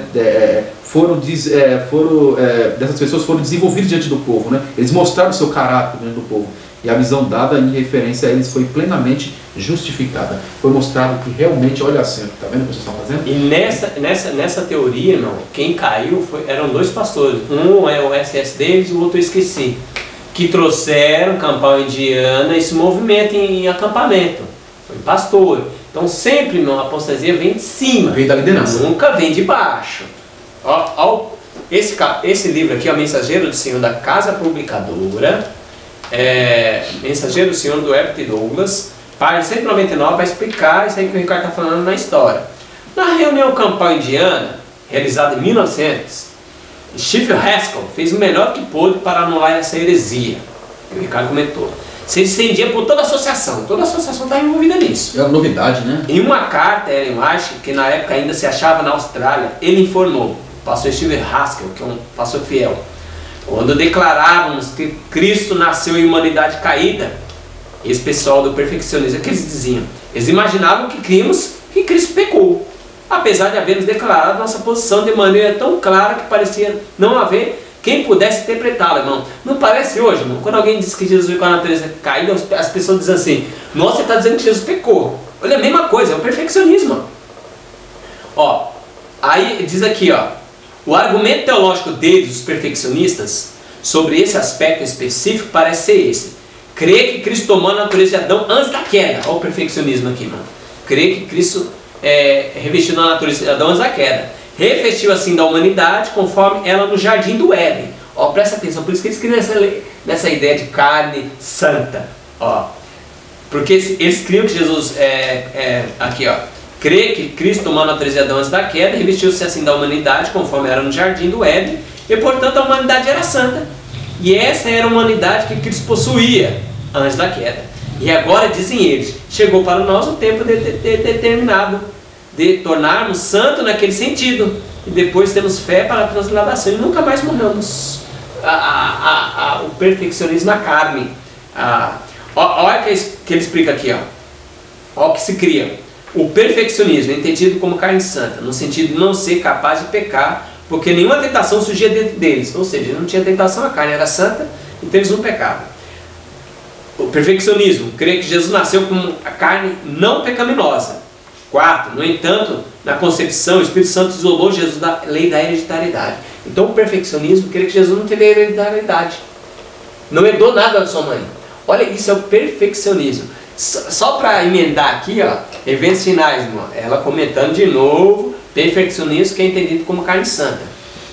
[SPEAKER 2] dessas pessoas foram desenvolvidos diante do povo. Né? Eles mostraram o seu caráter diante do povo. E a visão dada em referência a eles foi plenamente justificada. Foi mostrado que realmente, olha assim, está vendo o que vocês estão fazendo?
[SPEAKER 1] E nessa teoria, irmão, quem caiu eram dois pastores. Um é o S.S. Davis e o outro eu esqueci. Que trouxeram campal indiana, esse movimento em acampamento. Foi pastor. Então sempre, irmão, a apostasia vem de cima.
[SPEAKER 2] Vem da liderança.
[SPEAKER 1] Nunca vem de baixo. Esse livro aqui é o Mensageiro do Senhor da Casa Publicadora. Mensageiro do Senhor do Herbert Douglas. Página 199 vai explicar isso aí que o Ricardo está falando na história. Na reunião campal indiana, realizada em 1900, Steve Haskell fez o melhor que pôde para anular essa heresia, que o Ricardo comentou. Se estendia por toda a associação está envolvida nisso.
[SPEAKER 2] É uma novidade, né?
[SPEAKER 1] Em uma carta, Ellen White, que na época ainda se achava na Austrália, ele informou, o pastor Steve Haskell, que é um pastor fiel, quando declarávamos que Cristo nasceu em humanidade caída, esse pessoal do perfeccionismo, o que eles diziam? Eles imaginavam que críamos que Cristo pecou. Apesar de havermos declarado nossa posição de maneira tão clara que parecia não haver quem pudesse interpretá-la, irmão. Não parece hoje, irmão? Quando alguém diz que Jesus veio com a natureza caída, as pessoas dizem assim, nossa, você está dizendo que Jesus pecou. Olha, a mesma coisa, é o perfeccionismo. Ó, aí diz aqui, ó, o argumento teológico deles, os perfeccionistas, sobre esse aspecto específico parece ser esse. Crer que Cristo tomou a natureza de Adão antes da queda. Olha o perfeccionismo aqui, irmão. Crer que Cristo revestiu na natureza de Adão antes da queda. Revestiu assim da humanidade conforme ela no jardim do Éden. Ó, presta atenção, por isso que eles criam nessa ideia de carne santa. Ó, porque eles criam que Jesus aqui, ó. Crê que Cristo tomou a natureza de Adão antes da queda, revestiu-se assim da humanidade conforme era no jardim do Éden, e portanto a humanidade era santa. E essa era a humanidade que Cristo possuía antes da queda. E agora, dizem eles, chegou para nós o tempo determinado de tornarmos santo naquele sentido. E depois temos fé para a transladação e nunca mais morramos. O perfeccionismo na carne. Olha que ele explica aqui, ó. Olha o que se cria. O perfeccionismo é entendido como carne santa, no sentido de não ser capaz de pecar, porque nenhuma tentação surgia dentro deles. Ou seja, não tinha tentação, a carne era santa, então eles não pecavam. O perfeccionismo, crer que Jesus nasceu com a carne não pecaminosa. 4. No entanto, na concepção, o Espírito Santo isolou Jesus da lei da hereditariedade. Então o perfeccionismo crê que Jesus não teve hereditariedade. Não herdou nada da sua mãe. Olha, isso é o perfeccionismo. Só para emendar aqui, ó, eventos finais, irmão, ela comentando de novo, perfeccionismo que é entendido como carne santa.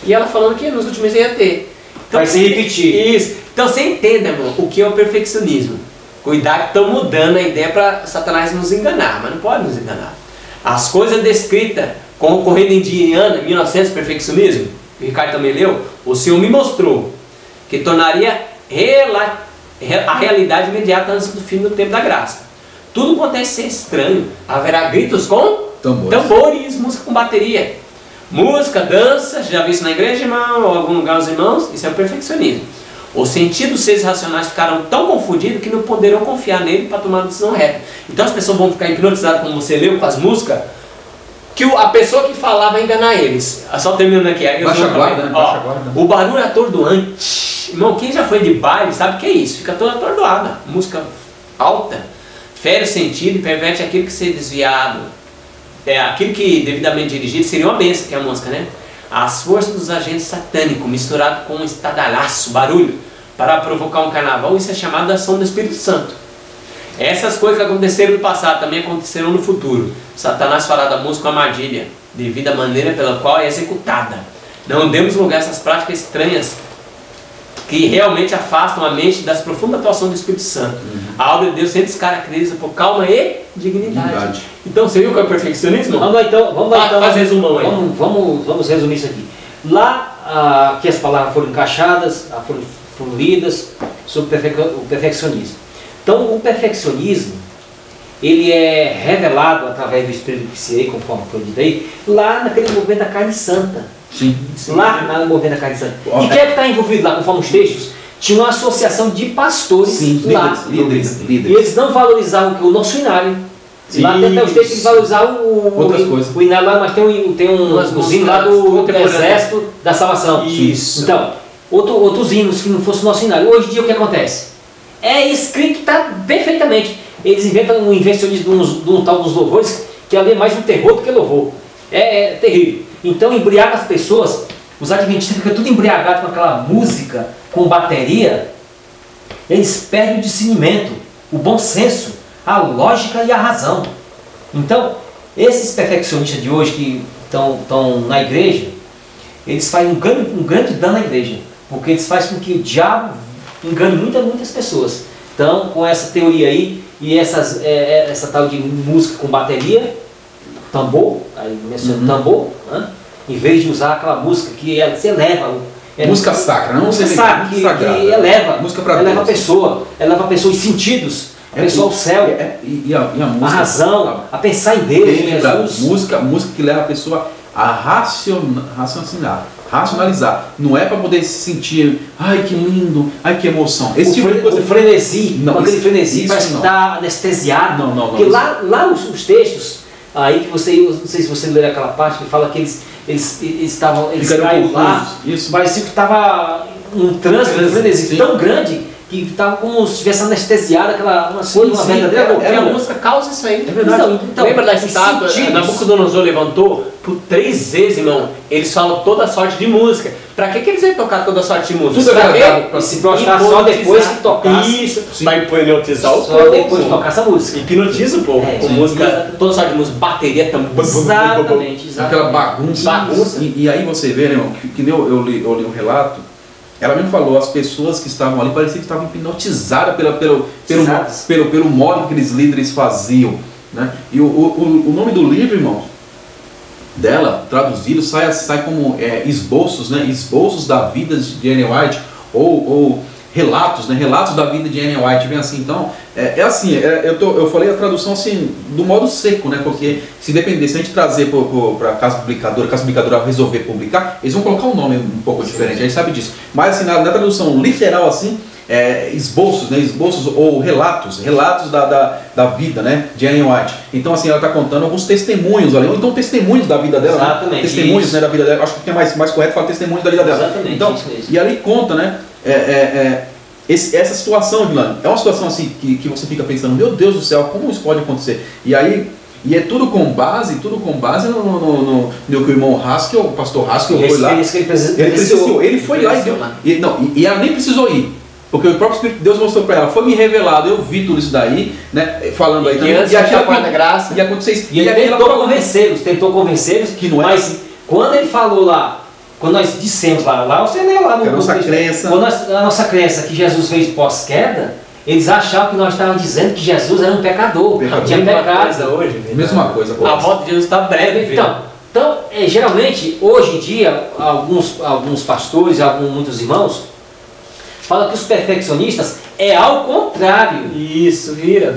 [SPEAKER 1] E ela falando que nos últimos dias ia ter. Então,
[SPEAKER 3] vai se repetir.
[SPEAKER 1] Isso. Então você entenda, irmão, o que é o perfeccionismo. Cuidado que estão mudando a ideia para Satanás nos enganar, mas não pode nos enganar. As coisas descritas com o correndo indiano em 1900, perfeccionismo, que o Ricardo também leu, o Senhor me mostrou que tornaria a realidade imediata antes do fim do tempo da graça. Tudo acontece ser estranho. Haverá gritos com tambores, música com bateria. Música, dança, já viu isso na igreja, irmão, ou em algum lugar os irmãos? Isso é o perfeccionismo. Os sentidos seres racionais ficaram tão confundidos que não poderão confiar nele para tomar uma decisão reta. Então as pessoas vão ficar hipnotizadas, como você leu, com as músicas, que a pessoa que falar vai enganar eles. Só terminando aqui.
[SPEAKER 2] Baixa guarda, né? Baixa guarda.
[SPEAKER 1] O barulho é atordoante. Irmão, quem já foi de baile sabe o que é isso. Fica toda atordoada. Música alta. Fere o sentido e perverte aquilo que ser desviado. Aquilo que devidamente dirigido seria uma bênção, que é a música, né? As forças dos agentes satânicos misturado com um estadalhaço, barulho, para provocar um carnaval, isso é chamado de ação do Espírito Santo. Essas coisas que aconteceram no passado também acontecerão no futuro. Satanás fará da música uma armadilha, devido à maneira pela qual é executada. Não demos lugar a essas práticas estranhas que realmente afastam a mente das profundas atuações do Espírito Santo. A obra de Deus sempre se caracteriza por calma e dignidade. Então, você viu o que é o perfeccionismo?
[SPEAKER 3] Vamos lá então.
[SPEAKER 1] Faz resumão aí.
[SPEAKER 3] Vamos resumir isso aqui. Lá que as palavras foram encaixadas, foram lidas sobre o perfeccionismo. Então, o perfeccionismo, ele é revelado através do Espírito que se conforme foi dito aí, lá naquele movimento da carne santa.
[SPEAKER 2] Sim.
[SPEAKER 3] Lá no movimento da carne santa. E quem é que está envolvido lá, conforme os textos? Tinha uma associação de pastores lá.
[SPEAKER 2] Líderes.
[SPEAKER 3] E eles não valorizavam o nosso inário. Lá até os textos eles valorizavam o inário lá, mas tem uns hinos lá do exército da salvação.
[SPEAKER 1] Isso.
[SPEAKER 3] Então, outros hinos que não fossem o nosso inário. Hoje em dia o que acontece? É escrito que está perfeitamente. Eles inventam um invencionismo de um tal dos louvores, que ali é mais um terror do que louvor. É terrível. Então embriaga as pessoas, os adventistas ficam tudo embriagados com aquela música, com bateria, eles perdem o discernimento, o bom senso, a lógica e a razão. Então, esses perfeccionistas de hoje que estão na igreja, eles fazem um grande dano à igreja, porque eles fazem com que o diabo engane muitas pessoas. Então, com essa teoria aí, e essa tal de música com bateria, tambor, aí menciona tambor, né? Em vez de usar aquela música que se eleva.
[SPEAKER 2] Música sacra, não
[SPEAKER 3] música sacra, que eleva, música pra eleva Deus. eleva a pessoa os sentidos, a pessoa ao céu,
[SPEAKER 2] e a música,
[SPEAKER 3] a razão, a pensar em Deus, em Jesus.
[SPEAKER 2] Música que leva a pessoa a racionalizar. Não é para poder se sentir, ai que lindo, ai que emoção.
[SPEAKER 3] Esse tipo de coisa. O frenesi, aquele frenesi parece que está anestesiado. Porque lá os textos, aí que você, eu não sei se você leu aquela parte que fala que eles caíram lá, parecia que estava um trânsito, um frenesi tão grande que estava como se estivesse anestesiado, uma verdadeira
[SPEAKER 1] loucura. A música causa isso aí.
[SPEAKER 3] É verdade.
[SPEAKER 1] Então, lembra da estátua? Nabucodonosor levantou por 3 vezes, irmão. Eles falam toda sorte de música. Pra que eles iam tocar toda sorte de música?
[SPEAKER 3] Tudo é para se prostrar só depois que tocasse.
[SPEAKER 1] Isso, vai hipnotizar o povo.
[SPEAKER 3] Só depois de tocar essa música.
[SPEAKER 1] Hipnotiza o povo. Com música, toda sorte de música, bateria também.
[SPEAKER 3] Exatamente.
[SPEAKER 2] Aquela bagunça. E aí você vê, né, irmão, que nem eu li um relato. Ela mesmo falou, as pessoas que estavam ali pareciam que estavam hipnotizadas pelo modo que aqueles líderes faziam, né? E o nome do livro, irmão, dela, traduzido, sai como esboços, né? Esboços da vida de Ellen White, ou relatos, né? Relatos da vida de Ellen White, vem assim. Então, eu falei a tradução assim, do modo seco, né? Porque se dependesse, se a gente trazer para a casa publicadora resolver publicar, eles vão colocar um nome um pouco diferente, a gente sabe disso. Mas assim, na tradução literal assim, esboços, né? Esboços ou relatos da vida, né? De Ellen White. Então assim, ela está contando alguns testemunhos ali, ou então testemunhos da vida dela.
[SPEAKER 3] Exatamente.
[SPEAKER 2] Né? Testemunhos, né, da vida dela. Acho que é mais correto falar testemunhos da vida dela.
[SPEAKER 3] Exatamente.
[SPEAKER 2] Então, e ali conta, né? Essa situação, Vilano, é uma situação assim que você fica pensando, meu Deus do céu, como isso pode acontecer? E aí, é tudo com base no que o irmão Haskell, o pastor Haskell foi lá. Ele foi lá e deu. E ela nem precisou ir. Porque o próprio Espírito de Deus mostrou para ela, foi me revelado, eu vi tudo isso daí, né? Falando aí também.
[SPEAKER 1] E aquela quarta graça.
[SPEAKER 2] E aconteceu isso.
[SPEAKER 3] E ele tentou convencê-los,
[SPEAKER 2] que não é.
[SPEAKER 3] Mas quando ele falou lá, quando nós dissemos lá você leu lá no
[SPEAKER 2] a nossa crença.
[SPEAKER 3] Quando a nossa crença que Jesus fez pós-queda, eles achavam que nós estávamos dizendo que Jesus era um pecador. Tinha pecado
[SPEAKER 1] hoje.
[SPEAKER 2] Mesma coisa.
[SPEAKER 1] A volta de Jesus está breve.
[SPEAKER 3] Então geralmente, hoje em dia, alguns pastores, muitos irmãos, falam que os perfeccionistas é ao contrário.
[SPEAKER 1] Isso, vira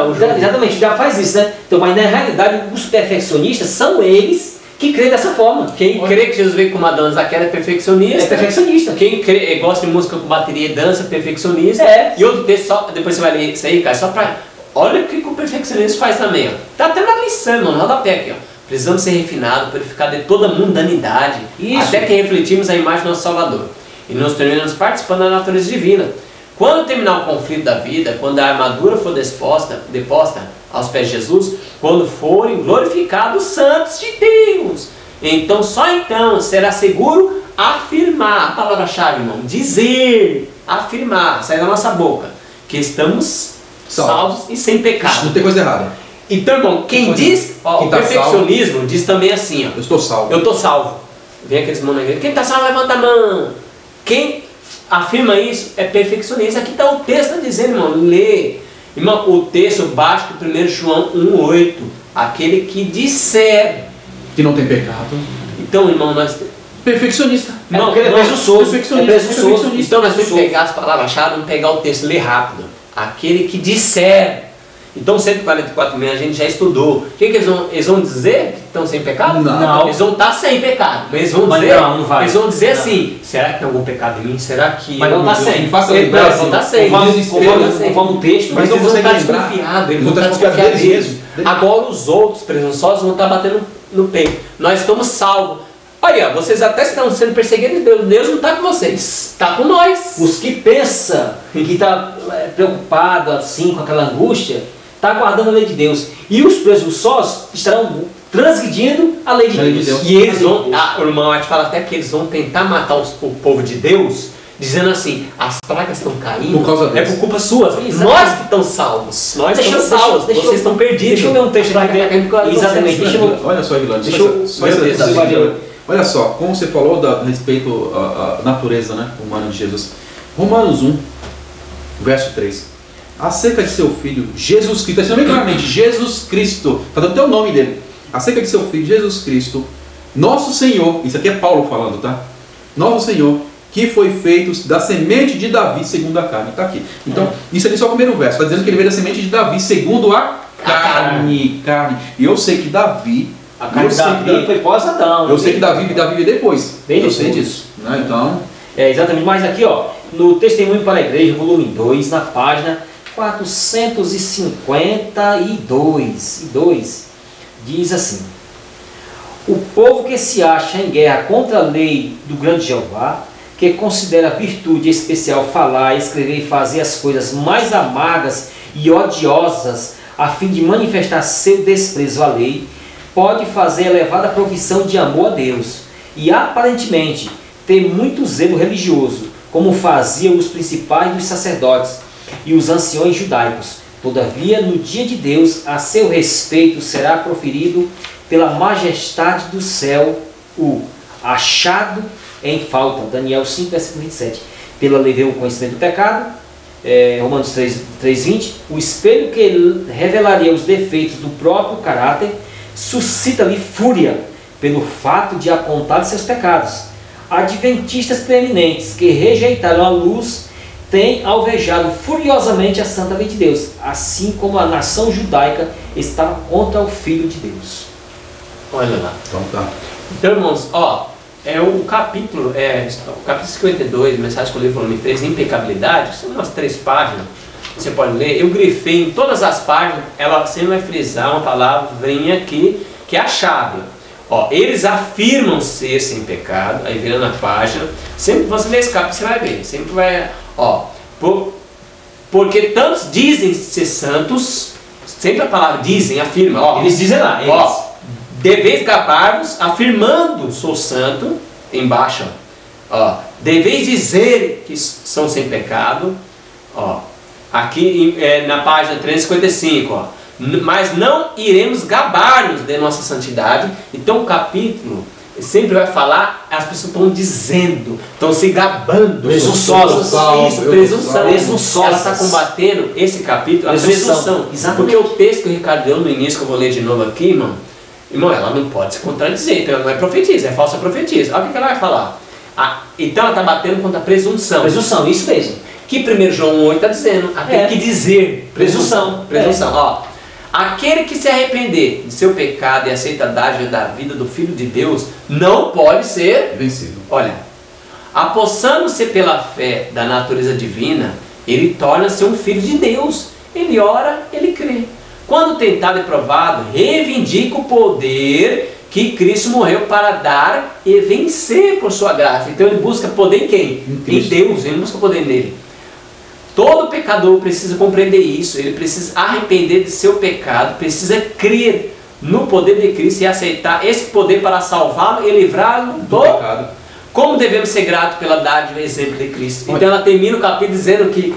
[SPEAKER 1] o jogo.
[SPEAKER 3] Exatamente, já faz isso, né? Então, mas na realidade, os perfeccionistas são eles que crê dessa forma.
[SPEAKER 1] Quem crê que Jesus veio com uma dança daquela é perfeccionista.
[SPEAKER 3] É perfeccionista.
[SPEAKER 1] Quem gosta de música com bateria e dança é perfeccionista. E outro texto, depois você vai ler isso aí, cara, só pra... Olha o que o perfeccionismo faz também, ó. Tá até na lição, mano, rodapé aqui, ó. Precisamos ser refinados, purificados de toda mundanidade, até que refletimos a imagem do nosso Salvador. E nós terminamos participando da natureza divina. Quando terminar o conflito da vida, quando a armadura for deposta aos pés de Jesus, quando forem glorificados os santos de Deus, então só então será seguro afirmar, a palavra-chave, irmão, dizer, afirmar, sair da nossa boca, que estamos salvos e sem pecado.
[SPEAKER 2] Não tem coisa errada.
[SPEAKER 1] Então, irmão, quem diz, o perfeccionismo salvo, diz também assim, ó,
[SPEAKER 2] eu estou salvo.
[SPEAKER 1] Eu estou salvo. Vem aqueles irmãos na igreja, quem está salvo, levanta a mão. Quem afirma isso é perfeccionista. Aqui está o texto tá dizendo, irmão, lê. Irmão, o texto básico do 1 João 1,8. Aquele que disser
[SPEAKER 2] que não tem pecado.
[SPEAKER 1] Então, irmão, nós...
[SPEAKER 2] Perfeccionista.
[SPEAKER 3] Não, ele é presunçoso. Perfeccionista.
[SPEAKER 1] Então nós temos que pegar as palavras-chave, vamos pegar o texto, ler rápido. Aquele que disser. Então 144.000 a gente já estudou. O que eles vão dizer que estão sem pecado?
[SPEAKER 2] Não.
[SPEAKER 1] Eles vão estar sem pecado. Eles vão dizer,
[SPEAKER 3] não vai.
[SPEAKER 1] Eles vão dizer assim, será que tem algum pecado em mim? Será que...
[SPEAKER 3] Mas não está sem.
[SPEAKER 2] Me faça lembrar assim.
[SPEAKER 1] Não está sem.
[SPEAKER 3] Conforme o texto.
[SPEAKER 1] Mas eles vão estar desconfiados. Eles vão estar desconfiados mesmo. Agora os outros presunçosos vão estar batendo no peito. Nós estamos salvos. Olha, vocês até estão sendo perseguidos, Deus não está com vocês, está com nós.
[SPEAKER 3] Os que pensam que está preocupado assim com aquela angústia, está guardando a lei de Deus. E os presunçosos estarão transgredindo a lei de Deus.
[SPEAKER 1] E eles vão, o irmão White fala até que eles vão tentar matar o povo de Deus, dizendo assim, as pragas estão caindo,
[SPEAKER 2] por causa deles.
[SPEAKER 1] É por culpa sua. Nós que estamos salvos. Nós estamos salvos, vocês estão perdidos.
[SPEAKER 3] Deixa eu ver um texto lá. Exatamente.
[SPEAKER 2] Olha só, Vilano. Olha só, como você falou a respeito à natureza, né, humana de Jesus. Romanos 1, verso 3. Acerca de seu filho, Jesus Cristo, está dizendo claramente, Jesus Cristo, está dando até o nome dele. Acerca de seu filho, Jesus Cristo, nosso Senhor, isso aqui é Paulo falando, tá? Nosso Senhor, que foi feito da semente de Davi segundo a carne. Está aqui. Então, isso aqui é só o primeiro verso, está dizendo que ele veio da semente de Davi segundo a carne. E eu sei que Davi...
[SPEAKER 3] A carne de Davi foi pós-Adão.
[SPEAKER 2] Eu sei que Davi veio depois.
[SPEAKER 3] Eu
[SPEAKER 2] sei disso. Né? Então...
[SPEAKER 3] exatamente. Mas aqui, ó, no Testemunho para a Igreja, volume 2, na página 452, diz assim: o povo que se acha em guerra contra a lei do grande Jeová, que considera virtude especial falar, escrever e fazer as coisas mais amargas e odiosas, a fim de manifestar seu desprezo à lei, pode fazer elevada profissão de amor a Deus e aparentemente ter muito zelo religioso, como faziam os principais dos sacerdotes e os anciões judaicos. Todavia, no dia de Deus, a seu respeito será proferido pela majestade do céu o achado em falta. Daniel 5, versículo 27. Pela lei veio o conhecimento do pecado. Romanos 3:20. O espelho que revelaria os defeitos do próprio caráter suscita-lhe fúria pelo fato de apontar seus pecados. Adventistas preeminentes que rejeitaram a luz têm alvejado furiosamente a santa lei de Deus, assim como a nação judaica estava contra o Filho de Deus.
[SPEAKER 1] Olha lá.
[SPEAKER 2] Então tá.
[SPEAKER 1] Então, irmãos, ó, o capítulo 52, mensagem com o livro volume 3, impecabilidade, são umas 3 páginas, você pode ler. Eu grifei em todas as páginas, ela sempre vai frisar uma palavrinha aqui, que é a chave. Ó, eles afirmam ser sem pecado, aí virando a página, sempre que você ler esse capítulo, você vai ver, sempre vai, ó, porque tantos dizem ser santos, sempre a palavra dizem, afirma, ó.
[SPEAKER 3] Eles dizem lá, eles.
[SPEAKER 1] Ó, deveis gabar-vos, afirmando sou santo, embaixo, ó, deveis dizer que são sem pecado, ó, aqui na página 355, ó, mas não iremos gabar-nos de nossa santidade. Então o capítulo sempre vai falar, as pessoas estão dizendo, estão se gabando, presunção. Ela está combatendo esse capítulo, a presunção. Porque o texto que o Ricardo deu no início, que eu vou ler de novo aqui, irmão, ela não pode se contradizer, então ela não é profetisa, é falsa profetisa. Olha o que ela vai falar. Então ela está batendo contra a presunção.
[SPEAKER 3] Presunção, isso mesmo.
[SPEAKER 1] Que 1 João 8 está dizendo, aquele que dizer, presunção. Ó, aquele que se arrepender de seu pecado e aceita a dádiva da vida do Filho de Deus, não pode ser
[SPEAKER 2] vencido.
[SPEAKER 1] Olha, apossando-se pela fé da natureza divina, ele torna-se um filho de Deus. Ele ora, ele crê. Quando tentado e provado, reivindica o poder que Cristo morreu para dar e vencer por sua graça. Então ele busca poder em quem? Em Deus, ele não busca poder nele. Todo pecador precisa compreender isso, ele precisa arrepender de seu pecado, precisa crer no poder de Cristo e aceitar esse poder para salvá-lo e livrá-lo do pecado. Como devemos ser gratos pela dádiva e exemplo de Cristo? Então ela termina o capítulo dizendo que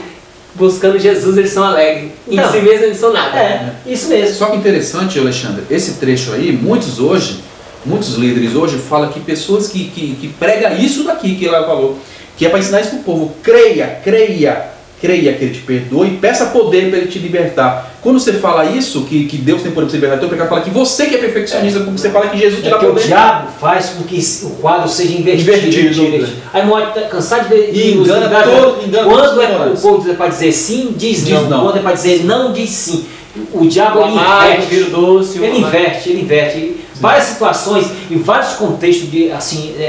[SPEAKER 1] buscando Jesus eles são alegres, em si mesmos eles são nada.
[SPEAKER 3] Isso mesmo.
[SPEAKER 2] Só que interessante, Alexandre, esse trecho aí, muitos líderes hoje falam que pessoas que pregam isso daqui que ela falou, que é para ensinar isso para o povo, creia que Ele te perdoa e peça poder para Ele te libertar. Quando você fala isso, que Deus tem poder para te libertar, então o pecado fala que você que é perfeccionista, porque você fala que Jesus te dá poder.
[SPEAKER 3] O diabo faz com que o quadro seja invertido. Aí não está cansado de ver.
[SPEAKER 2] E engana
[SPEAKER 3] quando o povo é para dizer sim, diz não. Quando é para dizer não, diz sim. O diabo ele inverte. Várias situações, em vários contextos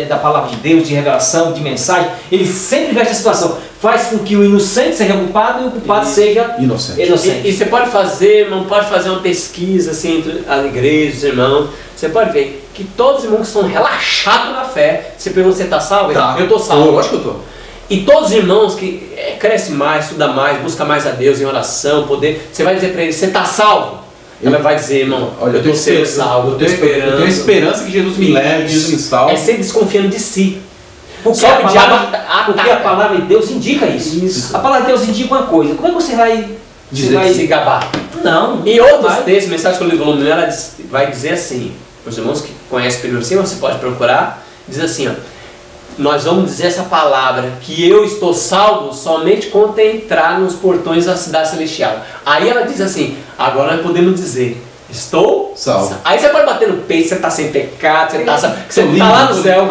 [SPEAKER 3] da palavra de Deus, de revelação, de mensagem, ele sempre inverte a situação. Faz com que o inocente seja culpado e o culpado seja inocente.
[SPEAKER 1] E você pode fazer uma pesquisa assim, entre as igrejas, os irmãos. Você pode ver que todos os irmãos que são relaxados na fé, você pergunta, você está salvo?
[SPEAKER 2] Tá.
[SPEAKER 1] Eu estou salvo.
[SPEAKER 2] Eu acho que eu estou.
[SPEAKER 1] E todos os irmãos que crescem mais, estudam mais, buscam mais a Deus em oração, poder, você vai dizer para eles, você está salvo? Ela vai dizer, irmão,
[SPEAKER 2] olha, eu estou salvo, eu tenho esperança que Jesus me leve, Jesus me salve.
[SPEAKER 1] É sempre desconfiando de si.
[SPEAKER 3] Porque a palavra de Deus indica isso. A palavra de Deus indica uma coisa. Como é que você vai
[SPEAKER 1] se gabar?
[SPEAKER 3] Não.
[SPEAKER 1] Em outros textos, mensagem que eu li no volume, ela vai dizer assim, os irmãos que conhecem o Senhor, você pode procurar, diz assim, ó, nós vamos dizer essa palavra, que eu estou salvo somente quando entrar nos portões da cidade celestial. Aí ela diz assim, agora nós podemos dizer, estou salvo. Aí você pode bater no peito, você está sem pecado, você está lá no céu.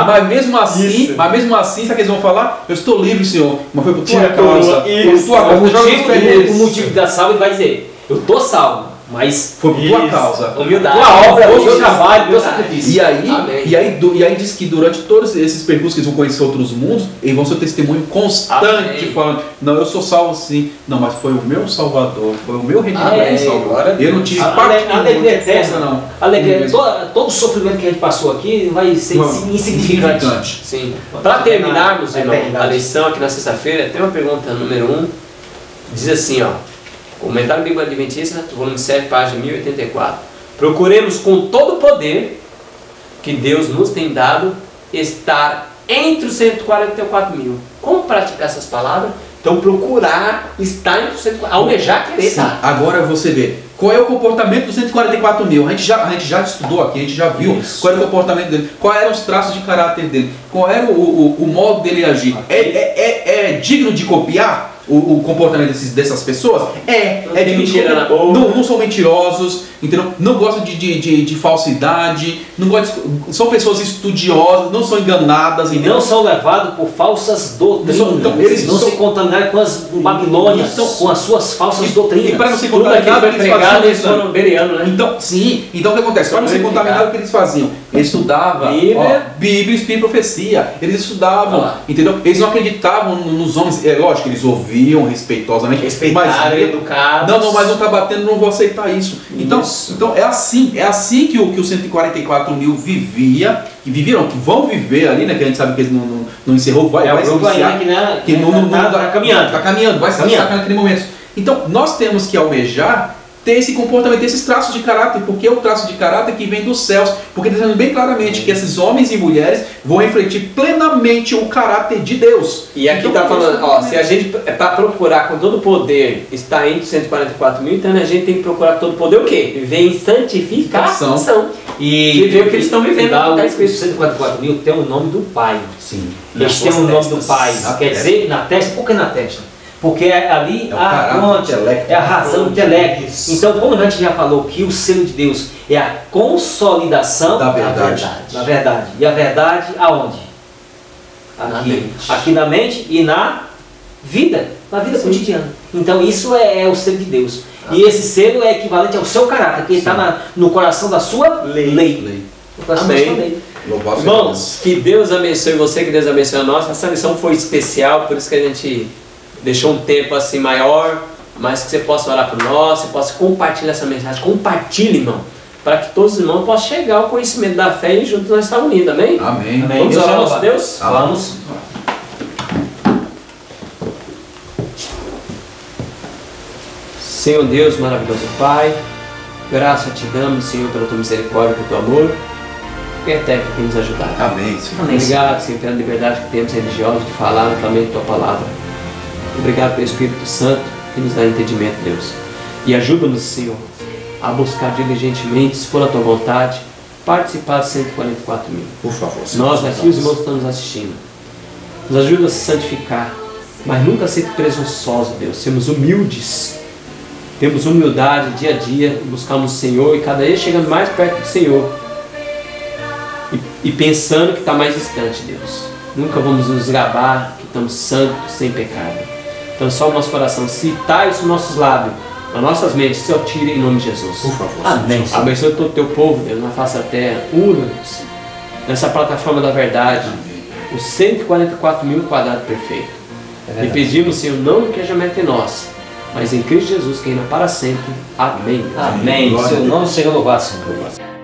[SPEAKER 2] Mas mesmo assim, sabe o que eles vão falar? Eu estou livre, Senhor, mas foi por tua causa.
[SPEAKER 3] O motivo da salva ele vai dizer, eu estou salvo. Mas
[SPEAKER 2] foi por tua causa,
[SPEAKER 1] humildade,
[SPEAKER 3] tua obra, o teu trabalho, o teu sacrifício.
[SPEAKER 2] E aí diz que durante todos esses percursos que eles vão conhecer outros mundos, eles vão ser testemunho constante, falando, não, eu sou salvo sim, não, mas foi o meu Salvador, foi o meu Redentor que me salvou. Eu não tive parte
[SPEAKER 3] alegria eterna, não. Alegria, todo o sofrimento que a gente passou aqui vai ser insignificante.
[SPEAKER 1] Sim. Para terminarmos, irmão, a lição aqui na sexta-feira, tem uma pergunta número 1, diz assim, ó. Comentário Bíblia Adventista, volume 7, página 1084. Procuremos com todo o poder que Deus nos tem dado estar entre os 144 mil. Como praticar essas palavras? Então procurar estar entre os 144 mil, almejar querer estar.
[SPEAKER 2] Agora você vê, qual é o comportamento dos 144 mil? A gente já estudou aqui, a gente já viu qual era o comportamento dele, quais eram os traços de caráter dele, qual era o modo dele agir. É digno de copiar? o comportamento dessas pessoas?
[SPEAKER 1] Não tem mentira na boca.
[SPEAKER 2] Não são mentirosos, entendeu? Não gostam de falsidade, não gostam são pessoas estudiosas, não são enganadas.
[SPEAKER 3] E não são levados por falsas doutrinas.
[SPEAKER 2] Então, eles
[SPEAKER 3] não se contaminaram com as Babilônias, com as suas falsas doutrinas.
[SPEAKER 2] E para não ser
[SPEAKER 1] Tudo aquilo
[SPEAKER 2] contaminado,
[SPEAKER 1] foi
[SPEAKER 2] eles
[SPEAKER 1] pregado,
[SPEAKER 2] faziam
[SPEAKER 1] eles foram berianos, né?
[SPEAKER 2] Então, sim. Então o que acontece? Para não ser contaminado, o que eles faziam? Eles estudavam Bíblia, Espírito e Profecia. Eles estudavam, entendeu? Eles não acreditavam nos homens. É lógico, eles ouviam respeitosamente.
[SPEAKER 1] Respeitaram, educados.
[SPEAKER 2] Não, mas não está batendo, não vou aceitar isso. Então é assim que o 144 mil vivia, que viveram, que vão viver ali, né? Que a gente sabe que eles não encerrou, vai se iniciar,
[SPEAKER 3] que está caminhando.
[SPEAKER 2] Está caminhando, vai se iniciar naquele momento. Então nós temos que almejar ter esse comportamento, ter esses traços de caráter, porque é o traço de caráter que vem dos céus, porque está dizendo bem claramente que esses homens e mulheres vão refletir plenamente o caráter de Deus.
[SPEAKER 1] E aqui está falando, se a gente é para procurar com todo o poder, está entre 144 mil, então a gente tem que procurar com todo o poder o quê? Viver em santificação.
[SPEAKER 3] E
[SPEAKER 1] viver o que eles estão vivendo.
[SPEAKER 3] Os 144 mil tem o nome do Pai.
[SPEAKER 2] Sim.
[SPEAKER 3] Eles têm o nome do Pai. Quer dizer, na testa, por que na testa? Porque ali a fonte, é a razão intelecto. Então, como a gente já falou que o selo de Deus é a consolidação
[SPEAKER 2] da verdade.
[SPEAKER 3] Da verdade. E a verdade aonde? Aqui na mente e na vida cotidiana. Então isso é o selo de Deus. E esse selo é equivalente ao seu caráter, que está no coração da sua lei.
[SPEAKER 1] Amém. Irmãos, que Deus abençoe você, que Deus abençoe a nós. Essa lição foi especial, por isso que a gente deixou um tempo assim maior, mas que você possa orar por nós, você possa compartilhar essa mensagem. Compartilhe, irmão, para que todos os irmãos possam chegar ao conhecimento da fé e juntos nós estamos unidos, amém?
[SPEAKER 2] Amém.
[SPEAKER 1] Vamos orar ao nosso Deus?
[SPEAKER 3] Vamos.
[SPEAKER 1] Senhor Deus, maravilhoso Pai, graça te damos, Senhor, pela tua misericórdia, pelo teu amor, e até que nos ajudar.
[SPEAKER 2] Amém, Senhor.
[SPEAKER 1] Obrigado, Senhor, pela liberdade que temos religiosa de falar amplamente a tua palavra. Obrigado pelo Espírito Santo que nos dá entendimento, Deus. E ajuda-nos, Senhor, a buscar diligentemente, se for a tua vontade, participar de 144 mil.
[SPEAKER 2] Por favor, Senhor.
[SPEAKER 1] Nós aqui, os irmãos que estão nos assistindo, nos ajuda a se santificar, mas nunca ser presunçosos, Deus. Sermos humildes. Temos humildade dia a dia, buscamos o Senhor e cada dia chegando mais perto do Senhor. E pensando que está mais distante, Deus. Nunca vamos nos gabar que estamos santos, sem pecado. Então só o nosso coração, se está isso nos nossos lábios, nas nossas mentes, Senhor, tire em nome de Jesus.
[SPEAKER 2] Por favor.
[SPEAKER 3] Amém.
[SPEAKER 1] Abençoe todo o teu povo, Deus, na face da terra. Una-nos nessa plataforma da verdade. Os 144 mil quadrados perfeitos. E pedimos, Senhor, não no que jamais em nós, mas em Cristo Jesus, que reina para sempre. Amém.
[SPEAKER 3] Amém. Seu nome seja louvado, Senhor.